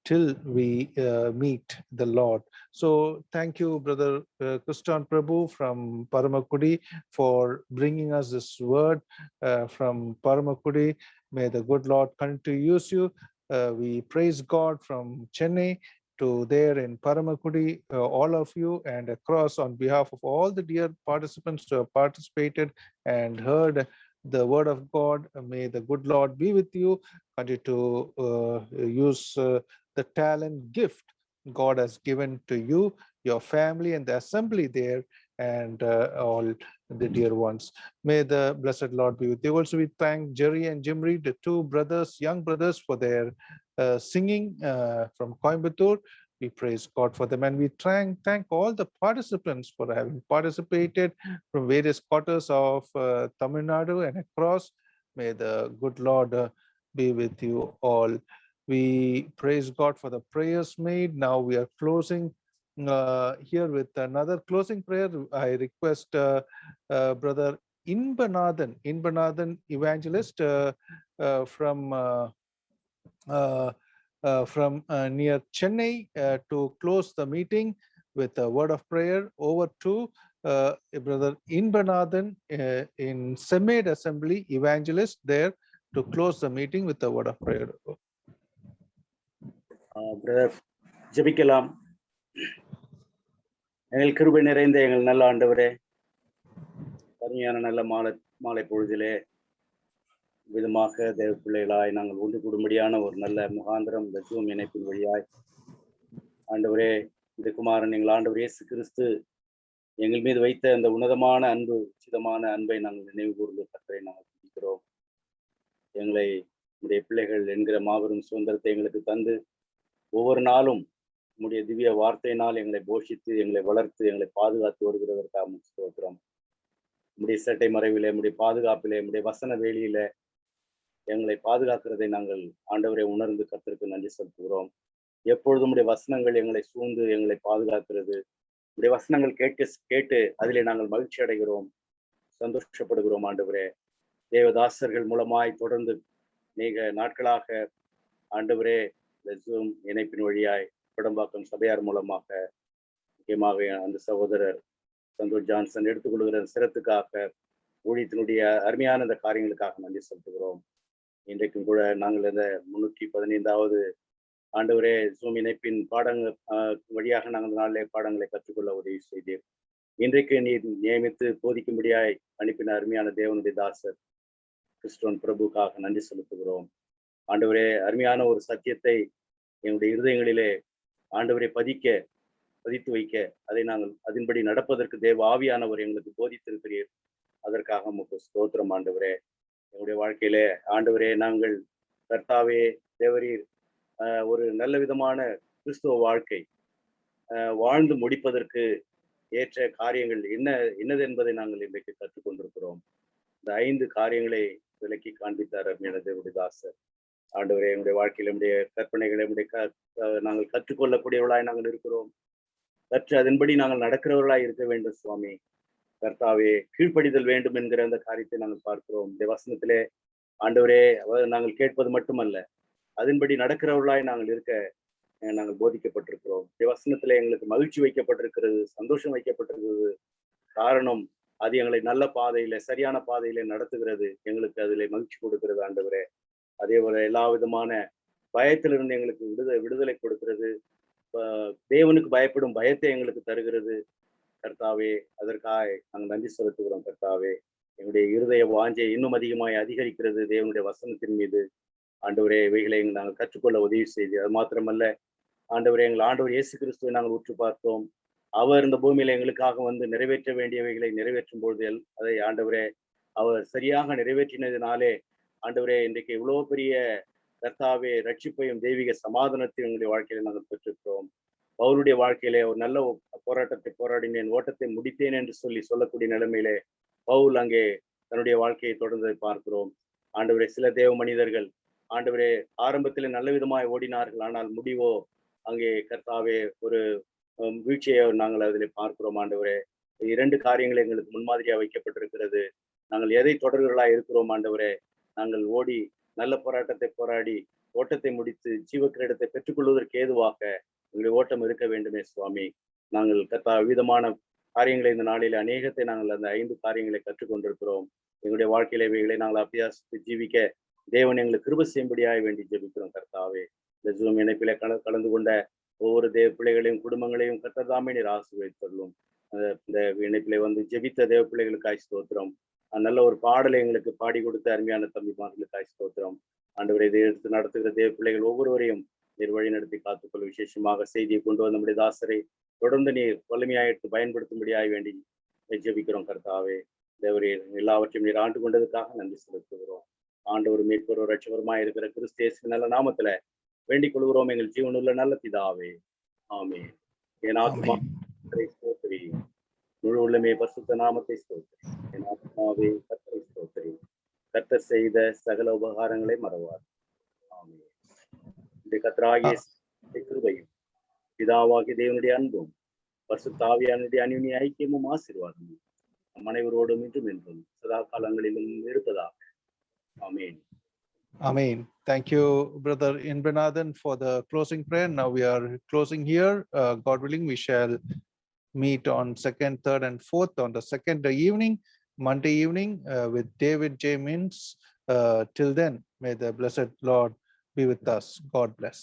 till we meet the Lord. So thank you, Brother Kriston Prabhu from Paramakudi, for bringing us this word from Paramakudi. May the good Lord continue to use you. We praise God from Chennai to there in Paramakudi, all of you, and across on behalf of all the dear participants who have participated and heard the word of God. May the good Lord be with you. Continue to use the talent gift God has given to you, your family, and the assembly there, and all the dear ones. May the blessed Lord be with you. Also, we thank Jerry and Jimry, the two brothers, young brothers, for their singing from Coimbatore. We praise God for them, and we thank all the participants for having participated from various quarters of Tamil Nadu and across. May the good Lord be with you all. We praise God for the prayers made. Now we are closing here with another closing prayer. I request Brother Inbanathan evangelist from near Chennai to close the meeting with a word of prayer. Over to Brother Inbanathan in Semed Assembly, evangelist there, to close the meeting with a word of prayer. Brother ஜெபிக்கலாம். எங்கள் கிருபை நிறைந்த எங்கள் நல்ல ஆண்டவரே, அருமையான நல்ல மாலை பொழுதிலே விதமாக தேவ பிள்ளைகளாய் நாங்கள் ஒன்று கூடும்படியான ஒரு நல்ல முகாந்திரம் இந்த ஜூம் இணைப்பின் வழியாய் ஆண்டவரே, இந்த குமாரன் எங்கள் ஆண்டவர் இயேசு கிறிஸ்து எங்கள் மீது வைத்த அந்த உன்னதமான அன்பு, உச்சிதமான அன்பை நாங்கள் நினைவு கூர்ந்து கர்த்தரை நாங்கள் துதிக்கிறோம். எங்களை உடைய பிள்ளைகள் என்கிற மாபெரும் சுதந்திரத்தை எங்களுக்கு தந்து ஒவ்வொரு நாளும் உம்முடைய திவ்ய வார்த்தையினால் எங்களை போஷித்து, எங்களை வளர்த்து, எங்களை பாதுகாத்து வருகிறதற்காக ஸ்தோத்திரம். உம்முடைய சேட்டை மறைவிலே, உம்முடைய பாதுகாப்பிலே, உம்முடைய வசன வேலியில எங்களை பாதுகாக்கிறதை நாங்கள் ஆண்டவரை உணர்ந்து கர்த்தருக்கு நன்றி செலுத்துகிறோம். எப்பொழுதும் உடைய வசனங்கள் எங்களை சூழ்ந்து எங்களை பாதுகாக்கிறது. உடைய வசனங்கள் கேட்டு அதிலே நாங்கள் மகிழ்ச்சி அடைகிறோம், சந்தோஷப்படுகிறோம். ஆண்டவரே, தேவதாசர்கள் மூலமாய் தொடர்ந்து மிக நாட்களாக ஆண்டவரே இந்த ஜூம் இணைப்பின் வழியாய் குடம்பாக்கம் சபையார் மூலமாக முக்கியமாக அந்த சகோதரர் சந்தோஷ் ஜான்சன் எடுத்துக்கொள்கிற சிரத்துக்காக ஊழியத்தினுடைய அருமையான இந்த காரியங்களுக்காக நன்றி செலுத்துகிறோம். இன்றைக்கும் கூட நாங்கள் இந்த 315வது ஆண்டவரே ஜூம் இணைப்பின் பாடங்கள் வழியாக நாங்கள் இந்த நாளிலே பாடங்களை கற்றுக்கொள்ள உதவி செய்தீர். இன்றைக்கு நீர் நியமித்து போதிக்கும்படியாய் அனுப்பின அருமையான தேவனுடைய தாசர் கிறிஸ்டோன் பிரபுக்காக நன்றி செலுத்துகிறோம். ஆண்டவரே, அருமையான ஒரு சத்தியத்தை எங்களுடைய இருதயங்களிலே ஆண்டவரை பதித்து வைக்க, அதை நாங்கள் அதன்படி நடப்பதற்கு தேவ ஆவியானவர் எங்களுக்கு போதித்திருக்கிறீர். அதற்காக உமக்கு ஸ்தோத்திரம். ஆண்டவரே, எங்களுடைய வாழ்க்கையிலே ஆண்டவரே, நாங்கள் கர்த்தாவே தேவரீர் ஒரு நல்ல விதமான கிறிஸ்துவ வாழ்க்கை வாழ்ந்து முடிப்பதற்கு ஏற்ற காரியங்கள் என்னது என்பதை நாங்கள் இன்றைக்கு கற்றுக்கொண்டிருக்கிறோம். இந்த 5 காரியங்களை விளக்கி காண்பித்தார் தேவனுடைய தாசர். ஆண்டவரே, என்னுடைய வாழ்க்கையில நம்முடைய கற்பனைகளை நாங்கள் கற்றுக்கொள்ளக்கூடியவர்களாய் நாங்கள் இருக்கிறோம். கற்று அதன்படி நாங்கள் நடக்கிறவர்களாய் இருக்க வேண்டும் சுவாமி. கர்த்தாவே, கீழ்ப்படிதல் வேண்டும் என்கிற அந்த காரியத்தை நாங்கள் பார்க்கிறோம். இந்த வசனத்திலே ஆண்டவரே, நாங்கள் கேட்பது மட்டுமல்ல, அதன்படி நடக்கிறவர்களாய் நாங்கள் இருக்க நாங்கள் போதிக்கப்பட்டிருக்கிறோம். இந்த வசனத்திலே எங்களுக்கு மகிழ்ச்சி வைக்கப்பட்டிருக்கிறது, சந்தோஷம் வைக்கப்பட்டிருக்கிறது. காரணம், அது எங்களை நல்ல பாதையில, சரியான பாதையில நடத்துகிறது. எங்களுக்கு அதில் மகிழ்ச்சி கொடுக்கிறது. ஆண்டவரே, அதே போல எல்லா விதமான பயத்திலிருந்து எங்களுக்கு விடுதலை கொடுக்கிறது. தேவனுக்கு பயப்படும் பயத்தை எங்களுக்கு தருகிறது. கர்த்தாவே, அதற்காக நாங்கள் நன்றி செலுத்துகிறோம். கர்த்தாவே, எங்களுடைய இருதய வாஞ்சை இன்னும் அதிகமாய் அதிகரிக்கிறது தேவனுடைய வசனத்தின் மீது. ஆண்டவரே, இவைகளை நாங்கள் கற்றுக்கொள்ள உதவி செய்து, அது மாத்திரமல்ல ஆண்டவரே, எங்கள் ஆண்டவர் இயேசு கிறிஸ்துவை நாங்கள் உற்று பார்த்தோம். அவர் இந்த பூமியில எங்களுக்காக வந்து நிறைவேற்ற வேண்டியவைகளை நிறைவேற்றும் பொழுது அதை ஆண்டவரே அவர் சரியாக நிறைவேற்றினதினாலே ஆண்டவரே, இன்றைக்கு இவ்வளவு பெரிய கர்த்தாவே ரட்சிப்பையும் தெய்வீக சமாதானத்தையும் எங்களுடைய வாழ்க்கையில நாங்கள் பெற்றிருக்கிறோம். அவருடைய வாழ்க்கையிலே ஒரு நல்ல போராட்டத்தை போராடினேன், ஓட்டத்தை முடித்தேன் என்று சொல்லக்கூடிய நிலைமையிலே பவுல் அங்கே தன்னுடைய வாழ்க்கையை தொடர்ந்ததை பார்க்கிறோம். ஆண்டவரே, சில தேவ மனிதர்கள் ஆண்டவரே ஆரம்பத்தில் நல்ல விதமாய் ஓடினார்கள், ஆனால் முடிவோ அங்கே கர்த்தாவே ஒரு வீழ்ச்சியை நாங்கள் அதில் பார்க்கிறோம். ஆண்டவரே, 2 காரியங்கள் எங்களுக்கு முன்மாதிரியா வைக்கப்பட்டிருக்கிறது. நாங்கள் எதை தொடர்களாய் இருக்கிறோம் ஆண்டவரே? நாங்கள் ஓடி நல்ல போராட்டத்தை போராடி ஓட்டத்தை முடித்து ஜீவக்கிரீடத்தை பெற்றுக்கொள்வதற்கு ஏதுவாக எங்களுடைய ஓட்டம் இருக்க வேண்டுமே சுவாமி. நாங்கள் விதமான காரியங்களை இந்த நாளில் அநேகத்தை நாங்கள் அந்த 5 காரியங்களை கற்றுக்கொண்டிருக்கிறோம். எங்களுடைய வாழ்க்கையில இவைகளை நாங்கள் அபியாசித்து ஜீவிக்க தேவன் எங்களுக்கு கிருபை செய்யும்படியாக வேண்டி ஜெபிக்கிறோம். கர்த்தாவே, இந்த ஜூம் இணைப்பிலே கலந்து கொண்ட ஒவ்வொரு தேவ பிள்ளைகளையும் குடும்பங்களையும் கர்த்ததாமே நீர் ஆசீர்வதித்தருளும். இந்த இணைப்பிலே வந்து ஜெபித்த தேவ பிள்ளைகளுக்காய் ஸ்தோத்திரம். நல்ல ஒரு பாடலை எங்களுக்கு பாடி கொடுத்த அருமையான தம்பிமார்களுக்காய் ஸ்தோத்திரம். ஆண்டவரை இதை எடுத்து நடத்துகிற தேவ பிள்ளைகள் ஒவ்வொருவரையும் நீர் வழி நடத்தி காத்துக்கொள்ள, விசேஷமாக செய்தியை கொண்டு வந்த நம்முடைய தாசரை தொடர்ந்து நீர் வலிமையாக எடுத்து பயன்படுத்தும்படியாக வேண்டி ஜெபிக்கிறோம். கர்த்தாவே, தேவரீர் எல்லாவற்றையும் நீர் ஆண்டு கொண்டதுக்காக நன்றி செலுத்துகிறோம். ஆண்டவர் மீட்பர் ரட்சகருமாய் இருக்கிற கிறிஸ்து இயேசுவின் நல்ல நாமத்துல வேண்டிக் கொள்கிறோம் எங்கள் ஜீவனுள்ள நல்ல பிதாவே, ஆமென். என் ஆத்மாவை ஸ்தோத்திரி, முழு உள்ளமே பரிசுத்த நாமத்தை ஸ்தோத்திரி. என் ஆத்மாவே கர்த்தரை ஸ்தோத்திரி, கர்த்தர் செய்த சகல உபகாரங்களை மறவார். ஆமென். இந்த கர்த்தராகிய கிருபையும் பிதாவாகிய தேவனுடைய அன்பும் பரிசுத்த ஆவியானுடைய அன்யோன்ய ஐக்கியமும் ஆசீர்வாதமும் நம் அனைவரோடும் இன்றும் என்றும் சதா காலங்களிலும் இருப்பதாக. Amen. Amen. Thank you, Brother Inbranathan, for the closing prayer. Now we are closing here. God willing, we shall meet on 2nd, 3rd, and 4th on the 2nd evening, Monday evening, with David J. Mintz. Till then, may the blessed Lord be with us. God bless.